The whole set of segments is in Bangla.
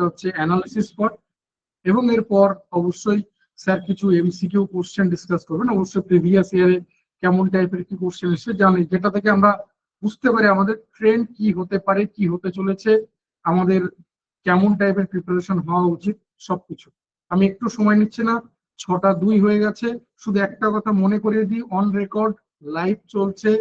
হচ্ছে অ্যানালিসিস পার্ট, এবং এরপর অবশ্যই স্যার কিছু এমসিকিউ কোশ্চেন ডিসকাস করবেন। অবশ্যই প্রিভিয়াস ইয়ারে কেমন টাইপের কি কোশ্চেন এসেছে জানি, যেটা থেকে আমরা বুঝতে পারি আমাদের ট্রেন্ড কি হতে পারে, কি হতে চলেছে, আমাদের কেমন টাইপের প্রিপারেশন হওয়া উচিত, সবকিছু। আমি একটু সময় নিচ্ছি না, 6টা 2 হয়ে গেছে। শুধু একটা কথা মনে করিয়ে দিই, অন রেকর্ড লাইভ চলছে,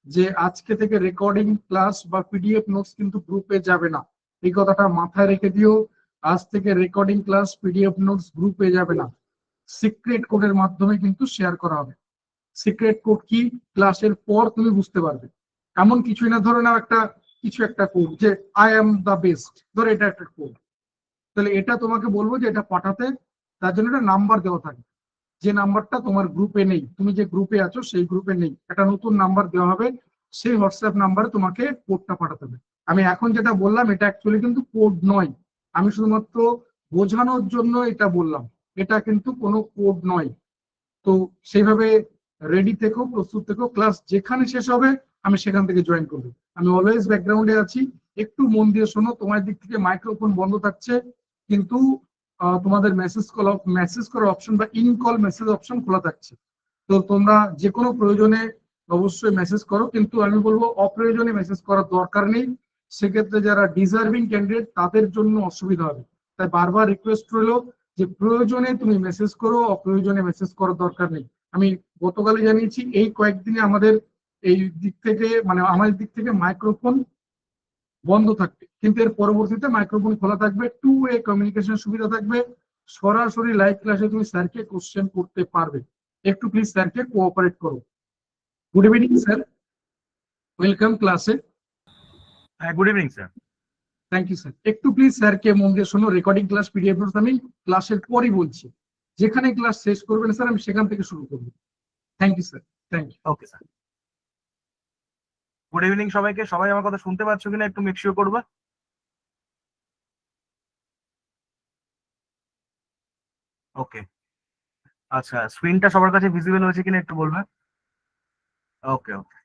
যে আজকে থেকে রেকর্ডিং ক্লাস বা পিডিএফ নোটস কিন্তু গ্রুপে যাবে না। এই কথাটা মাথায় রেখে দিও, আজ থেকে রেকর্ডিং ক্লাস পিডিএফ নোটস গ্রুপে যাবে না, সিক্রেট কোডের মাধ্যমে কিন্তু শেয়ার করা হবে। সিক্রেট কোড কি, ক্লাসের পর তুমি বুঝতে পারবে। এমন কিছুই না, ধরে নাও একটা কিছু একটা কোড, যে আই এম দা বেস্ট, ধরে এটা একটা কোড, তাহলে এটা তোমাকে বলবো যে এটা পাঠাতে, তার জন্য একটা নাম্বার দেওয়া থাকে, যে নাম্বারটা তোমার গ্রুপে নেই, তুমি যে গ্রুপে আছো সেই গ্রুপে নেই, একটা নতুন নাম্বার দেওয়া হবে, সেই হোয়াটসঅ্যাপ নাম্বারে তোমাকে কোডটা পাঠাতে হবে। আমি এখন যেটা বললাম এটা অ্যাকচুয়ালি কিন্তু কোড নয়, আমি শুধুমাত্র বোঝানোর জন্য এটা বললাম, এটা কিন্তু কোনো কোড নয়। তো সেইভাবে রেডি থেকো, প্রস্তুত থেকো, ক্লাস যেখানে শেষ হবে আমি সেখান থেকে জয়েন করবো। আমি অলওয়েজ ব্যাকগ্রাউন্ডে আছি, একটু মন দিয়ে শোনো। তোমার দিক থেকে মাইক্রোফোন বন্ধ থাকছে, কিন্তু তোমাদের মেসেজ করার অপশন বা ইন কল মেসেজ অপশন খোলা থাকছে। তো তোমরা যে কোনো প্রয়োজনে অবশ্যই মেসেজ করো, কিন্তু আমি বলবো অপ্রয়োজনে মেসেজ করার দরকার নেই, সেক্ষেত্রে যারা ডিজার্ভিং ক্যান্ডিডেট তাদের জন্য অসুবিধা হবে। তাই বারবার রিকোয়েস্ট রইলো যে প্রয়োজনে তুমি মেসেজ করো, অপ্রয়োজনে মেসেজ করার দরকার নেই। আমি গতকালই জানিয়েছি এই কয়েকদিনে আমাদের এই দিক থেকে, মানে আমাদের দিক থেকে মাইক্রোফোন বন্ধ থাকবে, কিন্তু এর পরবর্তীতে মাইক্রোফোন খোলা থাকবে, টু ওয়ে কমিউনিকেশন সুবিধা থাকবে, সরাসরি লাইভ ক্লাসে তুমি স্যারকে কোশ্চেন করতে পারবে। একটু প্লিজ স্যারকে কোঅপারেট করো। গুড ইভিনিং স্যার, ওয়েলকাম ক্লাসে। হ্যাঁ, good evening sir. Thank you sir. একটু প্লিজ স্যারকে মন দিয়ে শোনো, রেকর্ডিং ক্লাস পিডিএফ নোটস আমি ক্লাসের পরই বলছি, যেখানে ক্লাস শেষ করবেন স্যার আমি সেখান থেকে শুরু করবো। Thank you sir, thank you. Okay sir, good evening সবাইকে। সবাই আমার কথা শুনতে পাচ্ছ কিনা একটু মেক শিওর করবে। ওকে, আচ্ছা, স্ক্রিনটা সবার কাছে ভিজিবল হয়েছে কিনা একটু বলবে। ওকে ওকে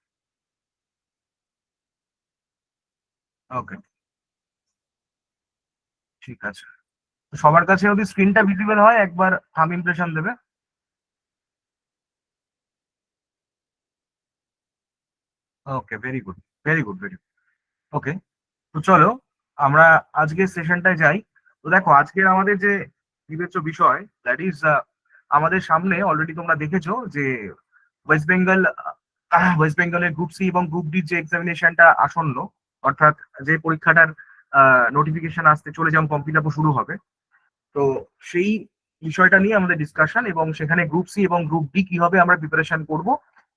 ওকে, ঠিক আছে। সবার কাছে যদি স্ক্রিনটা ভিজিবল হয় একবার থাম ইমপ্রেশন দেবে। Okay, very good, very good, very good. Okay, তো চলো আমরা আজকের সেশনটায় যাই। তো দেখো, আজকের আমাদের যে বিবেচ্য বিষয়, দ্যাট ইজ আমাদের সামনে অলরেডি তোমরা দেখেছো যে ওয়েস্ট বেঙ্গল ওয়েস্ট বেঙ্গলের গ্রুপ সি এবং গ্রুপ ডি যে এক্সামিনেশনটা আসন্ন, অর্থাৎ যে পরীক্ষাটার নোটিফিকেশন আসতে চলে, যেমন ফর্ম ফিল আপও শুরু হবে। তো সেই বিষয়টা নিয়ে আমাদের ডিসকাশন, এবং সেখানে গ্রুপ সি এবং গ্রুপ ডি কিভাবে আমরা প্রিপারেশন করব,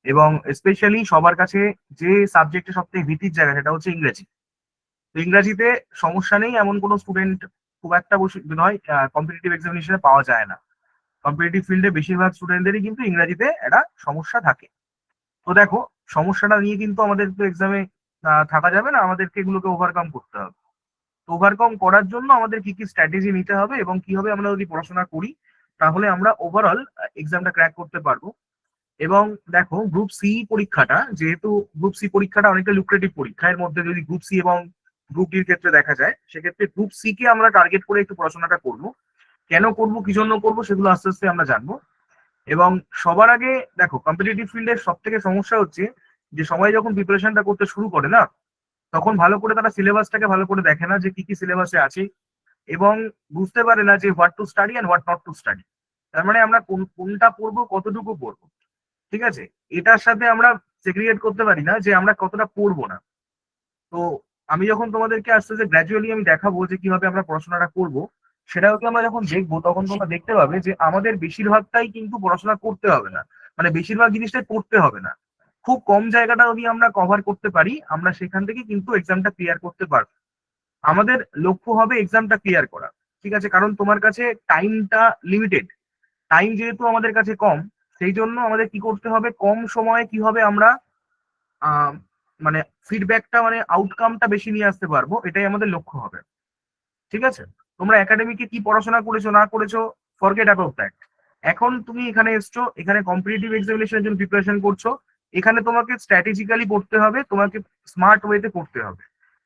এবং স্পেশালি সবার কাছে যে সাবজেক্টের সব থেকে ভীতির জায়গা সেটা হচ্ছে ইংরেজি। তো ইংরাজিতে সমস্যা নেই এমন কোনো স্টুডেন্ট খুব একটা নয়, কম্পিটিটিভ এক্সামিনেশনে পাওয়া যায় না। কম্পিটিটিভ ফিল্ডে বেশিরভাগ স্টুডেন্টদেরই কিন্তু ইংরাজিতে একটা সমস্যা থাকে। তো দেখো, সমস্যাটা নিয়ে কিন্তু আমাদের তো এক্সামে থাকা যাবে না, আমাদেরকে এগুলোকে ওভারকাম করতে হবে। তো ওভারকাম করার জন্য আমাদের কি কি স্ট্র্যাটেজি নিতে হবে, এবং কিভাবে আমরা যদি পড়াশোনা করি তাহলে আমরা ওভারঅল এক্সামটা ক্র্যাক করতে পারবো। এবং দেখো, গ্রুপ সি পরীক্ষাটা, যেহেতু গ্রুপ সি পরীক্ষাটা অনেকটা লুক্রেটিভ পরীক্ষা, এর মধ্যে যদি গ্রুপ সি এবং গ্রুপ ডির ক্ষেত্রে দেখা যায়, সেক্ষেত্রে গ্রুপ সি কে আমরা টার্গেট করে একটু পড়াশোনাটা করবো। কেন করবো, কি জন্য করবো, সেগুলো আস্তে আস্তে আমরা জানবো। এবং সবার আগে দেখো, কম্পিটিটিভ ফিল্ডের সব থেকে সমস্যা হচ্ছে যে সবাই যখন প্রিপারেশনটা করতে শুরু করে না, তখন ভালো করে তারা সিলেবাসটাকে ভালো করে দেখে না যে কি কি সিলেবাসে আছে, এবং বুঝতে পারে না যে what to study and what not to study. তার মানে আমরা কোনটা পড়বো, কতটুকু পড়বো, ঠিক আছে, এটার সাথে আমরা সেগ্রিগেট করতে পারি না যে আমরা কতটা পড়বো না। তো আমি যখন তোমাদেরকে আস্তে আস্তে গ্র্যাজুয়ালি আমি দেখাবো যে কিভাবে আমরা পড়াশোনাটা করবো, সেটাকে আমরা যখন দেখবো তখন তোমরা দেখতে পাবে যে আমাদের বেশিরভাগটাই কিন্তু পড়াশোনা করতে হবে না, মানে বেশিরভাগ জিনিসটাই পড়তে হবে না। খুব কম জায়গাটা যদি আমরা কভার করতে পারি, আমরা সেখান থেকে কিন্তু এক্সামটা ক্লিয়ার করতে পারবো। আমাদের লক্ষ্য হবে এক্সামটা ক্লিয়ার করা, ঠিক আছে, কারণ তোমার কাছে টাইমটা লিমিটেড। টাইম যেহেতু আমাদের কাছে কম, সেই জন্য আমাদের কি করতে হবে, কম সময়ে কিভাবে আমরা আহ, মানে ফিডব্যাকটা, মানে আউটকামটা বেশি নিয়ে আসতে পারবো, এটাই আমাদের লক্ষ্য হবে। ঠিক আছে, তোমরা একাডেমিকে কি পড়াশোনা করেছো না করেছো, ফরগেট অ্যাবাউট দ্যাট। এখন তুমি এখানে এসছো, এখানে কম্পিটিটিভ এক্সামিনেশনের জন্য প্রিপারেশন করছো, এখানে তোমাকে স্ট্র্যাটেজিক্যালি পড়তে হবে, তোমাকে স্মার্ট ওয়েতে পড়তে হবে।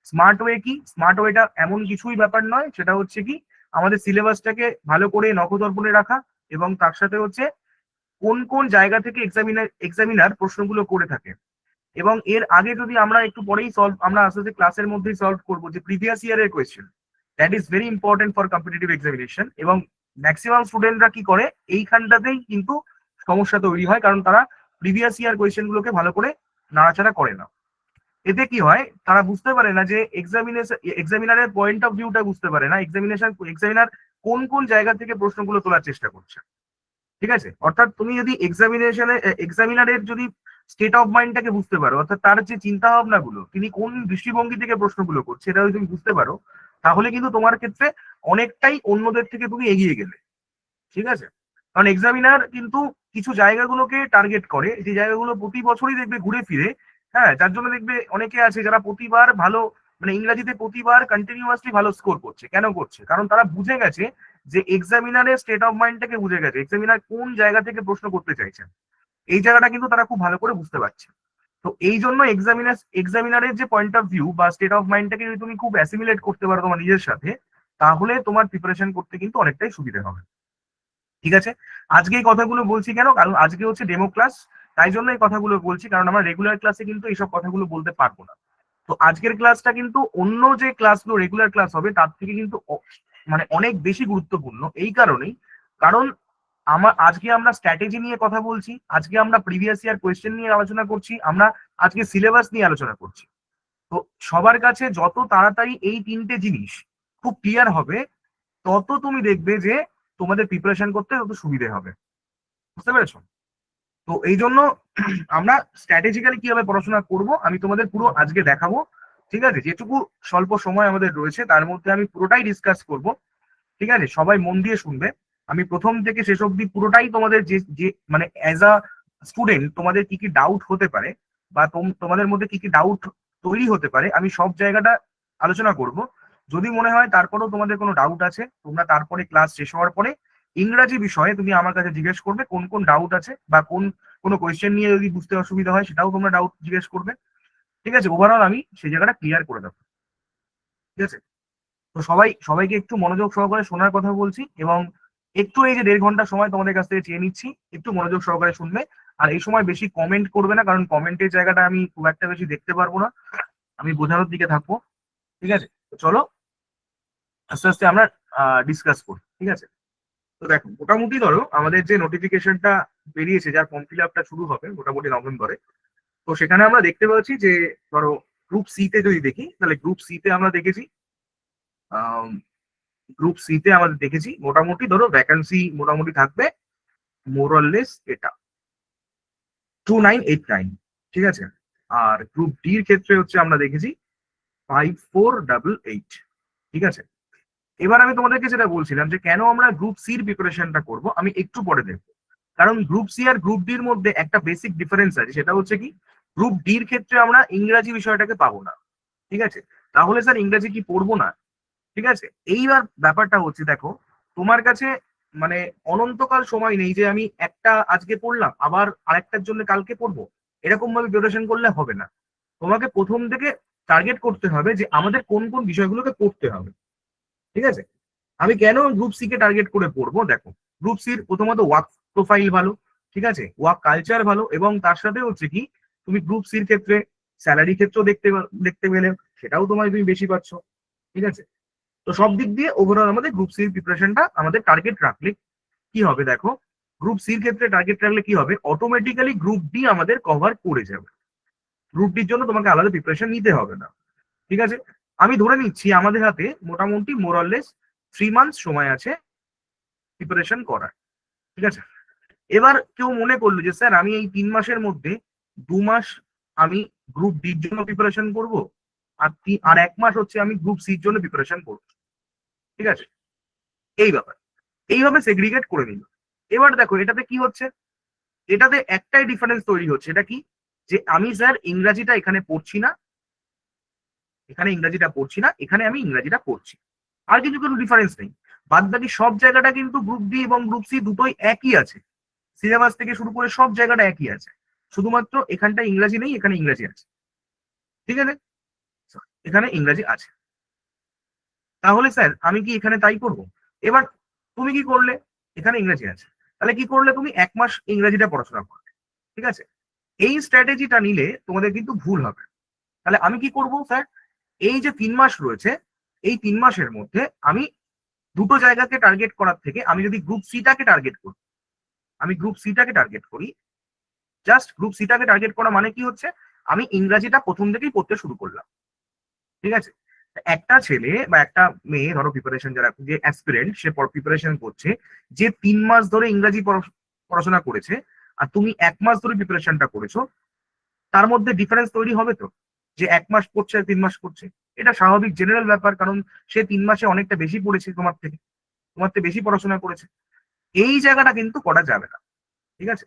স্মার্ট ওয়ে কি? স্মার্ট ওয়েটা এমন কিছুই ব্যাপার নয়, সেটা হচ্ছে কি আমাদের সিলেবাসটাকে ভালো করে নখদর্পণে রাখা, এবং তার সাথে হচ্ছে কোন কোন জায়গা থেকে এক্সামিনার প্রশ্নগুলো করে থাকে। এবং এর আগে যদি আমরা একটু পরেই আমরা আস্তে আস্তে ক্লাসের মধ্যেই সলভ করবো যে প্রিভিয়াস ইয়ারের question, that is very important for competitive examination. এবং ম্যাক্সিমাম স্টুডেন্টরা কি করে, এইখানটাতেই কিন্তু সমস্যা তৈরি হয়, কারণ তারা প্রিভিয়াস ইয়ার কোয়েশ্চেন গুলোকে ভালো করে নাড়াচাড়া করে না। এতে কি হয়, তারা বুঝতে পারে না যে এক্সামিনারের পয়েন্ট অফ ভিউটা বুঝতে পারে না, এক্সামিনার কোন কোন জায়গা থেকে প্রশ্নগুলো তোলার চেষ্টা করছে। ঠিক আছে, অর্থাৎ তুমি যদি এক্সামিনারের যদি স্টেট অফ মাইন্ডটাকে বুঝতে পারো, অর্থাৎ তার যে চিন্তা ভাবনা গুলো, তিনি কোন দৃষ্টিভঙ্গি থেকে প্রশ্নগুলো করছে, এটা যদি তুমি বুঝতে পারো, তাহলে কিন্তু তোমার ক্ষেত্রে অনেকটাই অন্যদের থেকে তুমি এগিয়ে গেলে। ঠিক আছে, কারণ এক্সামিনার কিন্তু কিছু জায়গাগুলোকে টার্গেট করে, যে জায়গাগুলো প্রতি বছরই দেখবে ঘুরে ফিরে, হ্যাঁ, যার জন্য দেখবে অনেকে আছে যারা প্রতিবার ভালো, মানে ইংরাজিতে প্রতিবার কন্টিনিউয়াসলি ভালো স্কোর করছে। কেন করছে? কারণ তারা বুঝে গেছে যে এক্সামিনারের স্টেট অফ মাইন্ডটাকে বুঝে গেছে, এক্সামিনার কোন জায়গা থেকে প্রশ্ন করতে চাইছেন, এই জায়গাটা কিন্তু তারা খুব ভালো করে বুঝতে পারছে। তো এই জন্য এক্সামিনারের যে পয়েন্ট অফ ভিউ বা স্টেট অফ মাইন্ডটাকে যদি তুমি খুব অ্যাসিমিলেট করতে পারো তোমার নিজের সাথে, তাহলে তোমার প্রিপারেশন করতে কিন্তু অনেকটাই সুবিধা হবে। ঠিক আছে, আজকে এই কথাগুলো বলছি কেন? কারণ আজকে হচ্ছে ডেমো ক্লাস, তাই জন্য এই কথাগুলো বলছি, কারণ আমরা রেগুলার ক্লাসে কিন্তু এইসব কথাগুলো বলতে পারবো না। তো আজকের ক্লাসটা কিন্তু অন্য যে ক্লাসগুলো রেগুলার ক্লাস হবে তার থেকে কিন্তু মানে অনেক বেশি গুরুত্বপূর্ণ। এই কারণেই, কারণ আজকে আমরা স্ট্র্যাটেজি নিয়ে কথা বলছি, আজকে আমরা প্রিভিয়াস ইয়ার কোয়েশ্চেন নিয়ে আলোচনা করছি, আমরা আজকে সিলেবাস নিয়ে আলোচনা করছি। তো সবার কাছে যত তাড়াতাড়ি এই তিনটে জিনিস খুব ক্লিয়ার হবে, তত তুমি দেখবে যে তোমাদের প্রিপারেশন করতে তত সুবিধে হবে। বুঝতে পেরেছো? তো এই জন্য আমরা স্ট্র্যাটেজিক্যালি কিভাবে পড়াশোনা করব আমি তোমাদের পুরো আজকে দেখাবো। ঠিক আছে, যেটুকু স্বল্প সময় আমাদের রয়েছে তার মধ্যে আমি পুরোটাই ডিসকাস করব। ঠিক আছে, সবাই মন দিয়ে শুনবে। আমি প্রথম থেকে শেষ অবধি পুরোটাই তোমাদের যে যে মানে অ্যাজ আ স্টুডেন্ট তোমাদের কি কি ডাউট হতে পারে, বা তোমাদের মধ্যে কি কি ডাউট তৈরি হতে পারে, আমি সব জায়গাটা আলোচনা করব। যদি মনে হয় তারপরেও তোমাদের কোনো ডাউট আছে, তোমরা তারপরে ক্লাস শেষ হওয়ার পরে ইংরাজি বিষয়ে তুমি আমার কাছে জিজ্ঞেস করবে কোন কোন ডাউট আছে, বা কোনো কোয়েশ্চেন নিয়ে যদি বুঝতে অসুবিধা হয় সেটাও তোমরা ডাউট জিজ্ঞেস করবে। ঠিক আছে, ওভারঅল আমি সেই জায়গাটা ক্লিয়ার করে দেবো। ঠিক আছে, তো সবাইকে একটু মনোযোগ সহকারে শোনার কথা বলছি, এবং একটু এই যে 1.5 ঘন্টা সময় তোমাদের কাছ থেকে চেয়ে নিচ্ছি, একটু মনোযোগ সহকারে শুনবে। আর এই সময় বেশি কমেন্ট করবে না, কারণ কমেন্টের জায়গাটা আমি খুব একটা বেশি দেখতে পারবো না, আমি বোঝানোর দিকে থাকবো। ঠিক আছে, তো চলো আস্তে আস্তে আমরা ডিসকাস করি। ঠিক আছে, তো দেখো মোটামুটি ধরো আমাদের যে নোটিফিকেশনটা বেরিয়েছে, যার ফর্ম ফিল আপটা শুরু হবে মোটামুটি নভেম্বরে, তো সেখানে আমরা দেখতে পাচ্ছি যে ধরো গ্রুপ সি তে যদি দেখি, তাহলে গ্রুপ সি তে আমরা দেখেছি আমাদের দেখেছি মোটামুটি ধরো ভ্যাকান্সি মোটামুটি থাকবে মোরলেস এটা 2989। ঠিক আছে, আর গ্রুপ ডি এর ক্ষেত্রে হচ্ছে আমরা দেখেছি 5488। ঠিক আছে, এবার আমি তোমাদেরকে যেটা বলছিলাম যে কেন আমরা গ্রুপ সির প্রিপারেশনটা করব, আমি একটু পরে দেখবো। কারণ গ্রুপ সি আর গ্রুপ ডির মধ্যে একটা বেসিক ডিফারেন্স আছে, সেটা হচ্ছে কি গ্রুপ ডির ক্ষেত্রে আমরা ইংরাজি বিষয়টাকে পাবো না। ঠিক আছে, তাহলে স্যার ইংরাজি কি পড়বো না? ঠিক আছে, এইবার ব্যাপারটা হচ্ছে দেখো, তোমার কাছে মানে অনন্তকাল সময় নেই যে আমি একটা আজকে পড়লাম আবার আরেকটার জন্য কালকে পড়বো, এরকম ভাবে প্রিপারেশন করলে হবে না। তোমাকে প্রথম থেকে টার্গেট করতে হবে যে আমাদের কোন কোন বিষয়গুলোকে পড়তে হবে। ঠিক আছে, আমি কেন গ্রুপ সি কে টার্গেট করে পড়বো? দেখো, গ্রুপ সির প্রথমত ওয়ার্ক প্রোফাইল ভালো, ঠিক আছে, ওয়ার্ক কালচার ভালো, এবং তার সাথে হচ্ছে কি তুমি গ্রুপ সির ক্ষেত্রে স্যালারি ক্ষেত্রেও দেখতে গেলে সেটাও তুমি বেশি পাচ্ছ। ঠিক আছে, তো সব দিক দিয়ে ওভারঅল আমাদের গ্রুপ সির প্রিপারেশনটা আমাদের টার্গেট রাখলে কি হবে, দেখো গ্রুপ সির ক্ষেত্রে টার্গেট রাখলে কি হবে, অটোমেটিক্যালি গ্রুপ ডি আমাদের কভার করে যাবে। গ্রুপ ডির জন্য তোমাকে আলাদা প্রিপারেশন নিতে হবে না। ঠিক আছে, আমি ধরে নিচ্ছি আমাদের হাতে মোটামুটি মোরাললেস 3 মান্থস সময় আছে প্রিপারেশন করার। ঠিক আছে, এবার কেউ মনে করলো যে স্যার আমি এই 3 মাসের মধ্যে 2 মাস আমি গ্রুপ ডির জন্য প্রিপারেশন করব, আর 1 মাস হচ্ছে আমি গ্রুপ সির জন্য প্রিপারেশন করব। ঠিক আছে, এই ব্যাপার এইভাবে সেগ্রিগেট করে নিল। এবার দেখো এটাতে কি হচ্ছে, এটাতে একটাই ডিফারেন্স তৈরি হচ্ছে, এটা কি, যে আমি স্যার ইংরাজিটা এখানে পড়ছি না, এখানে আমি ইংরাজিটা পড়ছি, আর কিছু কোনো ডিফারেন্স নেই। বাদ বাকি সব জায়গাটা কিন্তু গ্রুপ ডি এবং গ্রুপ সি দুটোই একই আছে, সিলেবাস থেকে শুরু করে সব জায়গাটা একই আছে, শুধুমাত্র এখানটা ইংরাজি নেই, এখানে ইংরাজি আছে। ঠিক আছে, এখানে ইংরাজি আছে। তাহলে স্যার আমি কি এখানে তাই করব? এবার তুমি কি করলে, এখানে ইংরেজি আছে, তাহলে কি করলে তুমি 1 মাস ইংরেজিটা পড়াশোনা করলে, ঠিক আছে? এই স্ট্র্যাটেজিটা নিলে তোমাদের কিন্তু ভুল হবে। তাহলে আমি কি করব স্যার, এই যে 3 মাস রয়েছে, এই 3 মাসের মধ্যে আমি দুটো জায়গাকে টার্গেট করার থেকে আমি যদি গ্রুপ সিটাকে টার্গেট করি, আমি গ্রুপ সিটাকে টার্গেট করি, জাস্ট গ্রুপ সিটাকে টার্গেট করা মানে কি হচ্ছে, আমি ইংরাজিটা প্রথম থেকেই পড়তে শুরু করলাম, ঠিক আছে? একটা ছেলে বা একটা মেয়ে, ধরো প্রিপারেশন যারা, যে অ্যাসপিরেন্ট, সে প্রিপারেশন করছে, যে 3 মাস ধরে ইংরাজি পড়াশোনা করেছে, আর তুমি 1 মাস ধরে প্রিপারেশনটা করেছো, তার মধ্যে ডিফারেন্স তৈরি হবে তো, যে 1 মাস পড়ছে আর 3 মাস করছে। এটা স্বাভাবিক জেনারেল ব্যাপার, কারণ সে 3 মাসে অনেকটা বেশি পড়েছে তোমার থেকে, তোমার থেকে বেশি পড়াশোনা করেছে। এই জায়গাটা কিন্তু করা যাবে না, ঠিক আছে?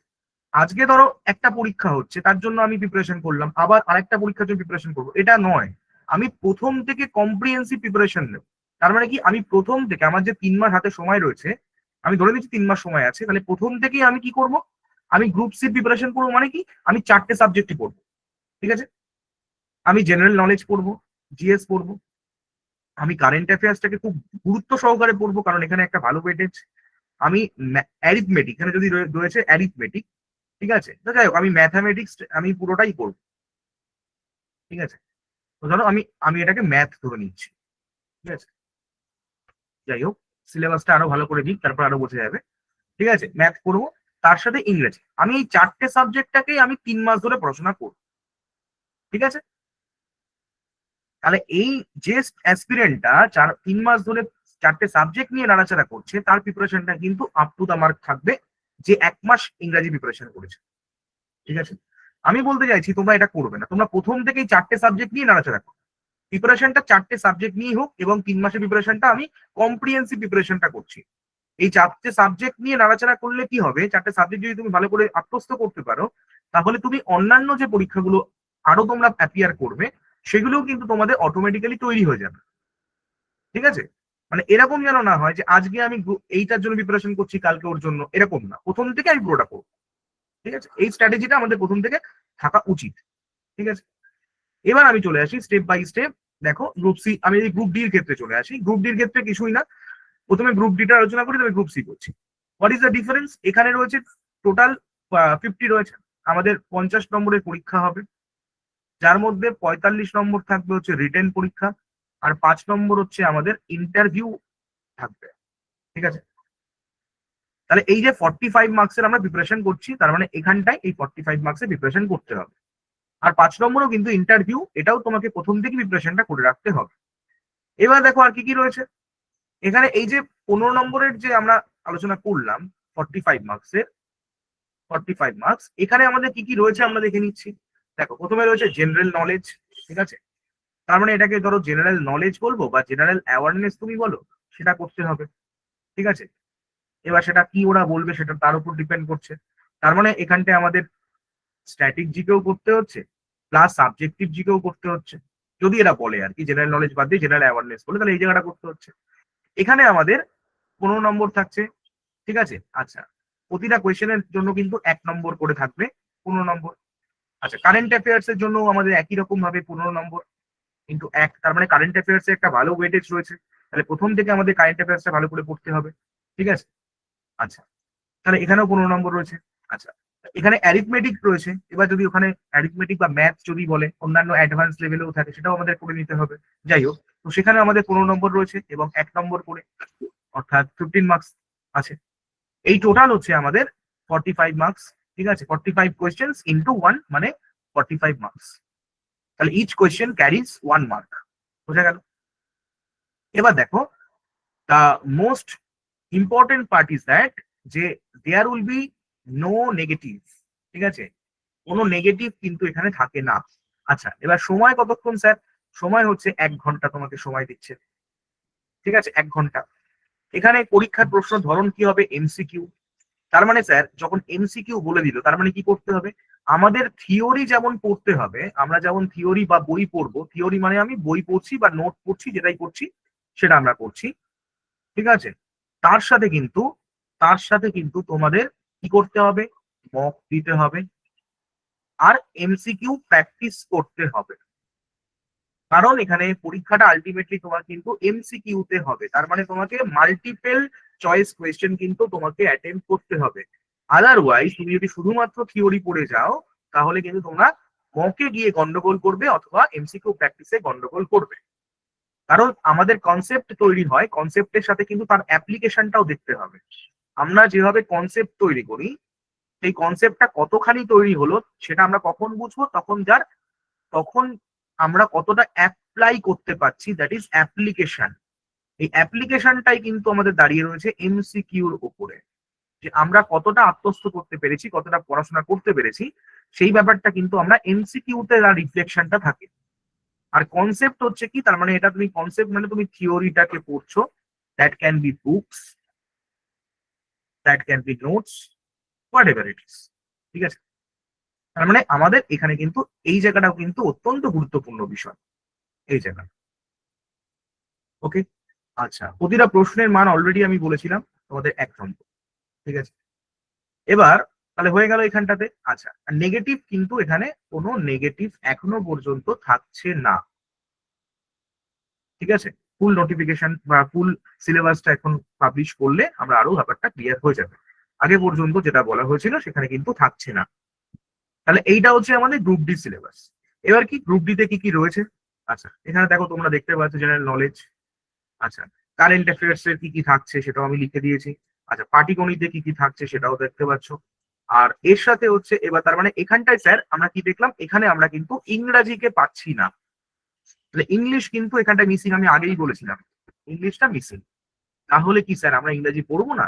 আজকে ধরো একটা পরীক্ষা হচ্ছে, তার জন্য আমি প্রিপারেশন করলাম, আবার আরেকটা পরীক্ষার জন্য প্রিপারেশন করবো, এটা নয়। আমি প্রথম থেকে কম্প্রিহেন্সিভ প্রিপারেশন নেব। তার মানে কি, আমি প্রথম থেকে, আমার যে 3 মাস হাতে সময় রয়েছে, আমি ধরে নিচ্ছি 3 মাস সময় আছে, তাহলে প্রথম থেকেই আমি কি করব, আমি গ্রুপ সি প্রিপারেশন করবো। মানে কি, আমি 4টে সাবজেক্টই পড়বো, ঠিক আছে? আমি জেনারেল নলেজ পড়বো, জিএস পড়বো, আমি কারেন্ট অ্যাফেয়ার্সটাকে খুব গুরুত্ব সহকারে পড়বো, কারণ এখানে একটা ভালো ওয়েটেজ। আমি অ্যারিথমেটিক, এখানে যদি রয়েছে অ্যারিথমেটিক, ঠিক আছে? তো যাই হোক, আমি ম্যাথামেটিক্স আমি পুরোটাই করবো, ঠিক আছে? তো ধরো আমি আমি এটাকে ম্যাথ ধরে নিচ্ছি, ঠিক আছে? যাই হোক, সিলেবাসটা আরো ভালো করে দিই, তারপর আরো বোঝা যাবে, ঠিক আছে? ম্যাথ করবো, তার সাথে ইংরেজি, আমি এই 4টে সাবজেক্টটাকেই আমি 3 মাস ধরে পড়াশোনা করবো, ঠিক আছে? তাহলে এই যে অ্যাসপিরেন্টটা 3 মাস ধরে 4টে সাবজেক্ট নিয়ে নাড়াচাড়া করছে, তার প্রিপারেশনটা কিন্তু আপ টু দা মার্ক থাকবে, যে 1 মাস ইংরাজি প্রিপারেশন করেছে, ঠিক আছে? আমি বলতে চাইছি তোমরা এটা করবে না, তোমরা প্রথম থেকেই 4টে সাবজেক্ট নিয়ে নাড়াচাড়া করো। প্রিপারেশনটা 4টে সাবজেক্ট নিয়েই হোক, এবং 3 মাসের প্রিপারেশনটা আমি কম্প্রিহেন্সিভ প্রিপারেশনটা করছি। এই 4টে সাবজেক্ট নিয়ে নাড়াচাড়া করলে কি হবে, 4টে সাবজেক্ট যদি তুমি ভালো করে আত্মস্থ করতে পারো, তাহলে তুমি অন্যান্য যে পরীক্ষাগুলো আরো তোমরা অ্যাপিয়ার করবে, সেগুলোও কিন্তু তোমাদের অটোমেটিক্যালি তৈরি হয়ে যাবে, ঠিক আছে? মানে এরকম যেন না হয় যে আজকে আমি এইটার জন্য প্রিপারেশন করছি, কালকে ওর জন্য, এরকম না, প্রথম থেকে আমি পুরোটা করবো, ঠিক আছে? এই স্ট্র্যাটেজিটা আমাদের প্রথম থেকে থাকা উচিত, ঠিক আছে? এবার আমি চলে আসি স্টেপ বাই স্টেপ। দেখো, গ্রুপ সি, আমি এই গ্রুপ ডি এর ক্ষেত্রে চলে আসি। গ্রুপ ডি এর ক্ষেত্রে কিছুই না, প্রথমে গ্রুপ ডিটা আলোচনা করি, তবে গ্রুপ সি করছি। What is the difference? এখানে রয়েছে টোটাল 50 রয়েছে, আমাদের 50 নম্বরের পরীক্ষা হবে, যার মধ্যে 45 নম্বর থাকবে হচ্ছে রিটেন পরীক্ষা, আর 5 নম্বর হচ্ছে আমাদের ইন্টারভিউ থাকবে, ঠিক আছে? তাহলে এই যে 45 মার্কসের আমরা প্রিপারেশন করছি, তার মানে এখানটায় এই 45 মার্কসের প্রিপারেশন করতে হবে। আর 5 নম্বরও কিন্তু ইন্টারভিউ, এটাও তোমাকে প্রথম থেকে প্রিপারেশনটা করে রাখতে হবে। এবার দেখো আর কি কি রয়েছে এখানে। এই যে 15 নম্বরের যে আমরা আলোচনা করলাম, 45 মার্কসের, 45 মার্কস, এখানে আমাদের কি কি রয়েছে আমরা দেখে নিচ্ছি। দেখো, প্রথমে রয়েছে জেনারেল নলেজ, ঠিক আছে? তার মানে এটাকে ধরো জেনারেল নলেজ বলবো বা জেনারেল অ্যাওয়ারনেস তুমি বলো, সেটা করতে হবে, ঠিক আছে? এবার সেটা কি ওরা বলবে, সেটা তার উপর ডিপেন্ড করছে। তার মানে এখানটায় আমাদের স্ট্যাটিক জিকেও করতে হচ্ছে, প্লাস সাবজেক্টিভ জিকেও করতে হচ্ছে। যদি এরা বলে আর কি জেনারেল নলেজ বাদ দিয়ে জেনারেল অ্যাওয়ারনেস বলে, তাহলে এই জায়গাটা করতে হচ্ছে। এখানে আমাদের 15 নম্বর থাকছে, ঠিক আছে? আচ্ছা, প্রতিটা কোয়েশ্চেনের জন্য কিন্তু 1 নম্বর করে থাকবে, 15 নম্বর। আচ্ছা, কারেন্ট অ্যাফেয়ার্স এর জন্য আমাদের একই রকম ভাবে 15 নম্বর কিন্তু 1, তার মানে কারেন্ট অ্যাফেয়ার্স এর একটা ভালো ওয়েটেজ রয়েছে। তাহলে প্রথম থেকে আমাদের কারেন্ট অ্যাফেয়ার্সটা ভালো করে পড়তে হবে, ঠিক আছে? আচ্ছা, তাহলে এখানেও 15 নম্বর রয়েছে। আচ্ছা, এখানে অ্যারিথমেটিক রয়েছে, এবার যদি ওখানে অ্যারিথমেটিক বা ম্যাথ যদি বলে, অন্যান্য অ্যাডভান্স লেভেলেও থাকে, সেটাও আমাদের করে নিতে হবে। যাই হোক, তো সেখানে আমাদের 15 নম্বর রয়েছে এবং 1 নম্বর করে, অর্থাৎ 15 মার্কস আছে। এই টোটাল হচ্ছে আমাদের 45 মার্কস, ঠিক আছে? 45 কোয়েশ্চেন্স ইন্টু 1 মানে 45 মার্কস। তাহলে ইচ কোয়েশ্চেন ক্যারিজ 1 মার্ক। বোঝা গেল? এবার দেখো, the most important part is that, যে there will be no negative, ঠিক আছে? কোনো নেগেটিভ কিন্তু এখানে থাকে না। আচ্ছা, এবার সময় কতক্ষণ স্যার? সময় হচ্ছে 1 ঘন্টা তোমাকে সময় দিচ্ছে, ঠিক আছে? 1 ঘন্টা। এখানে পরীক্ষার প্রশ্ন ধরন কি হবে? এমসিকিউ। তার মানে স্যার, যখন এমসিকিউ বলে দিল, তার মানে কি করতে হবে? আমাদের থিওরি যেমন পড়তে হবে, আমরা যেমন থিওরি বা বই পড়বো, থিওরি মানে আমি বই পড়ছি বা নোট পড়ছি, যেটাই করছি সেটা আমরা করছি, ঠিক আছে? তার সাথে কিন্তু তার সাথে কিন্তু তোমাদের কি করতে হবে? মক দিতে হবে, আর এমসিকিউ প্র্যাকটিস করতে হবে। কারণ এখানে পরীক্ষাটা আলটিমেটলি তোমার কিন্তু এমসিকিউ তে হবে, তার মানে তোমাকে মাল্টিপল চয়েস কোয়েশ্চেন কিন্তু তোমাকে অ্যাটেম্প করতে হবে। আদারওয়াইজ তুমি যদি শুধুমাত্র থিওরি পড়ে যাও তাহলে কিন্তু তোমরা মকে গিয়ে গন্ডগোল করবে অথবা এমসিকিউ প্র্যাকটিসে গন্ডগোল করবে। কারণ আমাদের কনসেপ্ট তৈরি হয়, কনসেপ্টের সাথে কিন্তু তার অ্যাপ্লিকেশনটাও দেখতে হবে। আমরা যেভাবে কনসেপ্ট তৈরি করি সেই কনসেপ্টটা কতখানি তৈরি হলো সেটা আমরা কখন বুঝবো, তখন আমরা কতটা অ্যাপ্লাই করতে পারছি, দ্যাট ইজ অ্যাপ্লিকেশন। এই অ্যাপ্লিকেশনটাই কিন্তু আমাদের দাঁড়িয়ে রয়েছে এমসিকিউর উপরে, যে আমরা কতটা আত্মস্থ করতে পেরেছি, কতটা পড়াশোনা করতে পেরেছি, সেই ব্যাপারটা কিন্তু আমরা এমসিকিউতে তার রিফ্লেকশনটা থাকে। আর কনসেপ্ট হচ্ছে কি, তার মানে এটা তুমি কনসেপ্ট মানে তুমি থিওরিটাকে পড়ছো, that can be books, that can be notes, what ever it is. ঠিক আছে, তার মানে আমাদের এখানে কিন্তু এই জায়গাটাও কিন্তু অত্যন্ত গুরুত্বপূর্ণ বিষয়, এই জায়গা। ওকে, আচ্ছা, প্রতিটা প্রশ্নের মান অলরেডি আমি বলেছিলাম তোমাদের 1 নম্বর। ঠিক আছে, এবার তাহলে হয়ে গেল এখানটাতে। আচ্ছা, নেগেটিভ কিন্তু এখানে কোনো নেগেটিভ এখনো পর্যন্ত থাকছে না। ঠিক আছে, ফুল নোটিফিকেশন বা ফুল সিলেবাসটা এখন পাবলিশ করলে আমরা আরো ব্যাপারটা ক্লিয়ার হয়ে যাবে। আগে পর্যন্ত যেটা বলা হয়েছিল সেখানে কিন্তু থাকছে না। তাহলে এইটা হচ্ছে আমাদের গ্রুপ ডি সিলেবাস। এবার কি গ্রুপ ডি তে কি কি রয়েছে? আচ্ছা, এখানে দেখো তোমরা দেখতে পাচ্ছ জেনারেল নলেজ। আচ্ছা, কারেন্ট অ্যাফেয়ার্স এর কি কি থাকছে সেটাও আমি লিখে দিয়েছি। আচ্ছা, পাটিগণিতে কি কি থাকছে সেটাও দেখতে পাচ্ছ। আর এর সাথে হচ্ছে এবার তার মানে এখানটায় স্যার আমরা কি দেখলাম, এখানে আমরা কিন্তু ইংরাজিকে পাচ্ছি না। তাহলে ইংলিশ কিন্তু এখানটা মিসিং, আমি আগেই বলেছিলাম ইংলিশটা মিসিং। তাহলে কি স্যার আমরা ইংরাজি পড়বো না?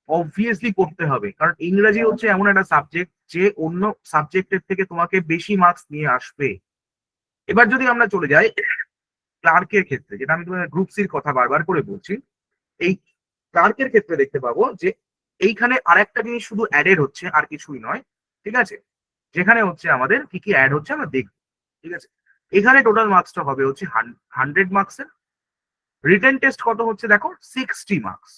অবভিয়াসলি পড়তে হবে, কারণ ইংরাজি হচ্ছে এমন একটা সাবজেক্ট যে অন্য সাবজেক্টের থেকে তোমাকে বেশি মার্কস নিয়ে আসবে। এবার যদি আমরা চলে যাই ক্লার্কের ক্ষেত্রে, যেটা আমি তোমাদের গ্রুপ সির কথা বারবার করে বলছি, এই ক্লার্কের ক্ষেত্রে দেখতে পাবো যে এইখানে আরেকটা জিনিস শুধু অ্যাডেড হচ্ছে, আর কিছুই নয়। ঠিক আছে, যেখানে হচ্ছে আমাদের কি কি অ্যাড হচ্ছে আমরা দেখব। ঠিক আছে, এখানে টোটাল মার্কসটা হবে হচ্ছে 100 মার্কসের। রিটেন টেস্ট কত হচ্ছে দেখো, 60 মার্কস।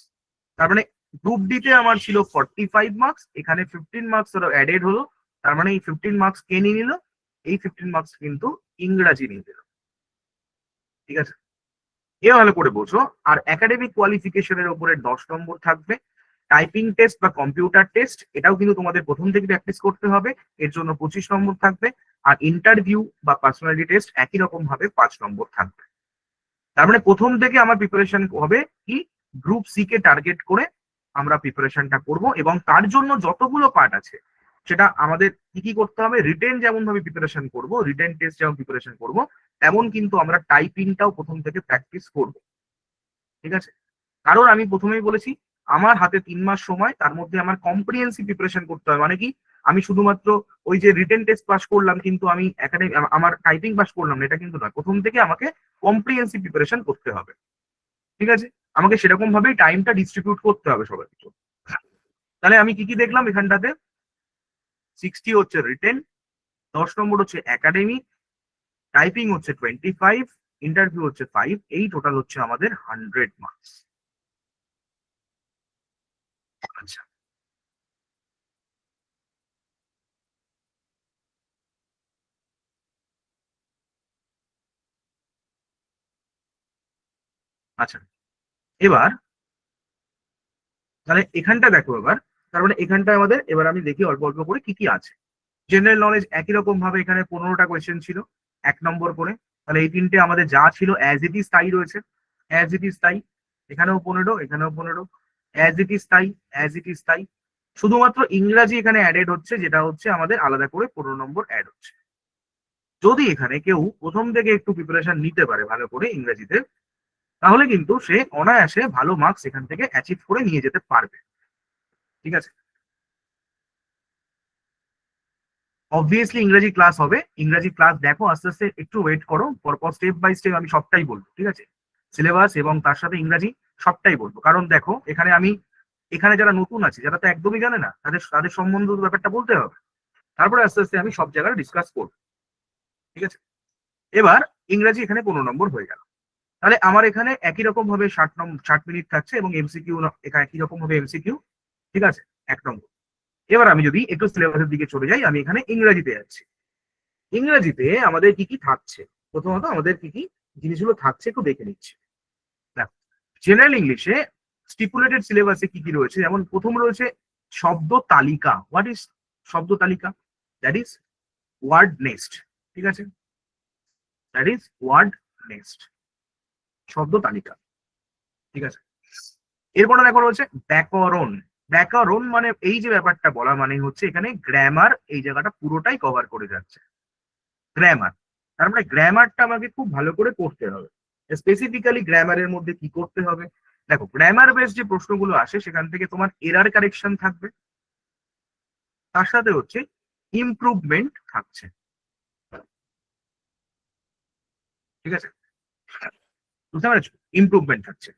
তার মানে গ্রুপ ডি তে আমার ছিল 45 মার্কস, এখানে 15 মার্কস অ্যাডেড হলো। তার মানে এই 15 মার্কস কে নিয়ে নিল? এই 15 মার্কস কিন্তু ইংরাজি নিয়ে নিল। ঠিক আছে, এ ভালো করে বোঝো। আর একাডেমিক কোয়ালিফিকেশনের উপরে 10 নম্বর থাকবে। টাইপিং টেস্ট বা কম্পিউটার টেস্ট এটাও কিন্তু তোমাদের প্রথম থেকে প্র্যাকটিস করতে হবে, এর জন্য 25 নম্বর থাকবে। আর ইন্টারভিউ বা পার্সোনালিটি টেস্ট একই রকম ভাবে 5 নম্বর থাকবে। তার মানে প্রথম থেকে আমার প্রিপারেশন হবে কি, গ্রুপ সি কে টার্গেট করে আমরা প্রিপারেশনটা করব, এবং তার জন্য যতগুলো পার্ট আছে সেটা আমাদের কি কি করতে হবে, রিটেন যেমন ভাবে প্রিপারেশন করব, রিটেন টেস্ট যেমন প্রিপারেশন করব, তেমন কিন্তু আমরা টাইপিংটাও প্রথম থেকে প্র্যাকটিস করব। ঠিক আছে, কারণ আমি প্রথমেই বলেছি আমার হাতে 3 মাস সময়, তার মধ্যে আমার কম্প্রিহেন্সিভ প্রিপারেশন করতে হবে। মানে কি, আমি শুধুমাত্র ওই যে রিটেন টেস্ট পাস করলাম কিন্তু আমি একাডেমি আমার টাইপিং পাস করলাম না, এটা কিন্তু নয়। প্রথম থেকে আমাকে কম্প্রিহেন্সিভ প্রিপারেশন করতে হবে। ঠিক আছে, আমাকে সেরকম ভাবেই টাইমটা ডিস্ট্রিবিউট করতে হবে সবার কিছু। তাহলে আমি কি কি দেখলাম এখানটাতে, 60 হচ্ছে রিটেন, 10 নম্বর হচ্ছে একাডেমিক, টাইপিং হচ্ছে 25, ইন্টারভিউ হচ্ছে 5, এই টোটাল হচ্ছে আমাদের 100 মার্কস। আচ্ছা, আচ্ছা, এবার তাহলে এখানটা দেখো এবার, তার মানে এখানটা আমাদের এবার আমি দেখি অল্প অল্প করে কি কি আছে। জেনারেল নলেজ একই রকম ভাবে এখানে 15টা কোয়েশ্চেন ছিল 1 নম্বর করে। তাহলে এই তিনটে আমাদের যা ছিল অ্যাজ ইট ইজ তাই রয়েছে, অ্যাজ ইট ইজ তাই। এখানেও 15, এখানেও 15, অ্যাজ ইট ইজ তাই, অ্যাজ ইট ইজ তাই। শুধুমাত্র ইংরাজি এখানে অ্যাডেড হচ্ছে, যেটা হচ্ছে আমাদের আলাদা করে 15 নম্বর অ্যাড হচ্ছে। যদি এখানে কেউ প্রথম থেকে একটু প্রিপারেশন নিতে পারে ভালো করে ইংরেজিতে, তাহলে কিন্তু সে অনায়াসে ভালো মার্কস এখান থেকে অ্যাচিভ করে নিয়ে যেতে পারবে। ঠিক আছে, অবভিয়াসলি ইংরেজি ক্লাস হবে, ইংরেজি ক্লাস দেখো, আস্তে আস্তে একটু ওয়েট করো, পরপর স্টেপ বাই স্টেপ আমি সবটাই বলবো। ঠিক আছে, সিলেবাস এবং তার সাথে ইংরাজি সবটাই বলবো। কারণ দেখো এখানে আমি, এখানে যারা নতুন আছে, যারা তো একদমই জানে না, তাদের তাদের সম্বন্ধে ব্যাপারটা বলতে হবে, তারপরে আস্তে আস্তে আমি সব জায়গায় ডিসকাস করবো। ঠিক আছে, এবার ইংরাজি এখানে 15 নম্বর হয়ে গেল। তাহলে আমার এখানে একই রকম ভাবে 60 মিনিট থাকছে, এবং এমসিকিউ এখানে একই রকম ভাবে এমসিকিউ। ঠিক আছে, 1 নম্বর। এবার আমি যদি একটু সিলেবাসের দিকে চলে যাই, আমি এখানে ইংরেজিতে যাচ্ছি। ইংরেজিতে আমাদের কি কি থাকছে, প্রথমত আমাদের কি কি জিনিসগুলো থাকছে একটু দেখে নিচ্ছি। দেখো, জেনারেল ইংলিশে স্টিপুলেটেড সিলেবাসে কি কি রয়েছে, যেমন প্রথম রয়েছে শব্দ তালিকা। হোয়াট ইজ শব্দ তালিকা? That is word list. ঠিক আছে, দ্যাট ইজ ওয়ার্ড নেস্ট, শব্দ তালিকা। ঠিক আছে, এরপরে দেখো রয়েছে ব্যাকরণ। ব্যাকরণ মানে এই যে ব্যাপারটা বলা মানে হচ্ছে এখানে গ্রামার এই জায়গাটা পুরোটাই কভার করে যাচ্ছে। গ্রামার, তার মানে গ্রামারটা আমাকে খুব ভালো করে করতে হবে। স্পেসিফিক্যালি গ্রামারের মধ্যে কি করতে হবে? দেখো, গ্রামার বেস যে প্রশ্নগুলো আসে সেখান থেকে তোমার এরার কারেকশন থাকবে, তার সাথে হচ্ছে ইমপ্রুভমেন্ট থাকছে। ঠিক আছে, বুঝতে পেরেছো? ইমপ্রুভমেন্ট থাকছে।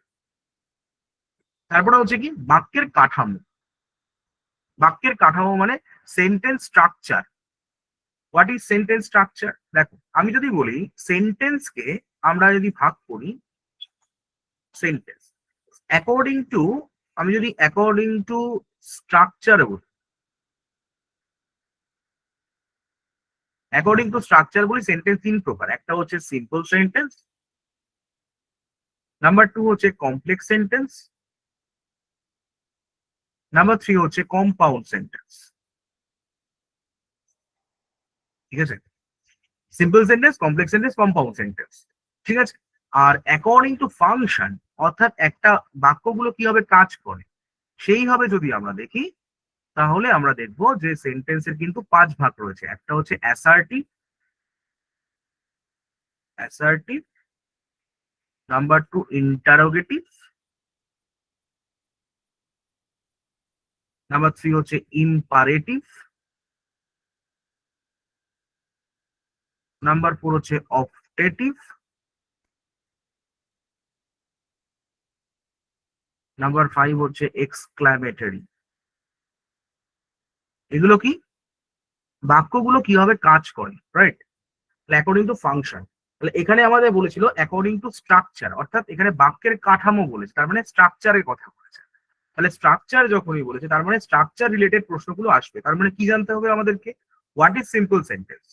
তারপরে হচ্ছে কি বাক্যের কাঠামো। বাক্যের কাঠামো মানে sentence structure. What is sentence structure? দেখো, আমি যদি বলি সেন্টেন্সকে আমরা যদি ভাগ করি, সেন্টেন্স অ্যাকর্ডিং টু, আমি যদি অ্যাকর্ডিং টু স্ট্রাকচার বলি, অ্যাকর্ডিং টু স্ট্রাকচার বলি সেন্টেন্স তিন প্রকার। একটা হচ্ছে সিম্পল সেন্টেন্স, নাম্বার টু হচ্ছে কমপ্লেক্স সেন্টেন্স, নাম্বার থ্রি হচ্ছে কম্পাউন্ড সেন্টেন্স। ঠিক আছে, simple sentence, complex sentence, compound sentence. ঠিক আছে, আর অ্যাকর্ডিং টু ফাংশন, অর্থাৎ একটা বাক্যগুলো কিভাবে কাজ করে সেইভাবে যদি আমরা দেখি, তাহলে আমরা দেখব যে সেন্টেন্সের কিন্তু পাঁচ ভাগ রয়েছে। একটা হচ্ছে assertive, assertive, number two interrogative, number three হচ্ছে ইম্পারেটিভ, নাম্বার ফোর হচ্ছে অপটেটিভ, নাম্বার ফাইভ হচ্ছে এক্সক্লামেটরি। এগুলো কি? বাক্যগুলো কিভাবে কাজ করে, রাইট? According to function. তাহলে এখানে আমাদের বলেছিল অ্যাকর্ডিং টু স্ট্রাকচার, অর্থাৎ এখানে বাক্যের কাঠামো বলেছে, তার মানে স্ট্রাকচারের কথা বলেছে। তাহলে স্ট্রাকচার যখনই বলেছে তার মানে স্ট্রাকচার রিলেটেড প্রশ্নগুলো আসবে। তার মানে কি জানতে হবে আমাদেরকে? What is simple sentence?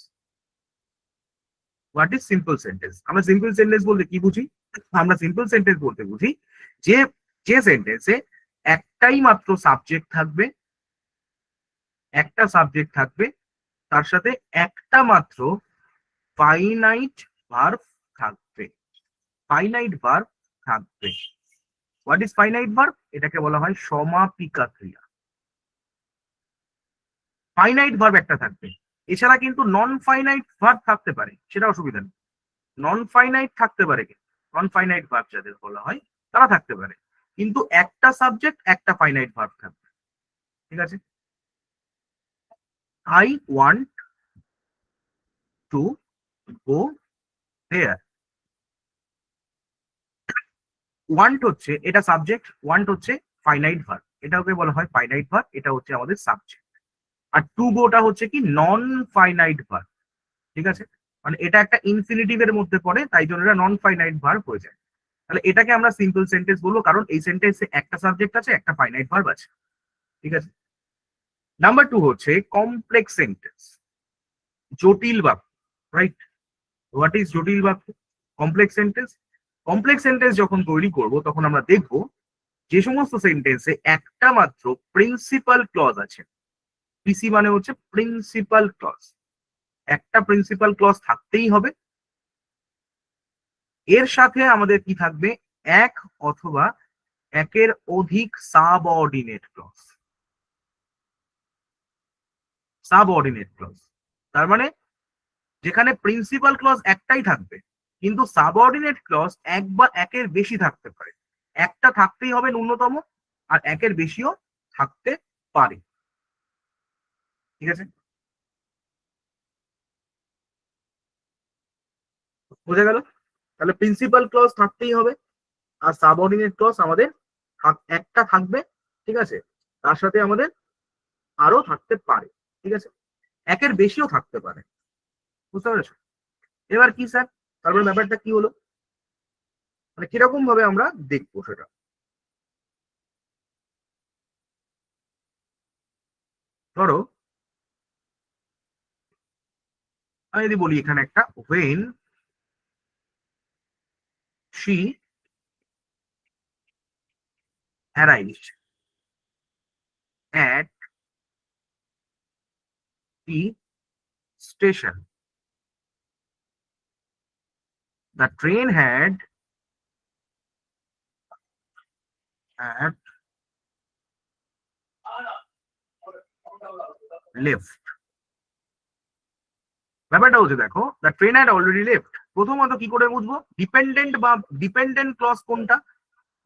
What is simple sentence? আমরা সিম্পল সেন্টেন্স বলতে কি বুঝি? আমরা সিম্পল সেন্টেন্স বলতে বুঝি যে যে সেন্টেন্সে একটাই মাত্র সাবজেক্ট থাকবে, একটা সাবজেক্ট থাকবে, তার সাথে একটা মাত্র ফাইনাইট ভার্ব থাকবে। ফাইনাইট ভার্ব থাকবে। What is finite verb? এটাকে বলা হয় সমাপিকা ক্রিয়া। ফাইনাইট ভার্ব একটা থাকবে, এছাড়া কিন্তু নন ফাইনাইট ভার্ব থাকতে পারে, সেটা অসুবিধা নেই। নন ফাইনাইট থাকতে পারে, নন ফাইনাইট ভার্ব যাদের বলা হয় তারা থাকতে পারে, কিন্তু একটা সাবজেক্ট একটা ফাইনাইট ভার্ব থাকবে। ঠিক আছে, I want to go there. Want হচ্ছে এটা সাবজেক্ট, ওয়ান্ট হচ্ছে ফাইনাইট ভার্ব, এটাকে বলা হয় ফাইনাইট ভার্ব, এটা হচ্ছে আমাদের সাবজেক্ট। আর টু গোটা হচ্ছে কি নন ফাইনাইট ভার্ব। ঠিক আছে, মানে এটা একটা ইনফিনিটিভের মধ্যে পড়ে, তাই জন্য এটা নন ফাইনাইট ভার্ব হয়ে যায়। তাহলে এটাকে আমরা সিম্পল সেন্টেন্স বলবো, কারণ এই সেন্টেন্সে একটা সাবজেক্ট আছে, একটা ফাইনাইট ভার্ব আছে। ঠিক আছে, নাম্বার টু হচ্ছে কমপ্লেক্স সেন্টেন্স, জটিল বাক্য, রাইট? হোয়াট ইজ জটিল বাক্য? Complex sentence. কমপ্লেক্স সেন্টেন্স যখন তৈরি করব তখন আমরা দেখব যে সমস্ত সেন্টেন্সে একটা মাত্র প্রিন্সিপাল ক্লজ আছে। পিসি মানে হচ্ছে প্রিন্সিপাল ক্লজ, একটা প্রিন্সিপাল ক্লজ থাকতেই হবে। এর সাথে আমাদের কি থাকবে? এক অথবা একের অধিক সাবঅর্ডিনেট ক্লজ। সাবঅর্ডিনেট ক্লজ তার মানে যেখানে প্রিন্সিপাল ক্লজ একটাই থাকবে, কিন্তু সাবঅর্ডিনেট ক্লজ এক বা একের বেশি থাকতে পারে। একটা থাকতেই হবে ন্যূনতম, আর একের বেশিও থাকতে পারে। ঠিক আছে, বোঝা গেল? তাহলে প্রিন্সিপাল ক্লজ থাকতেই হবে, আর সাবঅর্ডিনেট ক্লজ আমাদের একটা থাকবে। ঠিক আছে, তার সাথে আমাদের আরো থাকতে পারে। ঠিক আছে, একের বেশিও থাকতে পারে। বুঝতে পেরেছো? এবার কি স্যার, তারপরে ব্যাপারটা কি হলো, মানে কিরকম ভাবে আমরা দেখবো সেটা? ধরো আমি যদি বলি এখানে একটা, when she arrived at the station. The train had left. ব্যাপারটা হচ্ছে দেখো, the train had already left. প্রথমত কি করে বুঝবো ডিপেন্ডেন্ট বা ডিপেন্ডেন্ট ক্লজ কোনটা?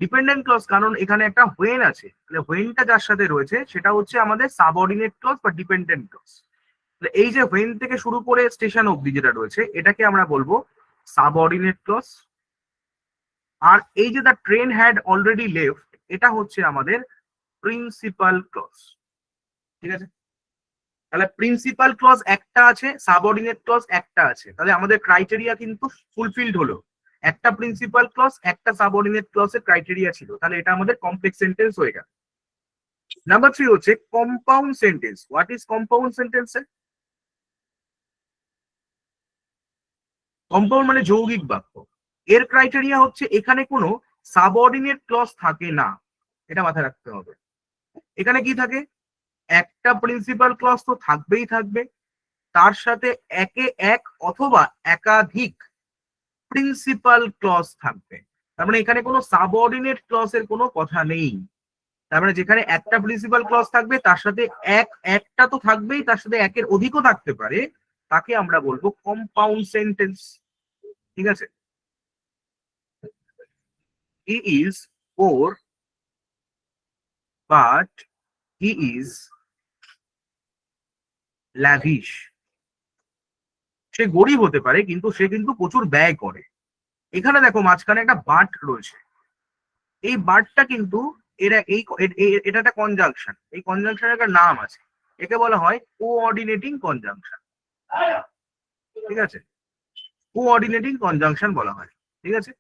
ডিপেন্ডেন্ট ক্লজ, কারণ এখানে একটা হোয়েন আছে, তাহলে হোয়েনটা যার সাথে রয়েছে সেটা হচ্ছে আমাদের সাবঅর্ডিনেট ক্লজ বা ডিপেন্ডেন্ট ক্লজ। এই যে হোয়েন থেকে শুরু করে স্টেশন অবধি যেটা রয়েছে এটাকে আমরা বলবো সাবঅর্ডিনেট ক্লজ। আর এই যে the train had already left এটা হচ্ছে আমাদের প্রিন্সিপাল ক্লজ। ঠিক আছে, তাহলে প্রিন্সিপাল ক্লজ একটা আছে, সাবঅর্ডিনেট ক্লজ একটা আছে, তাহলে আমাদের ক্রাইটেরিয়া কিন্তু ফুলফিলড হলো। একটা প্রিন্সিপাল ক্লজ একটা সাবঅর্ডিনেট ক্লজের ক্রাইটেরিয়া ছিল, তাহলে এটা আমাদের কমপ্লেক্স সেন্টেন্স হয়ে গেল। নাম্বার 3 হচ্ছে compound sentence. What is compound sentence? Compound মানে যৌগিক বাক্য। এর ক্রাইটেরিয়া হচ্ছে এখানে কোনো সাবঅর্ডিনেট ক্লজ থাকে না, এটা মাথায় রাখতে হবে। এখানে কি থাকে? একটা প্রিন্সিপাল ক্লজ তো থাকবেই থাকবে, তার সাথে একে এক অথবা একাধিক প্রিন্সিপাল ক্লজ থাকবে। তার মানে এখানে কোনো সাবঅর্ডিনেট ক্লজের কোনো কথা নেই। তার মানে যেখানে একটা প্রিন্সিপাল ক্লজ থাকবে তার সাথে একটা তো থাকবেই, তার সাথে একের অধিকও থাকতে পারে, তাকে আমরা বলবো কম্পাউন্ড সেন্টেন্স। ঠিক আছে, he is poor but he is lavish. সে গরিব হতে পারে কিন্তু সে কিন্তু প্রচুর ব্যয় করে। এখানে দেখো মাঝখানে একটা বাট রয়েছে, এই বাটটা কিন্তু এটা একটা কনজাংশন, এই কনজাংশনের একটা নাম আছে, একে বলা হয় কোঅর্ডিনেটিং কনজাংশন। ঠিক আছে, কোঅর্ডিনেটিং কনজাংশন বলা হয়। ঠিক আছে,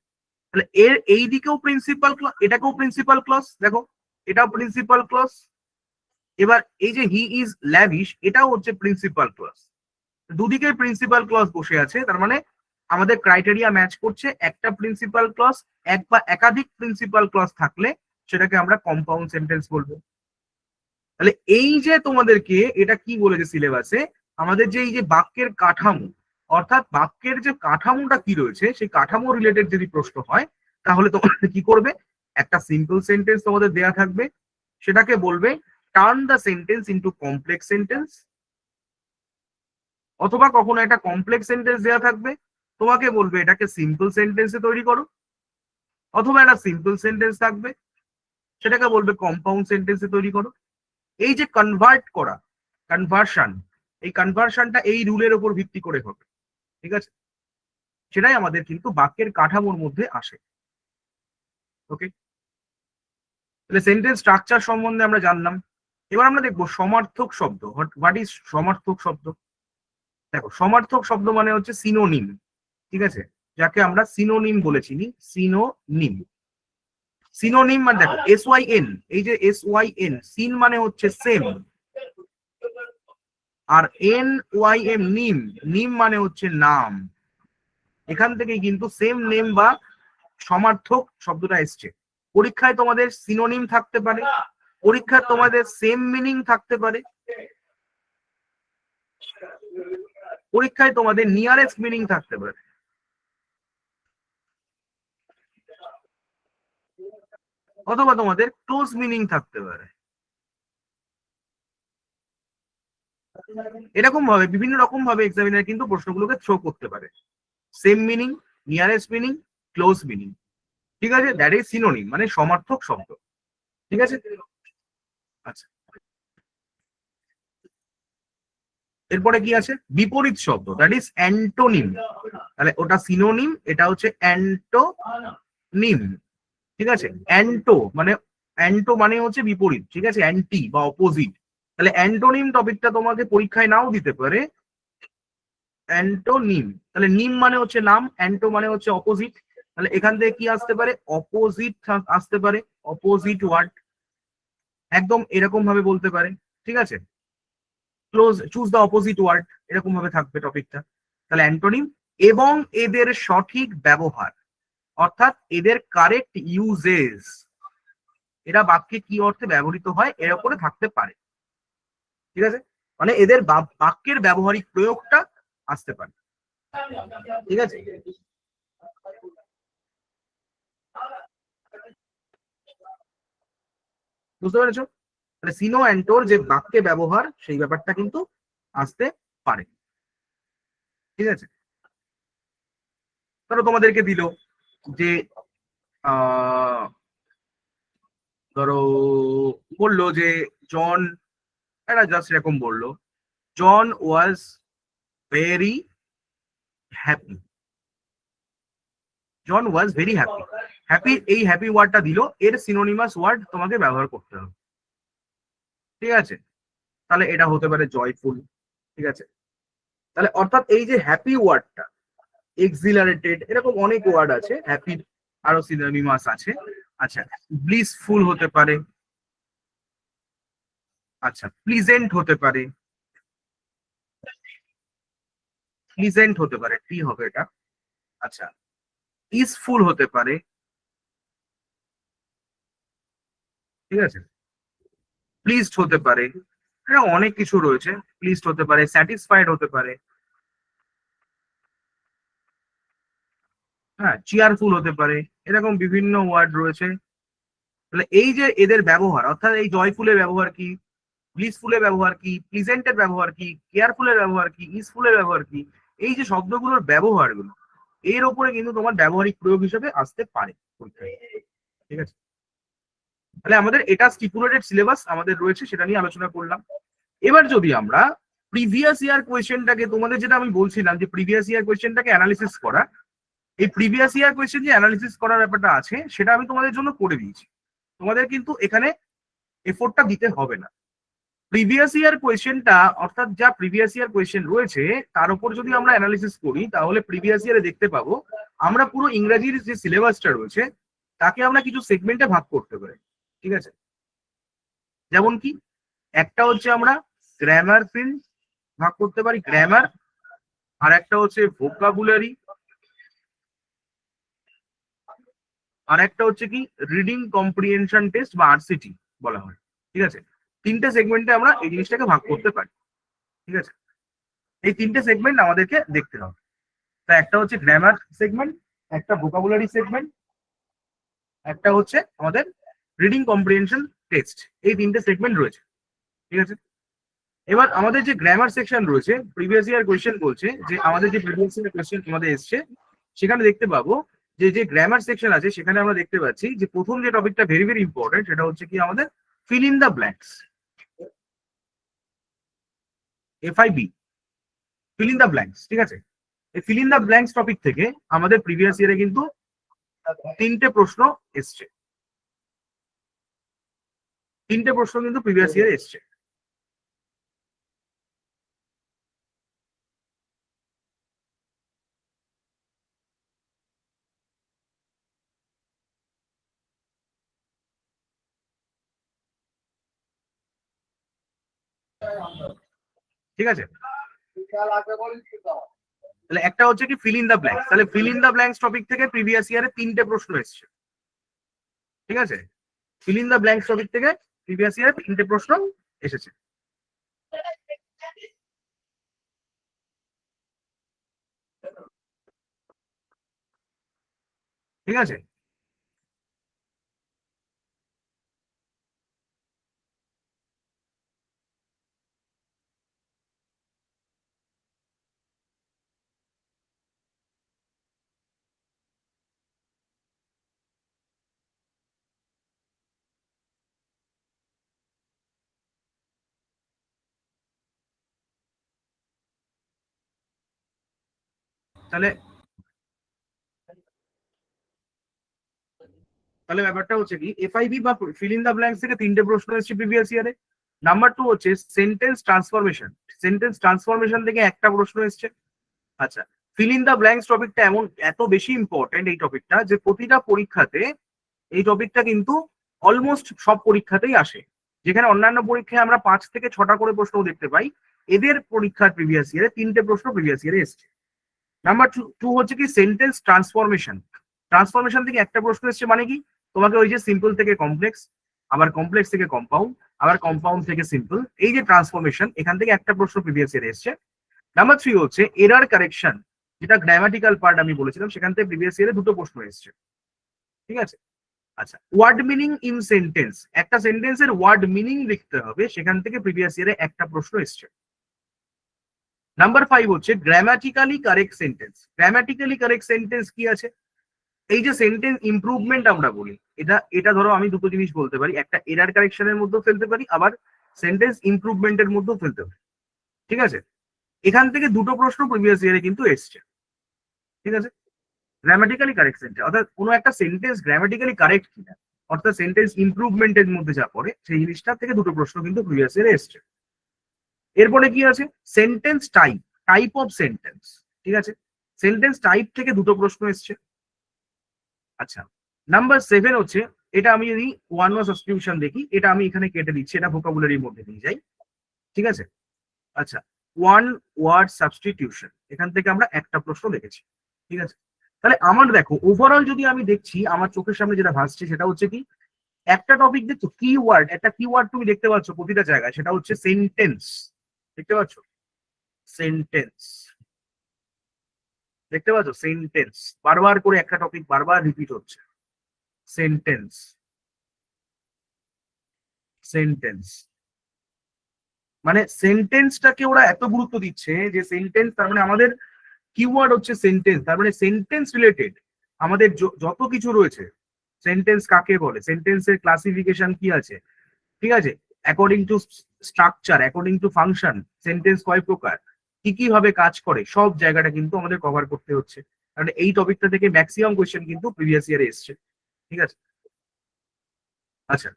তাহলে এর এই দিকেও প্রিন্সিপাল ক্লজ, এটাকেও প্রিন্সিপাল ক্লজ, দেখো এটাও প্রিন্সিপাল ক্লজ। এবার এই যে হি ইজ ল্যাভিশ এটাও হচ্ছে প্রিন্সিপাল ক্লজ। দুদিকে প্রিন্সিপাল ক্লজ বসে আছে, তার মানে আমাদের ক্রাইটেরিয়া ম্যাচ করছে। একটা প্রিন্সিপাল ক্লজ এক বা একাধিক প্রিন্সিপাল ক্লজ থাকলে সেটাকে আমরা কম্পাউন্ড সেন্টেন্স বলবো। তাহলে এই যে তোমাদেরকে এটা কি বলেছে সিলেবাসে, আমাদের যে এই যে বাক্যের কাঠামো, অর্থাৎ বাক্যের যে কাঠামোটা কি রয়েছে সেই কাঠামো রিলেটেড যদি প্রশ্ন হয় তাহলে তোমাদের কি করবে, একটা সিম্পল সেন্টেন্স তোমাদের দেয়া থাকবে, সেটাকে বলবে turn the sentence into complex sentence. অথবা কখনো একটা কমপ্লেক্স সেন্টেন্স দেওয়া থাকবে, তোমাকে বলবে এটাকে সিম্পল সেন্টেন্সে তৈরি করো। অথবা একটা সিম্পল সেন্টেন্স থাকবে, সেটাকে বলবে কম্পাউন্ড সেন্টেন্সে তৈরি করো। এই যে কনভার্ট করা, কনভার্সন, এই কনভার্সনটা এই রুলের উপর ভিত্তি করে হবে। ঠিক আছে, সেটাই আমাদের কিন্তু বাক্যের কাঠামোর মধ্যে আসে। ওকে, তাহলে সেন্টেন্স স্ট্রাকচার সম্বন্ধে আমরা জানলাম। এবার আমরা দেখবো সমার্থক শব্দ। হোয়াট ইজ সমার্থক শব্দ? দেখো সমার্থক শব্দ মানে হচ্ছে সিনোনিম। ঠিক আছে, যাকে আমরা সিনোনিম বলে চিনি, সিনোনিম। সিনোনিম মানে দেখো SYN, এই যে SYN, সিন মানে হচ্ছে সেম, আর NYM নিম, নিম মানে হচ্ছে নাম। এখান থেকে কিন্তু সেম নেম বা সমার্থক শব্দটা এসছে। পরীক্ষায় তোমাদের সিনোনিম থাকতে পারে, পরীক্ষায় তোমাদের সেম মিনিং থাকতে পারে, পরীক্ষায় তোমাদের নিয়ারেস্ট মিনিং থাকতে পারে, অথবা তোমাদের ক্লোজ মিনিং থাকতে পারে। এরকম ভাবে বিভিন্ন রকম ভাবে এক্সামিনার কিন্তু প্রশ্নগুলোকে থ্রো করতে পারে। Same meaning, nearest meaning, close meaning. ঠিক আছে, দ্যাট ইজ সিনোনিম মানে সমার্থক শব্দ। ঠিক আছে, আচ্ছা এরপরে কি আছে? বিপরীত শব্দ, দ্যাট ইজ অ্যান্টোনিম। তাহলে ওটা সিনোনিম, এটা হচ্ছে অ্যান্টোনিম। ঠিক আছে, অ্যান্টো মানে হচ্ছে বিপরীত। ঠিক আছে, অ্যান্টি বা অপোজিট। তাহলে অ্যান্টোনিম টপিকটা তোমাকে পরীক্ষায় নাও দিতে পারে। অ্যান্টোনিম, তাহলে নিম মানে হচ্ছে নাম, অ্যান্টো মানে হচ্ছে অপোজিট, তাহলে এখান থেকে কি আসতে পারে? অপোজিট আসতে পারে, অপোজিট ওয়ার্ড, একদম এরকম ভাবে বলতে পারে। ঠিক আছে, close, choose the opposite word, এরকম ভাবে থাকবে টপিকটা। তাহলে অ্যান্টোনিম এবং এদের সঠিক ব্যবহার, অর্থাৎ এদের কারেক্ট ইউজেস, এরা বাক্যে কি অর্থে ব্যবহৃত হয় এর উপরে থাকতে পারে। ঠিক আছে, মানে এদের বাক্যের ব্যবহারিক প্রয়োগটা আসতে পারে। ঠিক আছে, বুঝতে পেরেছো? মানে সিনো অ্যান্টোর যে বাক্যে ব্যবহার সেই ব্যাপারটা কিন্তু আসতে পারে। ঠিক আছে, ধরো তোমাদেরকে দিল যে ধরো বললো যে জন, এটা জাস্ট এরকম বললো, John was very happy. John was very happy, happy এই হ্যাপি ওয়ার্ডটা দিল, এর সিনোনিমাস ওয়ার্ড তোমাকে ব্যবহার করতে হবে। ঠিক আছে, তাহলে এটা হতে পারে জয়ফুল। ঠিক আছে, তাহলে অর্থাৎ এই যে হ্যাপি ওয়ার্ডটা, এক্সিলারেটেড, এরকম অনেক ওয়ার্ড আছে হ্যাপি, আরো সিনোনিমাস আছে। আচ্ছা, ব্লিসফুল হতে পারে, আচ্ছা প্লিজেন্ট হতে পারে, প্লিজেন্ট হতে পারে, কি হবে এটা, আচ্ছা পিসফুল হতে পারে। ঠিক আছে, প্লিজড হতে পারে, এটা অনেক কিছু রয়েছে, প্লিজড হতে পারে, স্যাটিসফাইড হতে পারে, হ্যাঁ চিয়ারফুল হতে পারে, এরকম বিভিন্ন ওয়ার্ড রয়েছে। তাহলে এই যে এদের ব্যবহার, অর্থাৎ এই জয়ফুলের ব্যবহার কি, ব্লিসফুলের ব্যবহার কি, প্লিজেন্টের ব্যবহার কি, কেয়ারফুলের ব্যবহার কি, ইজফুলের ব্যবহার কি, এই যে শব্দগুলোর ব্যবহারগুলো, এর উপরে কিন্তু তোমার ব্যবহারিক প্রয়োগ হিসেবে আসতে পারে পরীক্ষায়। ঠিক আছে, তাহলে আমাদের এটা স্টিপুলেটেড সিলেবাস আমাদের রয়েছে, সেটা নিয়ে আলোচনা করলাম। এবার যদি আমরা প্রিভিয়াস ইয়ার কোয়েশ্চেনটাকে, তোমাদের যেটা আমি বলছিলাম যে প্রিভিয়াস ইয়ার কোয়েশ্চেনটাকে অ্যানালিসিস করা, এই প্রিভিয়াস ইয়ার কোয়েশ্চেন যে অ্যানালিসিস করার ব্যাপারটা আছে সেটা আমি তোমাদের জন্য করে দিয়েছি। তোমাদের কিন্তু এখানে এফোর্টটা দিতে হবে না। প্রিভিয়াস ইয়ার কোয়েশ্চেনটা, অর্থাৎ যা প্রিভিয়াস ইয়ার কোয়েশ্চেন রয়েছে তার উপর যদি আমরা অ্যানালিসিস করি, তাহলে প্রিভিয়াস ইয়ারে দেখতে পাবো আমরা পুরো ইংরাজির যে সিলেবাসটা রয়েছে তাকে আমরা কিছু সেগমেন্টে ভাগ করতে পারি। ঠিক আছে, যেমন কি একটা হচ্ছে আমরা গ্রামার ফিল্ড ভাগ করতে পারি, গ্রামার, আর একটা হচ্ছে ভোকাবুলারি, আর একটা হচ্ছে কি রিডিং কম্প্রিহেনশন টেস্ট বা আরসিটি বলা হয়। ঠিক আছে, তিনটে সেগমেন্টে আমরা এই জিনিসটাকে ভাগ করতে পারি। ঠিক আছে, এই তিনটে সেগমেন্ট আমাদেরকে দেখতে হবে। তা একটা হচ্ছে গ্রামার সেগমেন্ট, একটা ভোকাবুলারি সেগমেন্ট, একটা হচ্ছে আমাদের রিডিং কম্প্রিহেনশন টেস্ট, এই তিনটে সেগমেন্ট রয়েছে। ঠিক আছে, এবার আমাদের যে গ্রামার সেকশন রয়েছে, প্রিভিয়াস ইয়ার কোয়েশ্চেন বলছে যে আমাদের যে প্রিভিয়াস ইয়ার কোয়েশ্চেন আমাদের এসছে, সেখানে দেখতে পাবো যে যে গ্রামার সেকশন আছে সেখানে আমরা দেখতে পাচ্ছি যে প্রথম যে টপিকটা ভেরি ভেরি ইম্পর্টেন্ট, সেটা হচ্ছে কি আমাদের feel in the blanks, FIB, feel in the blanks. ঠিক আছে, এই feel in the blanks topic থেকে আমাদের প্রিভিয়াস ইয়ারে কিন্তু তিনটে প্রশ্ন এসছে, তিনটে প্রশ্ন কিন্তু প্রিভিয়াস ইয়ারে এসছে। ঠিক আছে, তাহলে একটা হচ্ছে কি ফিল ইন দ্য ব্ল্যাঙ্কস, তাহলে feel in the blanks topic থেকে প্রিভিয়াস ইয়ারে তিনটে প্রশ্ন এসছে। ঠিক আছে, feel in the blanks topic থেকে প্রিভিয়াস ইয়ারে তিনটে প্রশ্ন এসেছে। ঠিক আছে, তাহলে তাহলে ব্যাপারটা হচ্ছে কি FIB বা ফিল ইন দ্য ব্ল্যাঙ্কস থেকে তিনটে প্রশ্ন এসেছে প্রিভিয়াস ইয়ারে। নাম্বার 2 হচ্ছে সেন্টেন্স ট্রান্সফরমেশন, সেন্টেন্স ট্রান্সফরমেশন থেকে একটা প্রশ্ন এসেছে। আচ্ছা, ফিল ইন দ্য ব্ল্যাঙ্কস টপিকটা এমন এত বেশি ইম্পর্টেন্ট এই টপিকটা যে প্রতিটা পরীক্ষাতে এই টপিকটা কিন্তু অলমোস্ট সব পরীক্ষাতেই আসে। যেখানে অন্যান্য পরীক্ষায় আমরা 5 থেকে 6টা করে প্রশ্ন দেখতে পাই, এদের পরীক্ষার প্রিভিয়াস ইয়ারে তিনটে প্রশ্ন প্রিভিয়াস ইয়ারে এসছে। নাম্বার 2 হচ্ছে কি সেন্টেন্স ট্রান্সফরমেশন, ট্রান্সফরমেশন থেকে একটা প্রশ্ন এসছে মানে কি, তোমাকে ওই যে সিম্পল থেকে কমপ্লেক্স, আবার কমপ্লেক্স থেকে কম্পাউন্ড, আবার কম্পাউন্ড থেকে সিম্পল, এই যে ট্রান্সফরমেশন, এখান থেকে একটা প্রশ্ন প্রিভিয়াস ইয়ারে এসছে। নাম্বার 3 হচ্ছে এরার কারেকশন, যেটা গ্রামাটিক্যাল পার্ট আমি বলেছিলাম, সেখান থেকে প্রিভিয়াস ইয়ারে দুটো প্রশ্ন এসছে। ঠিক আছে, আচ্ছা ওয়ার্ড মিনিং ইন সেন্টেন্স, একটা সেন্টেন্সের ওয়ার্ড মিনিং লিখতে হবে, সেখান থেকে প্রিভিয়াস ইয়ারে একটা প্রশ্ন এসছে। নাম্বার 5 হচ্ছে grammatically correct sentence. Grammatically correct sentence কি আছে, এই যে সেন্টেন্স ইমপ্রুভমেন্ট আমরা বলি, এটা ধরো আমি দুটো জিনিস বলতে পারি, একটা এরার কারেকশনের মধ্যেও ফেলতে পারি, আবার সেন্টেন্স ইমপ্রুভমেন্টের মধ্যেও ফেলতে পারি। ঠিক আছে, এখান থেকে দুটো প্রশ্ন প্রিভিয়াস ইয়ারে কিন্তু এসছে। ঠিক আছে, গ্রামাটিক্যালি কারেক্ট সেন্টেন্স অর্থাৎ কোনো একটা সেন্টেন্স গ্রামাটিক্যালি কারেক্ট কিনা, অর্থাৎ সেন্টেন্স ইমপ্রুভমেন্টের মধ্যে যা পড়ে সেই জিনিসটা থেকে দুটো প্রশ্ন কিন্তু প্রিভিয়াস ইয়ারে এসছে। এরপরে কি আছে, sentence type, type of sentence. ঠিক আছে, সেন্টেন্স টাইপ থেকে দুটো প্রশ্ন এসছে। আচ্ছা, নাম্বার 7 হচ্ছে, এটা আমি যদি ওয়ান ওয়ার্ড সাবস্টিটিউশন দেখি, এটা আমি এখানে কেটে দিচ্ছি, এটা ভোকাবুলারির মধ্যে নিয়ে যাই। ঠিক আছে, আচ্ছা ওয়ান ওয়ার্ড সাবস্টিটিউশন, এখান থেকে আমরা একটা প্রশ্ন দেখেছি। ঠিক আছে, তাহলে আমার দেখো ওভারঅল যদি আমি দেখছি, আমার চোখের সামনে যেটা ভাসছে সেটা হচ্ছে কি, একটা টপিক দেখছো কিওয়ার্ড, একটা কিওয়ার্ড তুমি দেখতে পাচ্ছ প্রতিটা জায়গায়, সেটা হচ্ছে সেন্টেন্স। দেখতে পাচ্ছ সেন্টেন্স, দেখতে পাচ্ছ সেন্টেন্স, বারবার করে একটা টপিক বারবার রিপিট হচ্ছে, সেন্টেন্স সেন্টেন্স। মানে সেন্টেন্সটাকে ওরা এত গুরুত্ব দিচ্ছে যে সেন্টেন্স, তার মানে আমাদের কিওয়ার্ড হচ্ছে সেন্টেন্স, তার মানে সেন্টেন্স রিলেটেড আমাদের যত কিছু রয়েছে, সেন্টেন্স কাকে বলে, সেন্টেন্সের ক্লাসিফিকেশন কি আছে, ঠিক আছে, according to structure, according to function, sentence কয় প্রকার, কি কি ভাবে কাজ করে, সব জায়গাটা কিন্তু আমাদের কভার করতে হচ্ছে। কারণ এই টপিকটা থেকে ম্যাক্সিমাম কোয়েশ্চেন কিন্তু প্রিভিয়াস ইয়ারে এসছে। ঠিক আছে, আচ্ছা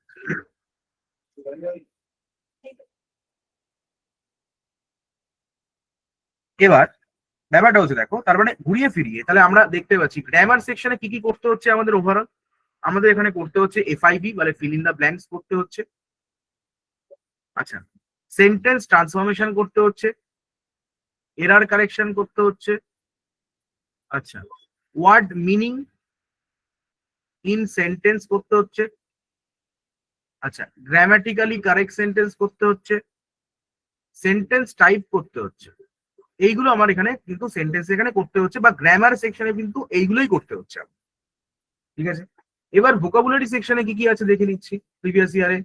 এবার ব্যাপারটা হচ্ছে দেখো, তার মানে ঘুরিয়ে ফিরিয়ে তাহলে আমরা দেখতে পাচ্ছি গ্রামার সেকশনে কি কি করতে হচ্ছে আমাদের ওভারঅল, আমাদের এখানে করতে হচ্ছে এফআইবি মানে ফিল ইন দা ব্ল্যাঙ্কস করতে হচ্ছে। আচ্ছা, সেন্টেন্স ট্রান্সফরমেশন করতে হচ্ছে, এরার কারেকশন করতে হচ্ছে, আচ্ছা ওয়ার্ড মিনিং ইন সেন্টেন্স করতে হচ্ছে, আচ্ছা গ্রামাটিক্যালি কারেক্ট সেন্টেন্স করতে হচ্ছে, সেন্টেন্স টাইপ করতে হচ্ছে। এইগুলো আমার এখানে কিন্তু সেন্টেন্স এখানে করতে হচ্ছে, বা গ্রামার সেকশনে কিন্তু এইগুলোই করতে হচ্ছে। ঠিক আছে, এবার ভোকাবুলারি সেকশনে কি কি আছে দেখে নিচ্ছি প্রিভিয়াস ইয়ারে।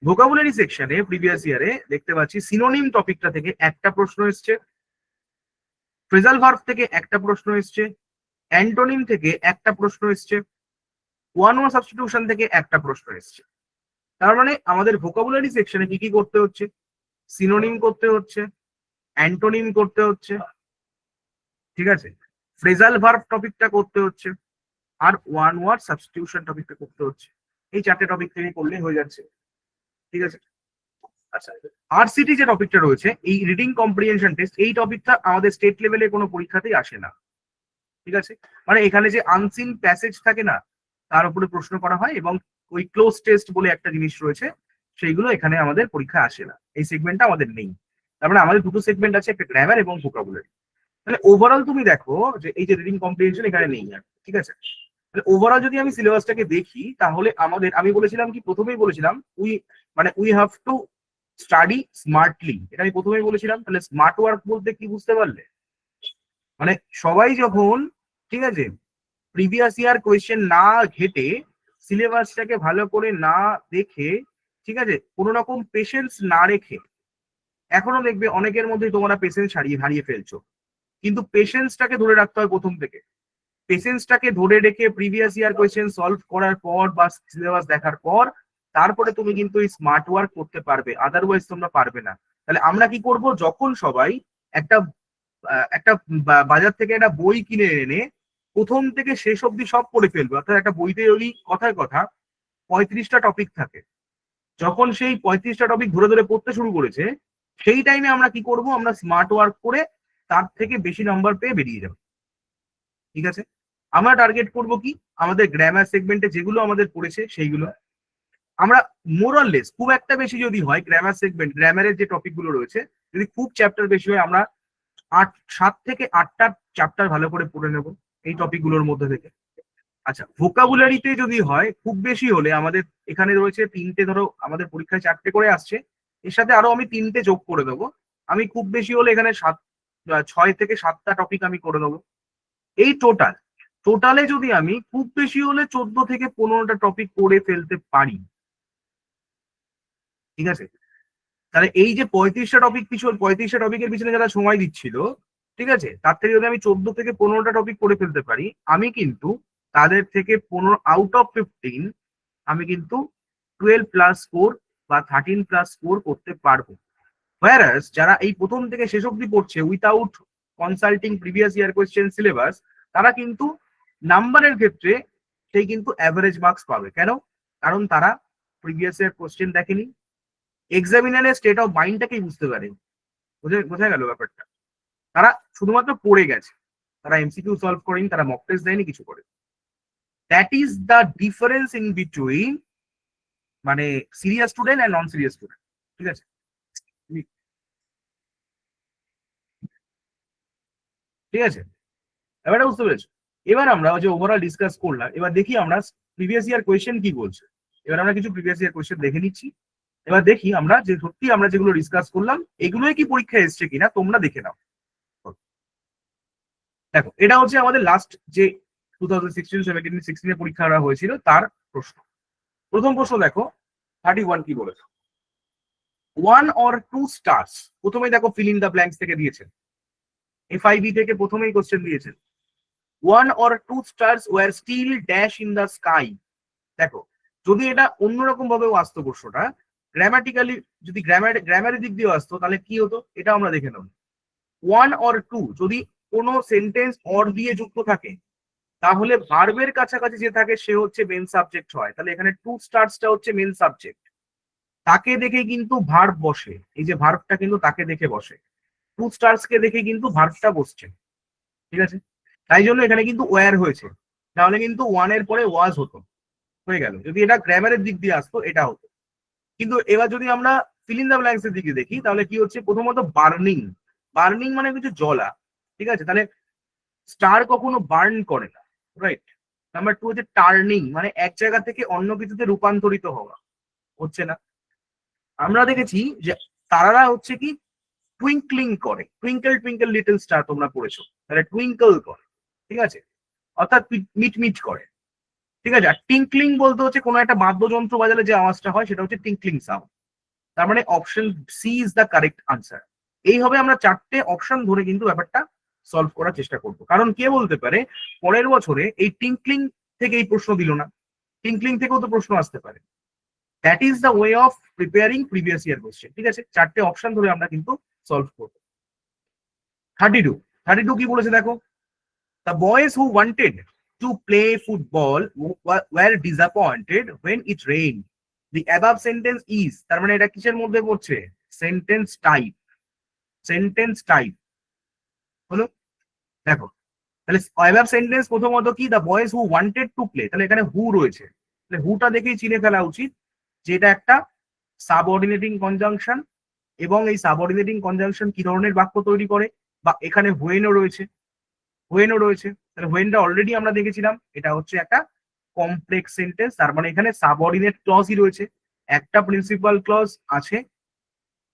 ভোকাবুলারি সেকশনে প্রিভিয়াস ইয়ারে দেখতে পাচ্ছি সিনোনিম টপিকটা থেকে একটা প্রশ্ন এসছে, ফ্রেজাল ভার্ব থেকে একটা প্রশ্ন এসছে, অ্যান্টোনিম থেকে একটা প্রশ্ন এসছে, ওয়ান ওয়ার্ড সাবস্টিটিউশন থেকে একটা প্রশ্ন এসছে। তার মানে আমাদের ভোকাবুলারি সেকশনে কি কি করতে হচ্ছে, সিনোনিম করতে হচ্ছে, অ্যান্টোনিম করতে হচ্ছে, ঠিক আছে, ফ্রেজাল ভার্ব টপিকটা করতে হচ্ছে, আর ওয়ান ওয়ার্ড সাবস্টিটিউশন টপিকটা করতে হচ্ছে। এই চারটে টপিক থেকে করলেই হয়ে যাচ্ছে। ঠিক আছে, আচ্ছা আরসিটি যে টপিকটা রয়েছে, এই রিডিং কম্প্রিহেনশন টেস্ট, এই টপিকটা আমাদের স্টেট লেভেলে কোনো পরীক্ষাতেই আসে না। ঠিক আছে, মানে এখানে যে আনসিন প্যাসেজ থাকে না, তার উপরে প্রশ্ন করা হয়, এবং ওই ক্লোজ টেস্ট বলে একটা জিনিস রয়েছে, সেইগুলো এখানে আমাদের পরীক্ষায় আসে না, এই সেগমেন্টটা আমাদের নেই। তার মানে আমাদের দুটো সেগমেন্ট আছে, একটা গ্রামার এবং ভোকাবুলারি। তাহলে ওভারঅল তুমি দেখো যে এই যে রিডিং কম্প্রিহেনশন এখানে নেই আর, ঠিক আছে। তাহলে ওভারঅল যদি আমি সিলেবাসটাকে দেখি, তাহলে আমাদের, আমি বলেছিলাম কি, প্রথমেই বলেছিলাম we have to study smartly, এটা আমি প্রথমেই বলেছিলাম। তাহলে স্মার্ট ওয়ার্ক বলতে কি বুঝতে পারলে, মানে সবাই যখন, ঠিক আছে, প্রিভিয়াস ইয়ার কোয়েশ্চেন না ঘেটে, সিলেবাসটাকে ভালো করে না দেখে, ঠিক আছে, কোনো রকম পেশেন্স না রেখে, এখনো দেখবে অনেকের মধ্যে তোমরা পেশেন্স হারিয়ে ফেলছো, কিন্তু পেশেন্সটাকে ধরে রাখতে হয় প্রথম থেকে। পেশেন্সটাকে ধরে রেখে প্রিভিয়াস ইয়ার কোয়েশ্চেন সলভ করার পর বা সিলেবাস দেখার পর তারপরে তুমি কিন্তু এই স্মার্ট ওয়ার্ক করতে পারবে, আদারওয়াইজ তোমরা পারবে না। তাহলে আমরা কি করব, যখন সবাই একটা একটা বাজার থেকে একটা বই কিনে এনে প্রথম থেকে শেষ অবধি সব পড়ে ফেলবে, অর্থাৎ একটা বইতে ওই কথায় কথা 35টা টপিক থাকে, যখন সেই 35টা টপিক ধরে ধরে পড়তে শুরু করেছে, সেই টাইমে আমরা কি করব, আমরা স্মার্ট ওয়ার্ক করে তার থেকে বেশি নাম্বার পেয়ে বেরিয়ে যাবো। ঠিক আছে, আমরা টার্গেট করব কি, আমাদের গ্রামার সেগমেন্টে যেগুলো আমাদের পড়েছে সেইগুলো আমরা মোরাললেস, খুব একটা বেশি যদি হয় গ্রামার সেগমেন্ট, গ্রামারের যে টপিক গুলো রয়েছে, যদি খুব চ্যাপ্টার বেশি হয়, আমরা 7 থেকে 8টা চ্যাপ্টার ভালো করে পড়ে নেব এই টপিক গুলোর মধ্যে থেকে। আচ্ছা, ভোকাবুলারিতে যদি হয় খুব বেশি হলে আমাদের এখানে রয়েছে তিনটে, ধরো আমাদের পরীক্ষায় 4টে করে আসছে, এর সাথে আরো আমি 3টে যোগ করে দেবো। আমি খুব বেশি হলে এখানে 6 থেকে 7টা টপিক আমি করে দেবো। এই টোটালে যদি আমি খুব বেশি হলে 14 থেকে 15টা টপিক করে ফেলতে পারি, ঠিক আছে? তাহলে এই যে 35টা টপিকের পিছনে যারা সময় দিচ্ছিল, ঠিক আছে, তার থেকে যদি আমি 14 থেকে 15টা টপিক করে ফেলতে পারি, আমি কিন্তু তাদের থেকে 15 আউট অফ 15 আমি কিন্তু 12+4 বা 13+4 করতে পারবো। Whereas যারা এই প্রথম থেকে শেষ অব্দি পড়ছে without consulting previous year question syllabus, তারা কিন্তু নাম্বারের ক্ষেত্রে সেই কিন্তু অ্যাভারেজ মার্কস পাবে। কেন? কারণ তারা প্রিভিয়াস ইয়ার কোয়েশ্চেন দেখেনি, এক্সামিনারের স্টেট অফ মাইন্ডটাকেই বুঝতে পারে। বোঝা গেল ব্যাপারটা? তারা শুধুমাত্র পড়ে গেছে, তারা এমসিকিউ সলভ করেনি, তারা মক টেস্ট দেয়নি, কিছু করে। That is the difference in between মানে serious student and non serious student, ঠিক আছে? ঠিক আছে, এবারে বুঝতে পেরেছো? এবার আমরা যে ওভারঅল ডিসকাস করলাম, এবার দেখি আমরা প্রিভিয়াস ইয়ার কোয়েশ্চেন কি বলছে। এবার আমরা কিছু প্রিভিয়াস ইয়ার কোয়েশ্চেন দেখে নিচ্ছি। এবার দেখি আমরা যে সত্যি আমরা যেগুলো ডিসকাস করলাম এগুলোই কি পরীক্ষায় এসছে কিনা, তোমরা দেখে নাও। দেখো, এটা হচ্ছে আমাদের লাস্ট যে 2016-17-16 পরীক্ষা হয়েছিল তার প্রশ্ন। প্রথম প্রশ্ন দেখো, 31 কি বলেছে, 1 or 2 stars। প্রথমেই দেখো ফিল ইন দ্য ব্ল্যাঙ্কস থেকে দিয়েছেন, FIB থেকে প্রথমেই কোশ্চেন দিয়েছেন। 1 or 2 stars were still dash in the sky। দেখো, যদি এটা অন্যরকম ভাবেও আসতো প্রশ্নটা, গ্রামাটিক্যালি যদি গ্রামারের দিক দিয়ে আসতো, তাহলে কি হতো এটা আমরা দেখে নেব। 1 or 2 যদি কোনো সেন্টেন্স অর দিয়ে যুক্ত থাকে, তাহলে ভার্বের কাছাকাছি যে থাকে সে হচ্ছে মেন সাবজেক্ট হয়। তাহলে এখানে 2 স্টার্সটা হচ্ছে মেন সাবজেক্ট, তাকে দেখে কিন্তু ভার্ব বসে। এই যে ভার্বটা কিন্তু তাকে দেখে বসে, 2 স্টার্স কে দেখে কিন্তু ভার্বটা বসছে, ঠিক আছে? তাই জন্য এখানে কিন্তু ওয়্যার হয়েছে, তাহলে কিন্তু 1 এর পরে ওয়াজ হতো, হয়ে গেল। যদি এটা গ্রামারের দিক দিয়ে আসতো এটা হতো। কিন্তু এবার যদি আমরা ফিল ইন দ্য ব্ল্যাঙ্কস এর দিকে দেখি, তাহলে কি হচ্ছে, প্রথমত বার্নিং। বার্নিং মানে কিছু জ্বলা, ঠিক আছে? তাহলে স্টার কখনো বার্ন করে না, রাইট? নাম্বার 2 হচ্ছে টার্নিং, মানে এক জায়গা থেকে অন্য কিছুতে রূপান্তরিত হওয়া, হচ্ছে না। আমরা দেখেছি যে তারারা হচ্ছে কি টুইঙ্কলিং করে, টুইঙ্কেল টুইঙ্কেল লিটল স্টার তোমরা পড়েছো, তাহলে টুইঙ্কল করে, ঠিক আছে? অর্থাৎ মিট মিট করে, ঠিক আছে? আর টিঙ্কলিং বলতে হচ্ছে কোনো একটা বাদ্যযন্ত্র বাজালে যে আওয়াজটা হয় সেটা হচ্ছে টিঙ্কলিং সাউন্ড। তার মানে option C is the correct answer. এইভাবে আমরা 4টে অপশন ধরে কিন্তু ব্যাপারটা সলভ করার চেষ্টা করব। কারণ কে বলতে পারে পরের বছরে এই টিঙ্কলিং থেকে এই প্রশ্ন দিল না, টিঙ্কলিং থেকেও তো প্রশ্ন আসতে পারে। That is the way of preparing previous year question, ঠিক আছে? 4টে অপশন ধরে আমরা কিন্তু সলভ করব। 32 কি বলেছে দেখো, the boys who wanted to play football were disappointed when it rained. The above sentence is, তার মানে এটা কিসের মধ্যে পড়ছে? Sentence type. সেন্টেন্স টাইপ হলো, দেখো তাহলে above সেন্টেন্স প্রথমত কি, the boys who wanted to play, তাহলে এখানে হু রয়েছে, তাহলে হুটা দেখেই চিনে ফেলা উচিত যে এটা একটা সাবঅর্ডিনেটিং কনজাংশন। এবং এই সাবঅর্ডিনেটিং কনজাংশন কি ধরনের বাক্য তৈরি করে, বা এখানে হোয়েনও রয়েছে, তাহলে হোয়েনটা অলরেডি আমরা দেখেছিলাম, এটা হচ্ছে একটা কমপ্লেক্স সেন্টেন্স। তার মানে এখানে সাবঅর্ডিনেট ক্লজই রয়েছে, একটা প্রিন্সিপাল ক্লজ আছে,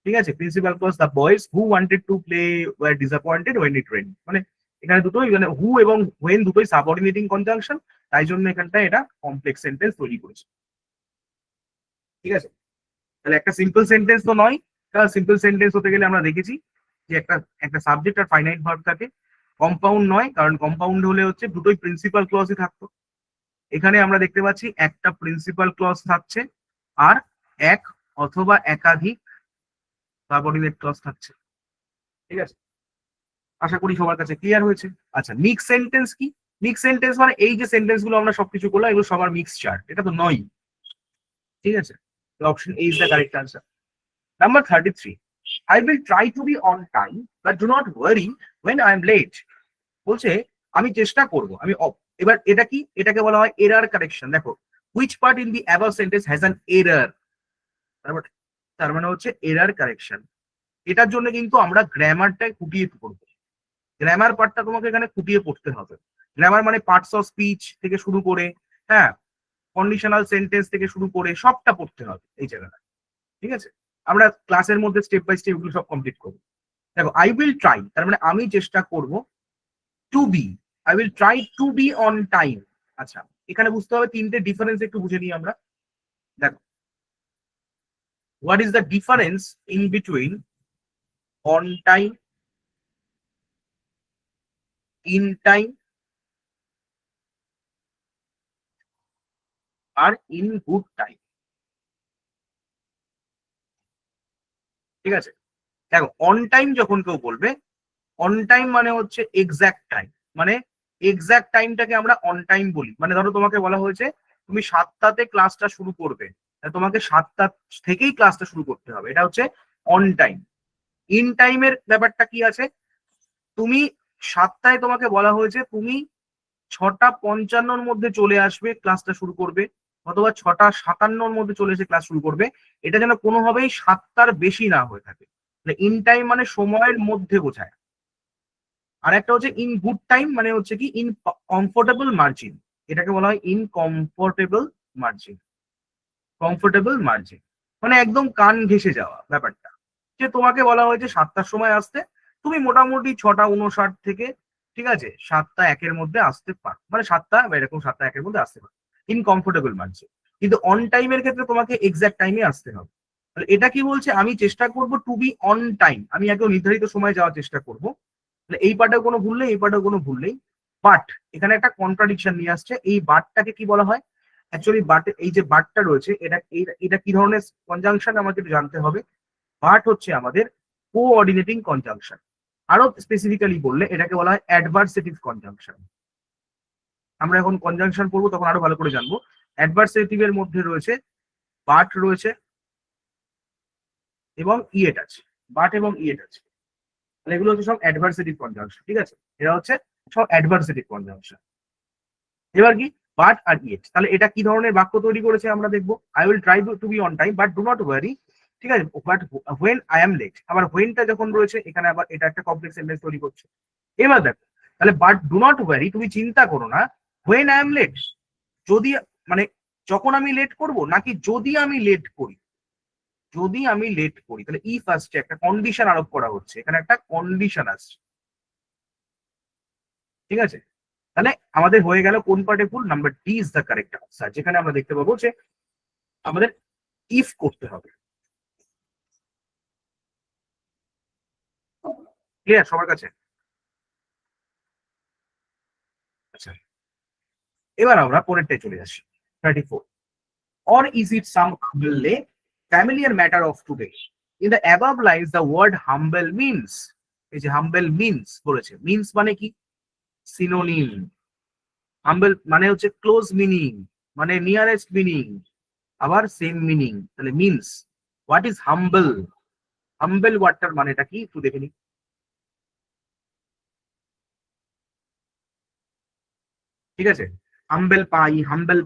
ঠিক আছে? Principal clause, the boys who wanted to play were disappointed when it rain, মানে এখানে দুটোই, মানে হু এবং হোয়েন দুটোই সাবঅর্ডিনেটিং কনজাংশন, তাই জন্য এখানটা এটা কমপ্লেক্স সেন্টেন্স তৈরি করেছে, ঠিক আছে? তাহলে একটা সিম্পল সেন্টেন্স তো নয়, কারণ সিম্পল সেন্টেন্স হতে গেলে আমরা দেখেছি যে একটা সাবজেক্ট আর ফাইনাইট ভার্ব থাকে। কম্পাউন্ড নয়, কারণ কম্পাউন্ড হলে হচ্ছে দুটোই প্রিন্সিপাল ক্লজই থাকতো। এখানে আমরা দেখতে পাচ্ছি একটা প্রিন্সিপাল ক্লজ থাকছে আর এক অথবা একাধিক সাবঅর্ডিনেট ক্লজ থাকছে, ঠিক আছে? আশা করি সবার কাছে ক্লিয়ার হয়েছে। আচ্ছা, মিক্স সেন্টেন্স কি? মিক্স সেন্টেন্স মানে এই যে সেন্টেন্স গুলো আমরা সবকিছু করলাম এগুলো সবার মিক্সচার, এটা তো নয়, ঠিক আছে? Option A is the correct answer. Number 33, I will try to be on time but do not worry when I am late। বলছে আমি চেষ্টা করব, আমি এবার এটা কি, এটাকে বলা হয় এরর কারেকশন। দেখো, which part in the above sentence has an error, তার মানে হচ্ছে এরর কারেকশন। এটার জন্য কিন্তু আমরা গ্রামারটাই খুঁটিয়ে পড়বো, গ্রামার পার্টটা তোমাকে এখানে খুঁটিয়ে পড়তে হবে। গ্রামার মানে পার্টস অফ স্পিচ থেকে শুরু করে, হ্যাঁ, কন্ডিশনাল সেন্টেন্স থেকে শুরু করে সবটা পড়তে হবে এই জায়গাটা। ঠিক আছে, আমরা ক্লাসের মধ্যে স্টেপ বাই স্টেপ এগুলো সব কমপ্লিট করবো। দেখো, আই উইল ট্রাই, তার মানে আমি চেষ্টা করব, to be, I will try to be on time. আচ্ছা, এখানে বুঝতে হবে তিনটে ডিফারেন্স, একটু বুঝে নিই আমরা। দেখো, what is the difference in between on time, in time আর ইন গুড টাইম। ঠিক আছে, দেখো, অন টাইম যখন কেউ বলবে, অন টাইম মানে হচ্ছে এক্সাক্ট টাইম, মানে এক্সাক্ট টাইমটাকে আমরা অন টাইম বলি। মানে ধরো তোমাকে বলা হয়েছে তুমি 7টাতে ক্লাসটা শুরু করবে, তোমাকে 7টা থেকেই ক্লাসটা শুরু করতে হবে, এটা হচ্ছে অন টাইম। ইন টাইমের ব্যাপারটা কি আছে, তুমি 7টায় তোমাকে বলা হয়েছে তুমি 6:55 মধ্যে চলে আসবে, ক্লাসটা শুরু করবে, অথবা 6:57 মধ্যে চলে এসে ক্লাস শুরু করবে, এটা যেন কোনোভাবেই 7টার বেশি না হয়ে থাকে। ইন টাইম মানে সময়ের মধ্যে বোঝায়। আর একটা হচ্ছে ইন গুড টাইম, মানে হচ্ছে কি ইন কমফোর্টেবল মার্জিন, এটাকে বলা হয় in comfortable margin. Comfortable margin মানে একদম কান ঘেঁষে যাওয়া ব্যাপারটা, যে তোমাকে বলা হয়েছে 7টার সময় আসতে, তুমি মোটামুটি 6:59 থেকে, ঠিক আছে, 7:01 মধ্যে আসতে পারো, মানে 7টা বা এরকম 7:01 মধ্যে আসতে পারো, ইন কমফোর্টেবল মার্জিন। কিন্তু অন টাইমের ক্ষেত্রে তোমাকে এক্সাক্ট টাইমে আসতে হবে। তাহলে এটা কি বলছে, আমি চেষ্টা করব টু বি অন টাইম, আমি একদম নির্ধারিত সময় যাওয়ার চেষ্টা করব। এই পার্টেও কোনো ভুল নেই, এই পার্টেও কোনো ভুল নেই, বাট এখানে একটা কন্ট্রাডিকশন নিয়ে আসছে। এই বাটটাকে কি বলা হয় অ্যাকচুয়ালি? বাট, এই যে বাটটা রয়েছে, এটা কি ধরনের কনজাংশন আমাকে একটু জানতে হবে। বাট হচ্ছে আমাদের কোঅর্ডিনেটিং কনজাংশন। আরো স্পেসিফিক্যালি বললে এটাকে বলা হয় অ্যাডভার্সেটিভ কনজাংশন। আমরা এখন কনজাংশন পড়বো, তখন আরো ভালো করে জানবো। অ্যাডভার্সেটিভ এর মধ্যে রয়েছে বাট রয়েছে এবং ইয়েট আছে, বাট এবং ইয়েট আছে। এগুলো হচ্ছে সব অ্যাডভার্সেটিভ কনজাংশন। ঠিক আছে, এরা হচ্ছে সব অ্যাডভার্সেটিভ কনজাংশন। এবার কি, বাট আর ইয়েট, তাহলে এটা কি ধরনের বাক্য তৈরি করেছে আমরা দেখবো। I will try to be on time but do not worry, ঠিক আছে, but when I am late. আবার হোয়েনটা যখন রয়েছে এখানে, আবার এটা একটা কমপ্লেক্স সেন্টেন্স তৈরি করছে। এবার দেখো, তাহলে বাট ডু নট ওয়ারি, তুমি চিন্তা করো না, হোয়েন আই এম লেট, যদি, মানে যখন আমি লেট করব, নাকি যদি আমি লেট করি। যদি আমি লেট করি, তাহলে ইফ আসছে, একটা কন্ডিশন আরোপ করা হচ্ছে, এখানে একটা কন্ডিশন আসছে। ঠিক আছে, তাহলে আমাদের হয়ে গেল কোন পার্টে ভুল, number D is the correct answer, যেখানে আমরা দেখতে পাবো যে আমাদের ইফ করতে হবে। ক্লিয়ার সবার কাছে? আচ্ছা, এবার আমরা পরেরটায় চলে আসি, 34। Or is it some familiar matter of today? In the above lines, the word humble means, এই যে humble means বলেছে, means মানে কি, সিনোনিম। হাম্বল মানে হচ্ছে ক্লোজ মিনিং, মানে নিয়ারেস্ট মিনিং, আবার সেম মিনিং। তাহলে মিন্স, হোয়াট ইজ হাম্বল? হাম্বল ওয়ার্ডটার মানেটা কি একটু দেখে নি। ঠিক আছে, হাম্বল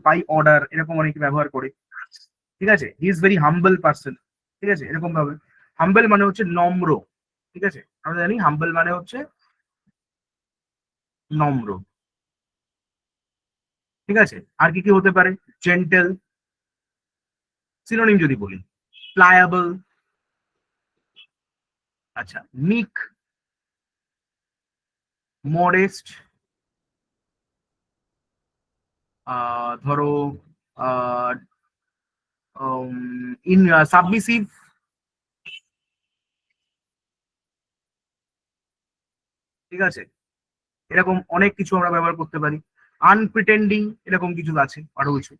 পাই অর্ডার, এরকম অনেকে ব্যবহার করে। ঠিক আছে, he is very humble person, ঠিক আছে, এরকম ভাবে। হাম্বল মানে হচ্ছে নম্র। ঠিক আছে, আমরা জানি হাম্বল মানে হচ্ছে নম্র। ঠিক আছে, আর কি কি হতে পারে, জেন্টেল, সিনোনিম যদি বলি, প্লায়াবল, আচ্ছা, মিক, মডেস্ট, ধরো ইন সাবমিসিভ। ঠিক আছে, এরকম অনেক কিছু আমরা ব্যবহার করতে পারি। আনপ্রিটেন্ডিং, এরকম কিছু আছে আরো কিছু।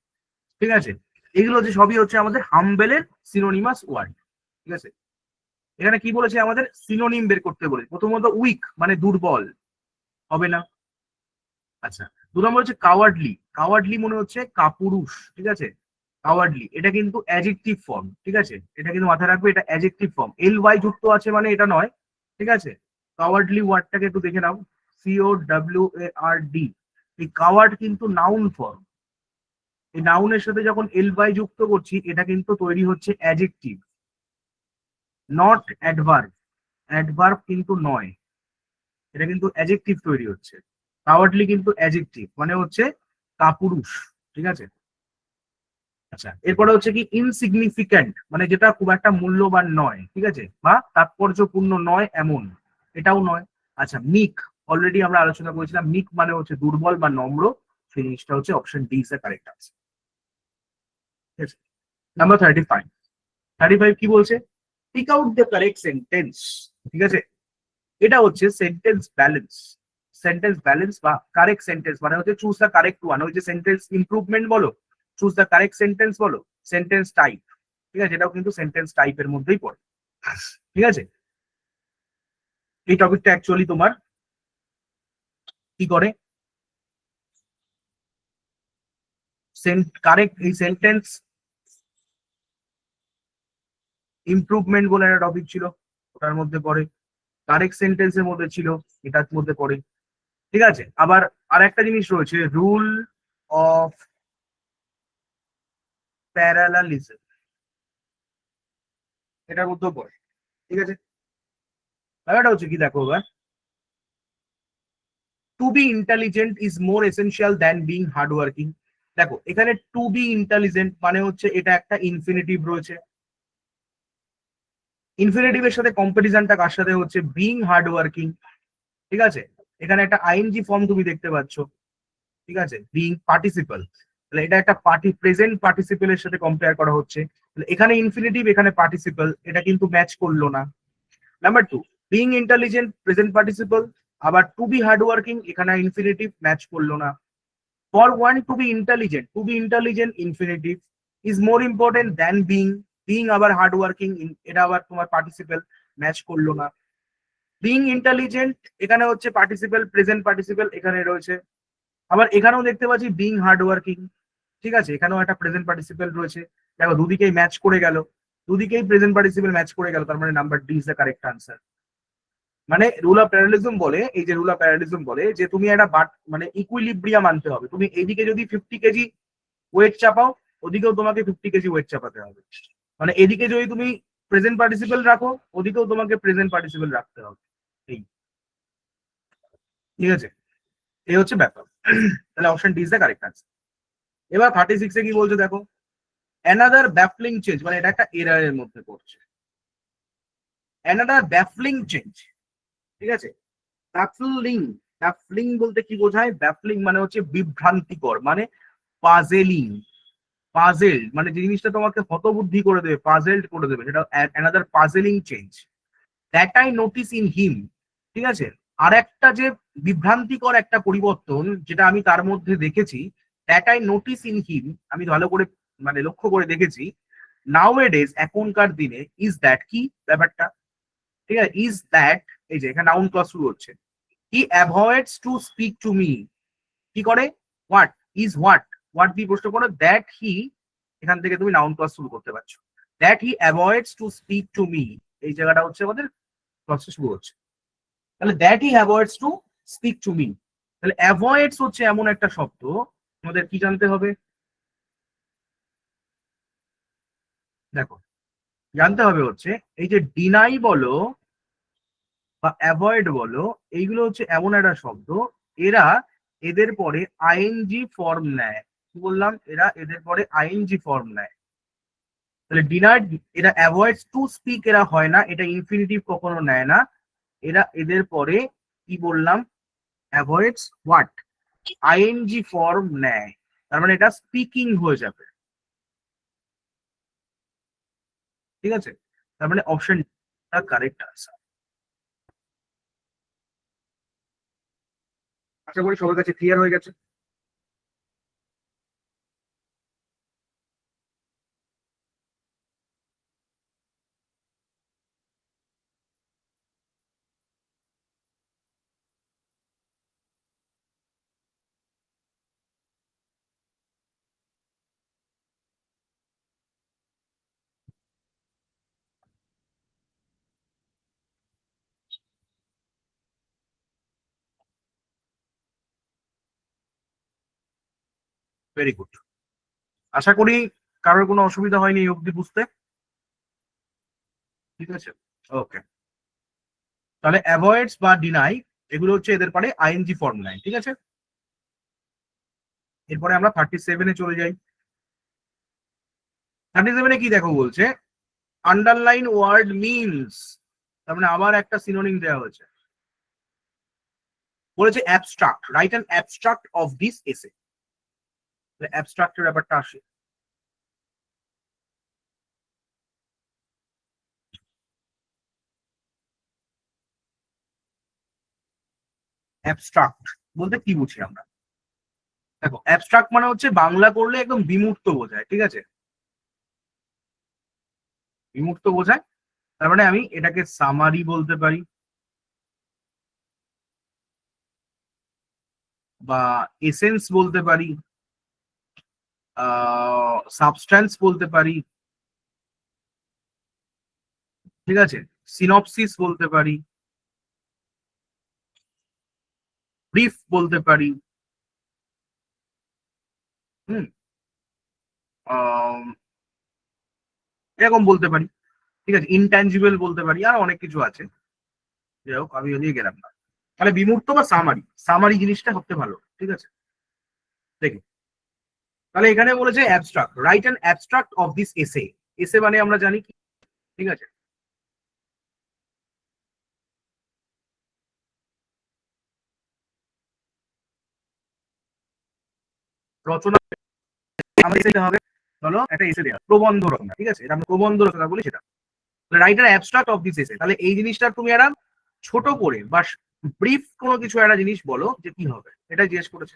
ঠিক আছে, এগুলো যে সবই হচ্ছে আমাদের হাম্বেলের সিনোনিমাস ওয়ার্ড। ঠিক আছে, এখানে কি বলেছে, আমাদের সিনোনিম বের করতে বলে। প্রথমত উইক মানে দুর্বল, হবে না। আচ্ছা, 2 নম্বর হচ্ছে কাওয়ার্ডলি। কাওয়ার্ডলি মনে হচ্ছে কাপুরুষ। ঠিক আছে, কাওয়ার্ডলি এটা কিন্তু অ্যাডজেক্টিভ ফর্ম। ঠিক আছে, এটা কিন্তু মাথায় রাখবে, এটা অ্যাডজেক্টিভ ফর্ম, এল ওয়াই যুক্ত আছে মানে এটা নয়। ঠিক আছে, কাওয়ার্ডলি ওয়ার্ডটাকে একটু দেখে নাও, COWARD। এই কাওয়ার্ড কিন্তু নাউন ফর্ম। এই নাউনের সাথে যখন এল ওয়াই যুক্ত করছি, এটা কিন্তু তৈরি হচ্ছে অ্যাডজেক্টিভ, নট অ্যাডভার্ব। অ্যাডভার্ব কিন্তু নয়, এটা কিন্তু অ্যাডজেক্টিভ তৈরি হচ্ছে। কাওয়ার্ডলি কিন্তু অ্যাডজেক্টিভ, মানে হচ্ছে কাপুরুষ, ঠিক আছে। আচ্ছা, এরপরে হচ্ছে কি ইনসিগনিফিক্যান্ট, মানে যেটা খুব একটা মূল্যবান নয়, ঠিক আছে, বা তাৎপর্যপূর্ণ নয় এমন, এটাও নয়। আচ্ছা, মিক, অলরেডি আমরা আলোচনা করেছিলাম, মিক মানে হচ্ছে দুর্বল বা নম্র, সেই জিনিসটা হচ্ছে option D is the correct answer. ঠিক আছে, নাম্বার 35। 35 কি বলছে? Pick out the correct sentence, ঠিক আছে। এটা হচ্ছে সেন্টেন্স ব্যালেন্স। সেন্টেন্স ব্যালেন্স বা কারেক্ট সেন্টেন্স মানে হচ্ছে চুজ দ্য কারেক্ট ওয়ান, ওই যে সেন্টেন্স ইমপ্রুভমেন্ট বলো, চুজ দ্য কারেক্ট সেন্টেন্স বলো, সেন্টেন্স টাইপ, ঠিক আছে, এটাও কিন্তু সেন্টেন্স টাইপের মধ্যেই পড়ে, ঠিক আছে। এই টপিকটা অ্যাকচুয়ালি তোমার কি করে, কারেক্ট এই সেন্টেন্স ইমপ্রুভমেন্ট বলে একটা টপিক ছিল, ওটার মধ্যে পড়ে, কারেক্ট সেন্টেন্সের মধ্যে ছিল, এটার মধ্যে পড়ে, ঠিক আছে। আবার আর একটা জিনিস রয়েছে, রুল অফ প্যারালালিজম, এটার মধ্যেও পড়ে, ঠিক আছে। ব্যাপারটা হচ্ছে কি দেখো এবার, to be intelligent is more essential than being hard working. দেখো এখানে টু বি ইন্টেলিজেন্ট মানে হচ্ছে এটা একটা ইনফিনিটিভ রয়েছে, ইনফিনিটিভের সাথে কম্পারিজনটা কার সাথে হচ্ছে, বিং হার্ড ওয়ার্কিং, ঠিক আছে। এখানে একটা আইএনজি ফর্ম তুমি দেখতে পাচ্ছ, ঠিক আছে, বিং পার্টিসিপল, তাহলে এটা একটা প্রেজেন্ট পার্টিসিপেলের সাথে কম্পেয়ার করা হচ্ছে, এখানে ইনফিনিটিভ এখানে পার্টিসিপল, এটা কিন্তু ম্যাচ করলো না। Number two, being intelligent present participle, আবার টু বি হার্ড ওয়ার্কিং এখানে ইনফিনিটিভ ম্যাচ করলো না। For one to be intelligent infinitive is more important than being, being আবার হার্ড ওয়ার্কিং, এটা আবার তোমার পার্টিসিপল, ম্যাচ করলো না। বিং ইন্টেলিজেন্ট এখানে হচ্ছে পার্টিসিপল, প্রেজেন্ট পার্টিসিপল এখানে রয়েছে, আবার এখানেও দেখতে পাচ্ছি বিং হার্ড ওয়ার্কিং, ঠিক আছে, এখানেও একটা প্রেজেন্ট পার্টিসিপল রয়েছে। দেখো দুদিকেই ম্যাচ করে গেল, দুদিকেই প্রেজেন্ট পার্টিসিপল ম্যাচ করে গেল, তার মানে number D is the correct answer. মানে রুল অফ প্যারালিজম বলে, এই যে রুল অফ প্যারালিজম বলে যে তুমি একটা মানে ইকুইলিব্রিয়াম আনতে হবে, তুমি এইদিকে যদি 50 কেজি ওয়েট চাপাও, ওদিকেও তোমাকে 50 কেজি ওয়েট চাপাতে হবে, মানে এদিকে যদি তুমি প্রেজেন্ট পার্টিসিপল রাখো, ওদিকেও তোমাকে প্রেজেন্ট পার্টিসিপল রাখতে হবে, এই, ঠিক আছে, এই হচ্ছে ব্যাপার। তাহলে option D is the correct answer. এবার 36 এ কি বলছে দেখো, অ্যানাদার ব্যাফলিং চেঞ্জ, মানে এটা একটা এরারের মধ্যে পড়ছে, অ্যানাদার ব্যাফলিং চেঞ্জ, ঠিক আছে। ব্যাফলিং, ব্যাফলিং বলতে কি বোঝায়, ব্যাফলিং মানে হচ্ছে বিভ্রান্তিকর, মানে পাজেলিং, পাজেল মানে যে জিনিসটা তোমাকে হতবুদ্ধি করে দেবে, পাজেলড করে দেবে, সেটা another puzzling change, that I notice in him, ঠিক আছে। আর একটা যে বিভ্রান্তিকর একটা পরিবর্তন যেটা আমি তার মধ্যে দেখেছি, দ্যাট আই নোটিস ইন হিম, আমি ভালো করে মানে লক্ষ্য করে দেখেছি, নাও এ ডেজ এখনকার দিনে, ইজ দ্যাট কি ব্যাপারটা, ঠিক আছে, ইজ দ্যাট, এই যে এখানে নাউন ক্লজ শুরু হচ্ছে, he avoids to speak to me, কি করে, হোয়াট ইজ হোয়াট, হোয়াট দিয়ে প্রশ্ন করো, দ্যাট হি, এখান থেকে তুমি নাউন ক্লজ শুরু করতে পারছো, that he avoids to speak to me, এই জায়গাটা হচ্ছে আমাদের ক্লজটা শুরু হচ্ছে, তাহলে that he avoids to speak to me, তাহলে অ্যাভয়েডস হচ্ছে এমন একটা শব্দ, আমাদের কি জানতে হবে, দেখো জানতে হবে হচ্ছে এই যে ডিনাই বলো বা অ্যাভয়েড বলো, এইগুলো হচ্ছে এমন একটা শব্দ, এরা এদের পরে আইএনজি ফর্ম নেয়, কি বললাম, এরা এদের পরে আইএনজি ফর্ম নেয়, তাহলে ডিনাইড, এরা অ্যাভয়েডস টু স্পিক এরা হয় না, এটা ইনফিনিটিভ কখনো নেয় না, এরা এদের পরে কি বললাম, অ্যাভয়েডস হোয়াট, আইএনজি ফর্ম নেয়, তার মানে এটা স্পিকিং হয়ে যাবে, ঠিক আছে, তার মানে অপশন কারেক্ট আনসার। আশা করি সবার কাছে ক্লিয়ার হয়ে গেছে। ভেরি গুড, আশা করি কারোর কোনো অসুবিধা হয়নি এই অবধি বুঝতে, ঠিক আছে, ওকে। তাহলে অ্যাভয়েডস বা ডিনাই এগুলো হচ্ছে এদের পরে আইএনজি ফর্মুলায়, ঠিক আছে। এরপরে আমরা 37-এ চলে যাই। 37-এ কি দেখো বলছে, আন্ডারলাইন ওয়ার্ড মিনস, তার মানে আবার একটা সিনোনিম দেওয়া হয়েছে, বলেছে abstract, right an abstract of this essay. অ্যাবস্ট্রাক্টের ব্যাপারটা আসে। অ্যাবস্ট্রাক্ট বলতে কি বুঝি আমরা? দেখো অ্যাবস্ট্রাক্ট মানে হচ্ছে বাংলা করলে একদম বিমূর্ত বোঝায়, ঠিক আছে, বিমূর্ত বোঝায়। তার মানে আমি এটাকে সামারি বলতে পারি, বা এসেন্স বলতে পারি, সাবস্ট্যান্স বলতে পারি, ঠিক আছে, সিনপসিস বলতে পারি, ব্রিফ বলতে পারি, হুম, এরকম বলতে পারি, ঠিক আছে, ইনট্যাঞ্জিবল বলতে পারি, আর অনেক কিছু আছে, যাই হোক আমি ওদিকে গেলাম না। তাহলে বিমূর্ত বা সামারি, সামারি জিনিসটা সবচেয়ে ভালো, ঠিক আছে। দেখি তাহলে এখানে বলেছে abstract, right an abstract of this এসে। এসে মানে আমরা জানি কি, ঠিক আছে, রচনা। আমাদের সেটা হবে, চলো একটা এসে দেওয়া প্রবন্ধ রচনা, ঠিক আছে, এটা আমরা প্রবন্ধ রচনা বলি সেটা। রাইটার অ্যাবস্ট্রাক্ট অফ দিস এসে, তাহলে এই জিনিসটা তুমি একটা ছোট করে বা ব্রিফ কোনো কিছু একটা জিনিস বলো যে কি হবে, এটা জিজ্ঞেস করেছে।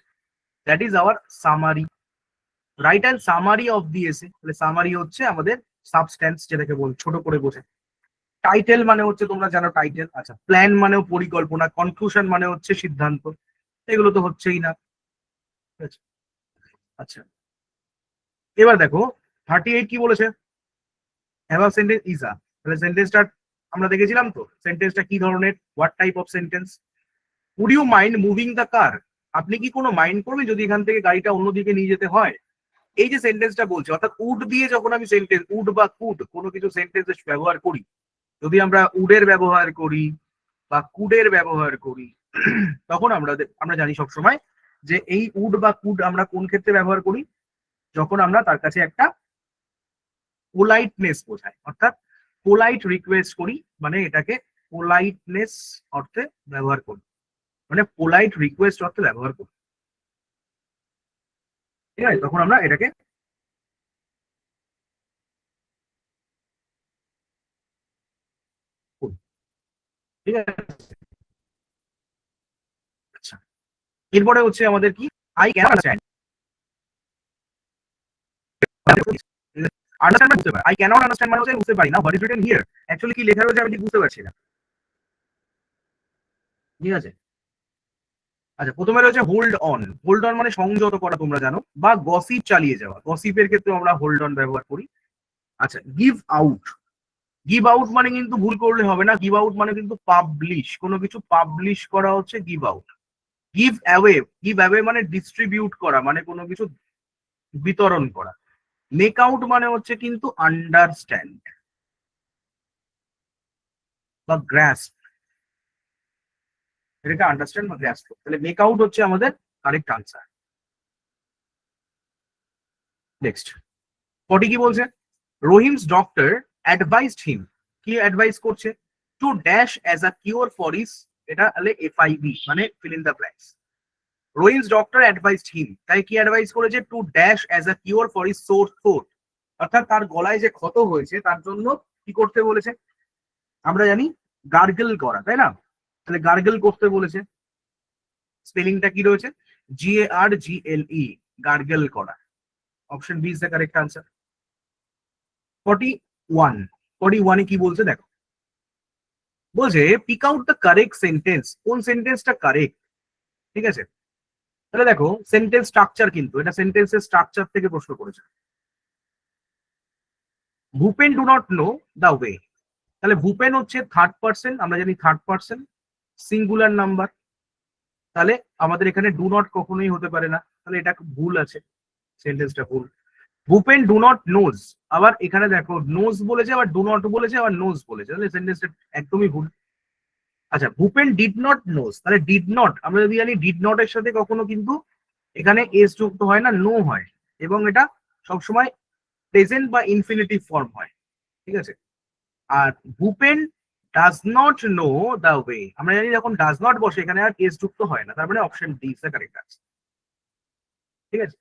That is our summary, right and summary of the এসে। তাহলে সামারি হচ্ছে আমাদের সাবস্ট্যান্স, যেটাকে বল ছোট করে বোঝে। টাইটেল মানে হচ্ছে তোমরা জানো টাইটেল, আচ্ছা, প্ল্যান মানেও পরিকল্পনা, কনক্লুশন মানে হচ্ছে সিদ্ধান্ত, এগুলো তো হচ্ছেই না, ঠিক আছে। আচ্ছা এবার দেখো 38 কি বলেছে, হ্যাভ সেন্টেন্স ইজ আ, তাহলে সেন্টেন্সটা আমরা দেখেছিলাম তো, সেন্টেন্সটা কি ধরনের, what type of sentence. Would you mind moving the car, আপনি কি কোনো মাইন্ড করবেন যদি এখান থেকে গাড়িটা অন্যদিকে নিয়ে যেতে হয়। এই যে সেন্টেন্সটা বলছে, অর্থাৎ উড দিয়ে যখন আমি সেন্টেন্স, উড বা কুড কোনো কিছু সেন্টেন্স ব্যবহার করি, যদি আমরা উডের ব্যবহার করি বা কুডের ব্যবহার করি, তখন আমরা জানি সবসময় যে এই উড বা কুড আমরা কোন ক্ষেত্রে ব্যবহার করি, যখন আমরা তার কাছে একটা পোলাইটনেস বোঝায়, অর্থাৎ পোলাইট রিকোয়েস্ট করি, মানে এটাকে পোলাইটনেস অর্থে ব্যবহার করি, মানে পোলাইট রিকোয়েস্ট অর্থে ব্যবহার করি, ঠিক আছে, তখন আমরা এটাকে করি, ঠিক আছে। আচ্ছা এরপরে হচ্ছে আমাদের কি, আই ক্যান আন্ডারস্ট্যান্ড, আন্ডারস্ট্যান্ড বুঝতে পারি, আই ক্যানট আন্ডারস্ট্যান্ড মানে হচ্ছে বুঝতে পারি না, what is written here, actually কি লেখা রয়েছে আমি ঠিক বুঝতে পারছি না, ঠিক আছে। আচ্ছা প্রথমে রয়েছে হোল্ড অন, হোল্ড অন মানে সংযত করা, তোমরা জানো, বা গসিপ চালিয়ে যাওয়া, গসিপের ক্ষেত্রে আমরা হোল্ড অন ব্যবহার করি। আচ্ছা গিভ আউট, গিভ আউট মানে কিন্তু ভুল করলে হবে না, গিভ আউট মানে কিন্তু পাবলিশ, কোনো কিছু পাবলিশ করা হচ্ছে give out. Give away, give away মানে ডিস্ট্রিবিউট করা, মানে কোনো কিছু বিতরণ করা। মেক আউট মানে হচ্ছে কিন্তু আন্ডারস্ট্যান্ড বা গ্রাস্প, এটাকে আন্ডারস্ট্যান্ড বা গ্রাস্প, তাহলে মেক আউট হচ্ছে আমাদের কারেক্ট আনসার। নেক্সট 40 কি বলছে, রহিমস ডক্টর অ্যাডভাইসড হিম, কি অ্যাডভাইস করছে, to dash as a cure for his, এটা তাহলে এফআইবি মানে fill in the blanks. Rahim's doctor advised him, তাই কি অ্যাডভাইস করেছে, to dash as a cure for his sore throat, অর্থাৎ তার গলায় যে ক্ষত হয়েছে তার জন্য কি করতে বলেছে, আমরা জানি গার্গল করা, তাই না, তাহলে গার্গল করতে বলেছে, স্পেলিংটা কি রয়েছে, GARGLE, গার্গল করা, option B is the correct answer. 41, 41 এ কি বলছে দেখো, বলছে pick out the correct sentence, কোন সেন্টেন্সটা কারেক্ট, ঠিক আছে। তাহলে দেখো সেন্টেন্স স্ট্রাকচার, কিন্তু এটা সেন্টেন্সের স্ট্রাকচার থেকে প্রশ্ন করেছে। Bhupen do not know the way, তাহলে ভূপেন হচ্ছে থার্ড পার্সন, আমরা জানি থার্ড পার্সন সিঙ্গুলার নাম্বার, তাহলে আমাদের এখানে ডু নট কখনোই হতে পারে না, তাহলে এটা ভুল আছে, সেন্টেন্সটা ভুল। ভূপেন ডু নট নোজ, আবার এখানে দেখো নোজ বলেছে, আবার ডু নট বলেছে, আবার নোজ বলেছে, তাহলে সেন্টেন্সটা একদমই ভুল। আচ্ছা, ভূপেন ডিড নট নোস, তাহলে ডিড নট আমরা যদি জানি ডিড নট এর সাথে কখনো কিন্তু এখানে এস যুক্ত হয় না, নো হয়, এবং এটা সবসময় প্রেজেন্ট বা ইনফিনিটিভ ফর্ম হয়, ঠিক আছে। আর Bhupen does not know the way, আমরা জানি যখন ডাজ নট বসে এখানে আর এস যুক্ত হয় না, তার মানে option D is the correct answer, ঠিক আছে।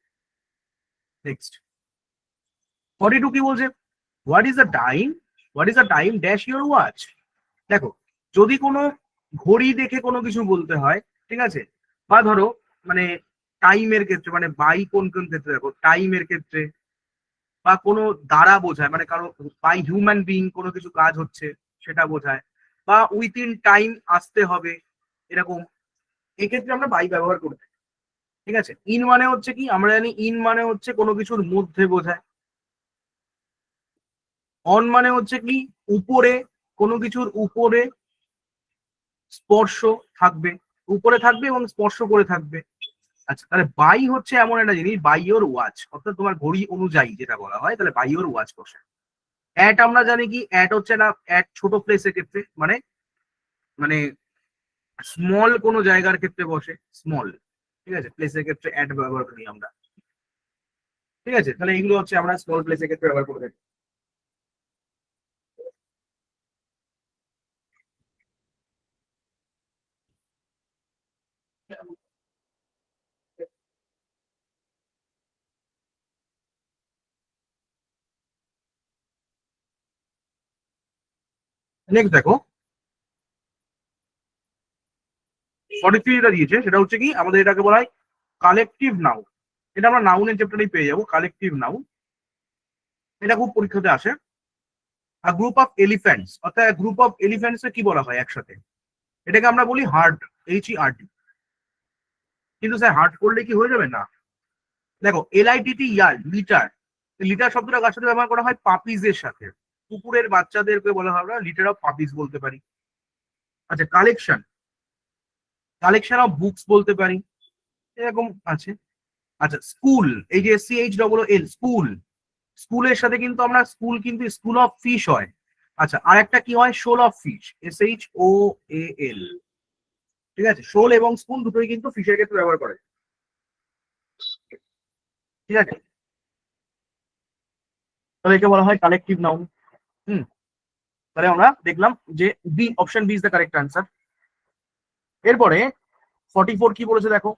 নেক্সট 42 কি বলছে, what is the time, what is the time dash your watch. দেখো, যদি কোনো ঘড়ি দেখে কোনো কিছু বলতে হয়, ঠিক আছে, বা ধরো মানে টাইমের ক্ষেত্রে, মানে বাই কোন কোন ক্ষেত্রে, দেখো টাইমের ক্ষেত্রে, বা কোনো দ্বারা বোঝায়, মানে কারো বাই হিউম্যান বিং কোনো কিছু কাজ হচ্ছে সেটা বোঝায়, বা উইথিন টাইম আসতে হবে এরকম, এক্ষেত্রে আমরা বাই ব্যবহার করি, ঠিক আছে। ইন মানে হচ্ছে কি, আমরা জানি ইন মানে হচ্ছে কোনো কিছুর মধ্যে বোঝায়। অন মানে হচ্ছে কি, উপরে, কোনো কিছুর উপরে স্পর্শ থাকবে, উপরে থাকবে এবং স্পর্শ করে থাকবে। আচ্ছা, তাহলে বাই হচ্ছে এমন একটা জিনিস, বাই ইওর ওয়াচ, অর্থাৎ তোমার ঘড়ি অনুযায়ী যেটা বলা হয়, তাহলে বাই ইওর ওয়াচ বসে। অ্যাট আমরা জানি কি, অ্যাট হচ্ছে না, অ্যাট ছোট প্লেসের ক্ষেত্রে, মানে মানে স্মল কোনো জায়গার ক্ষেত্রে বসে, স্মল, ঠিক আছে, প্লেসের ক্ষেত্রে অ্যাট ব্যবহার করি আমরা, ঠিক আছে। তাহলে এগুলো হচ্ছে আমরা স্মল প্লেসের ক্ষেত্রে ব্যবহার করে থাকি। নেক্সট দেখো 43 যেটা দিয়েছে সেটা হচ্ছে কি, আমাদের এটাকে বলা হয় কালেকটিভ নাউন। এটা আমরা নাউনের চ্যাপ্টারেই পেয়ে যাবো, কালেকটিভ নাউন। এটা খুব পরীক্ষাতে আসে। আ গ্রুপ অফ এলিফ্যান্টস, অর্থাৎ গ্রুপ অফ এলিফ্যান্টস কি বলা হয় একসাথে, এটাকে আমরা বলি হার্ড, HERD। কিন্তু স্যার হার্ড করলে কি হয়ে যাবে না, দেখো LITT ইয়ার, লিটার, লিটার শব্দটা কার সাথে ব্যবহার করা হয়, পাপিজের সাথে, কুকুরের বাচ্চাদেরকে বলা হয় আমরা লিটার অফ পাপিজ বলতে পারি। আচ্ছা, কালেকশন, কালেকশন অফ বুকস বলতে পারি, এরকম আছে। আচ্ছা, স্কুল, এই যে SCHOOL, স্কুল, স্কুলের সাথে কিন্তু আমরা স্কুল কিন্তু স্কুল অফ ফিশ হয়। আচ্ছা, আর একটা কি হয়, শোল অফ ফিশ, SHOAL, ঠিক আছে। শোল এবং স্কুল দুটোই কিন্তু ফিশের ক্ষেত্রে ব্যবহার করে, ঠিক আছে। তাহলে একে বলা হয় কালেকটিভ নাউন। হুম, তাহলে আমরা দেখলাম যে B, option B is the correct answer. এরপরে 44 কি বলেছে দেখো,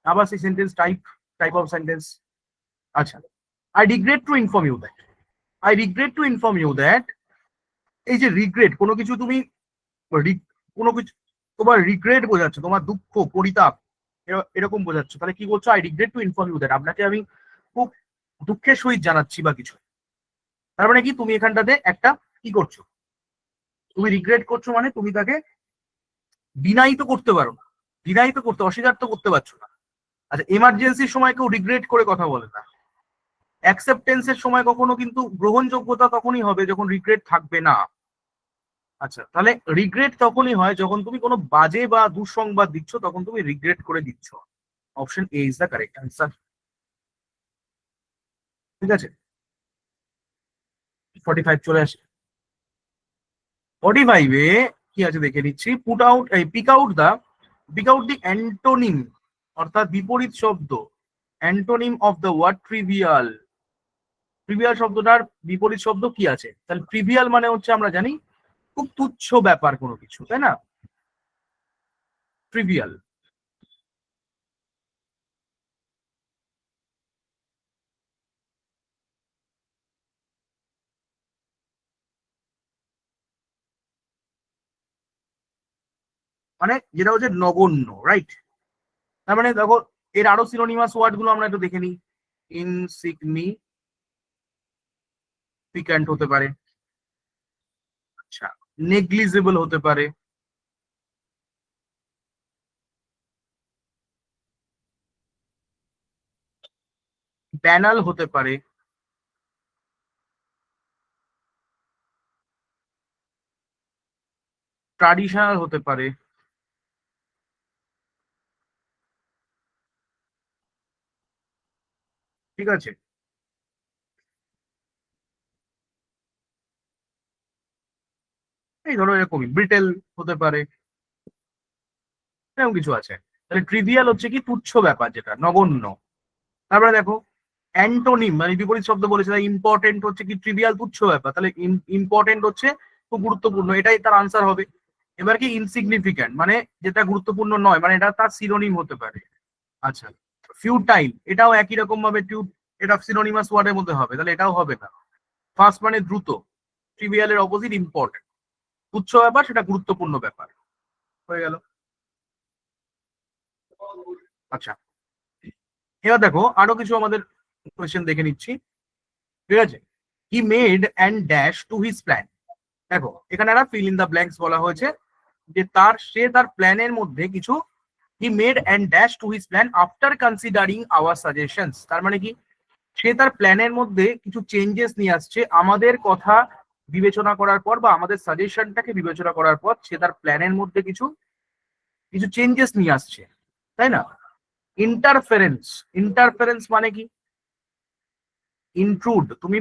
আবার সেই sentence type, type of sentence. আচ্ছা, I regret to inform you that, I regret to inform you that, এই যে রিগ্রেট, কোনো কিছু তুমি কোনো কিছু তোমার রিগ্রেট বোঝাচ্ছে, তোমার দুঃখ, পরিতাপ, এরকম বোঝাচ্ছে, তাহলে কি বলছো, I regret to inform you that, আপনাকে আমি খুব দুঃখের সহিত জানাচ্ছি বা কিছু। তার মানে কি, তুমি এখানটাতে একটা কি করছো, তুমি রিগ্রেট করছো, মানে তুমি তাকে ডিনাই তো করতে পারো না, ডিনাই তো করতে, অস্বীকার তো করতে পারছো না। আচ্ছা, এমার্জেন্সির সময় কেউ রিগ্রেট করে কথা বলে না। অ্যাকসেপ্টেন্সের সময় কখনো কিন্তু গ্রহণযোগ্যতা তখনই হবে যখন রিগ্রেট থাকবে না। আচ্ছা, তাহলে রিগ্রেট তখনই হয় যখন তুমি কোনো বাজে বা দুঃসংবাদ দিচ্ছ, তখন তুমি রিগ্রেট করে দিচ্ছ। Option A is the correct answer, ঠিক আছে। 45 চলে আসে। 45 এ কি আছে দেখে নিচ্ছি, পুট আউট, এই পিক আউট দি অ্যান্টোনিম, অর্থাৎ বিপরীত শব্দ, antonym of the word trivial. Trivial শব্দটার বিপরীত শব্দ কি আছে, তাহলে ট্রিভিয়াল মানে হচ্ছে আমরা জানি খুব তুচ্ছ ব্যাপার কোনো কিছু, তাই না, ট্রিভিয়াল। মানে যেটা হচ্ছে নগণ্য, রাইট। তার মানে দেখো, এর আরো সিনোনিমাস ওয়ার্ড গুলো আমরা একটু দেখে নিই। ইনসিগনিফিক্যান্ট হতে পারে, আচ্ছা, নেগলিজেবল হতে পারে, ব্যানাল হতে পারে, ট্রাডিশনাল হতে পারে, ঠিক আছে। এই ধরো এরকমই ব্রিটেল হতে পারে, এরকম কিছু আছে। তাহলে ট্রিভিয়াল হচ্ছে কি তুচ্ছ ব্যাপার, যেটা নগণ্য। তারপরে দেখো অ্যান্টোনিম মানে বিপরীত শব্দ বলেছে, তাই ইম্পর্টেন্ট হচ্ছে কি ট্রিভিয়াল তুচ্ছ ব্যাপার, তাহলে ইম্পর্টেন্ট হচ্ছে খুব গুরুত্বপূর্ণ, এটাই তার আনসার হবে। এবার কি ইনসিগনিফিক্যান্ট মানে যেটা গুরুত্বপূর্ণ নয়, মানে এটা তার সিনোনিম হতে পারে। আচ্ছা, ফিউটাইল এটাও একই রকম ভাবে এটা সিনোনিমাস ওয়ার্ডের মধ্যে হবে, তাহলে এটাও হবে না। ফার্স্ট মানে দ্রুত, ট্রিভিয়ালের অপোজিট ইম্পর্টেন্ট, তুচ্ছ ব্যাপার সেটা গুরুত্বপূর্ণ ব্যাপার, হয়ে গেল। আচ্ছা, এবার দেখো আরো কিছু আমাদের কোয়েশ্চেন দেখে নিচ্ছি, ঠিক আছে। হি made and dash to his plan. দেখো এখানে একটা ফিল ইন দ্য ব্ল্যাঙ্কস বলা হয়েছে, যে সে তার প্ল্যানের মধ্যে কিছু, he made and dash to his plan after considering our suggestions. তার মানে কি সে তার প্ল্যানের মধ্যে কিছু চেঞ্জেস নিয়ে আসছে আমাদের কথা বিবেচনা করার পর, বা আমাদের সাজেশনটাকে বিবেচনা করার পর সে তার প্ল্যানের মধ্যে কিছু কিছু চেঞ্জেস নিয়ে আসছে, তাই না। ইন্টারফারেন্স, ইন্টারফারেন্স মানে কি ইন্ট্রুড, তুমি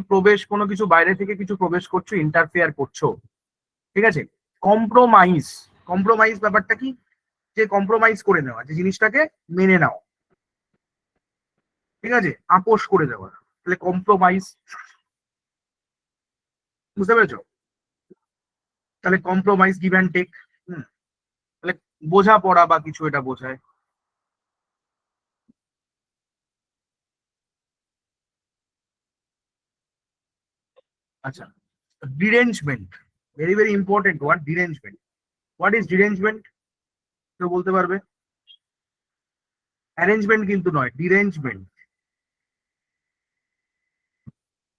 কোনো কিছু বাইরে থেকে কিছু প্রবেশ করছো, ইন্টারফেয়ার করছো, ঠিক আছে। কম্প্রোমাইজ, কম্প্রোমাইজ ব্যাপারটা কি, যে কম্প্রোমাইজ করে নেওয়া, যে জিনিসটাকে মেনে নাও, ঠিক আছে, আপোষ করে দেওয়া, তাহলে কম্প্রোমাইজ, বুঝতে পেরেছো। তাহলে কম্প্রোমাইজ, গিভ অ্যান্ড টেক, তাহলে বোঝাপড়া বা কিছু এটা বোঝায়। আচ্ছা, derangement, very very important word, derangement. What is derangement, কেউ বলতে পারবে? অ্যারেঞ্জমেন্ট কিন্তু নয়, ডিরেঞ্জমেন্ট,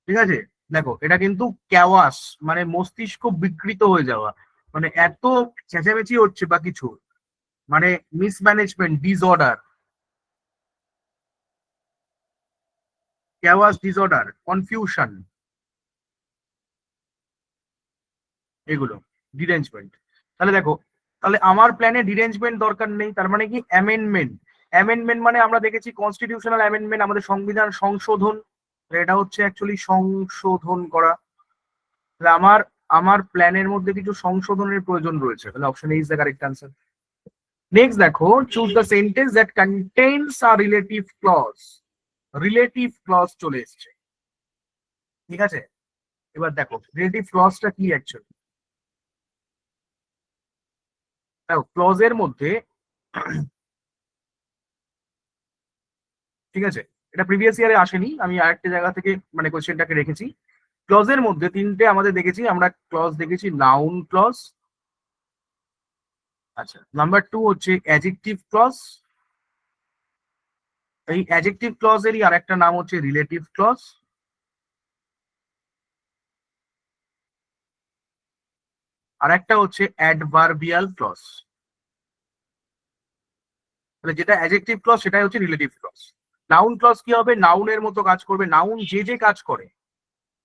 ঠিক আছে। দেখো এটা কিন্তু ক্যাওয়াস মানে মস্তিষ্ক বিকৃত হয়ে যাওয়া, মানে এত চেঁচামেচি হচ্ছে বা কিছু, মানে mismanagement, disorder, chaos, disorder, confusion, এগুলো ডিরেঞ্জমেন্ট। তাহলে দেখো, তাহলে আমার প্ল্যানে ডিরেঞ্জমেন্ট দরকার নেই, তার মানে কি অ্যামেন্ডমেন্ট। অ্যামেন্ডমেন্ট মানে আমরা দেখেছি কনস্টিটিউশনাল অ্যামেন্ডমেন্ট, আমাদের সংবিধান সংশোধন, এটা হচ্ছে অ্যাকচুয়ালি সংশোধন করা। তাহলে আমার আমার প্ল্যানের মধ্যে কিছু সংশোধনের প্রয়োজন রয়েছে, তাহলে option A is the correct answer. Next দেখো, choose the sentence that contains a relative clause. Relative clause চলে এসছে, ঠিক আছে। এবার দেখো রিলেটিভ ক্লজটা কি অ্যাকচুয়ালি, দেখো ক্লজের মধ্যে, ঠিক আছে, এটা প্রিভিয়াস ইয়ারে আসেনি, আমি আরেকটা জায়গা থেকে মানে কোশ্চেনটাকে রেখেছি। ক্লজের মধ্যে তিনটে আমাদের দেখেছি, আমরা ক্লজ দেখেছি নাউন ক্লজ, আচ্ছা নাম্বার 2 হচ্ছে অ্যাডজেক্টিভ ক্লজ, এই অ্যাডজেক্টিভ ক্লজেরই আর একটা নাম হচ্ছে রিলেটিভ ক্লজ, আর একটা হচ্ছে অ্যাডভার্বিয়াল ক্লজ। তাহলে যেটা অ্যাডজেক্টিভ ক্লজ সেটাই হচ্ছে রিলেটিভ ক্লজ। নাউন ক্লজ কি হবে, নাউনের মতো কাজ করবে, নাউন যে যে কাজ করে,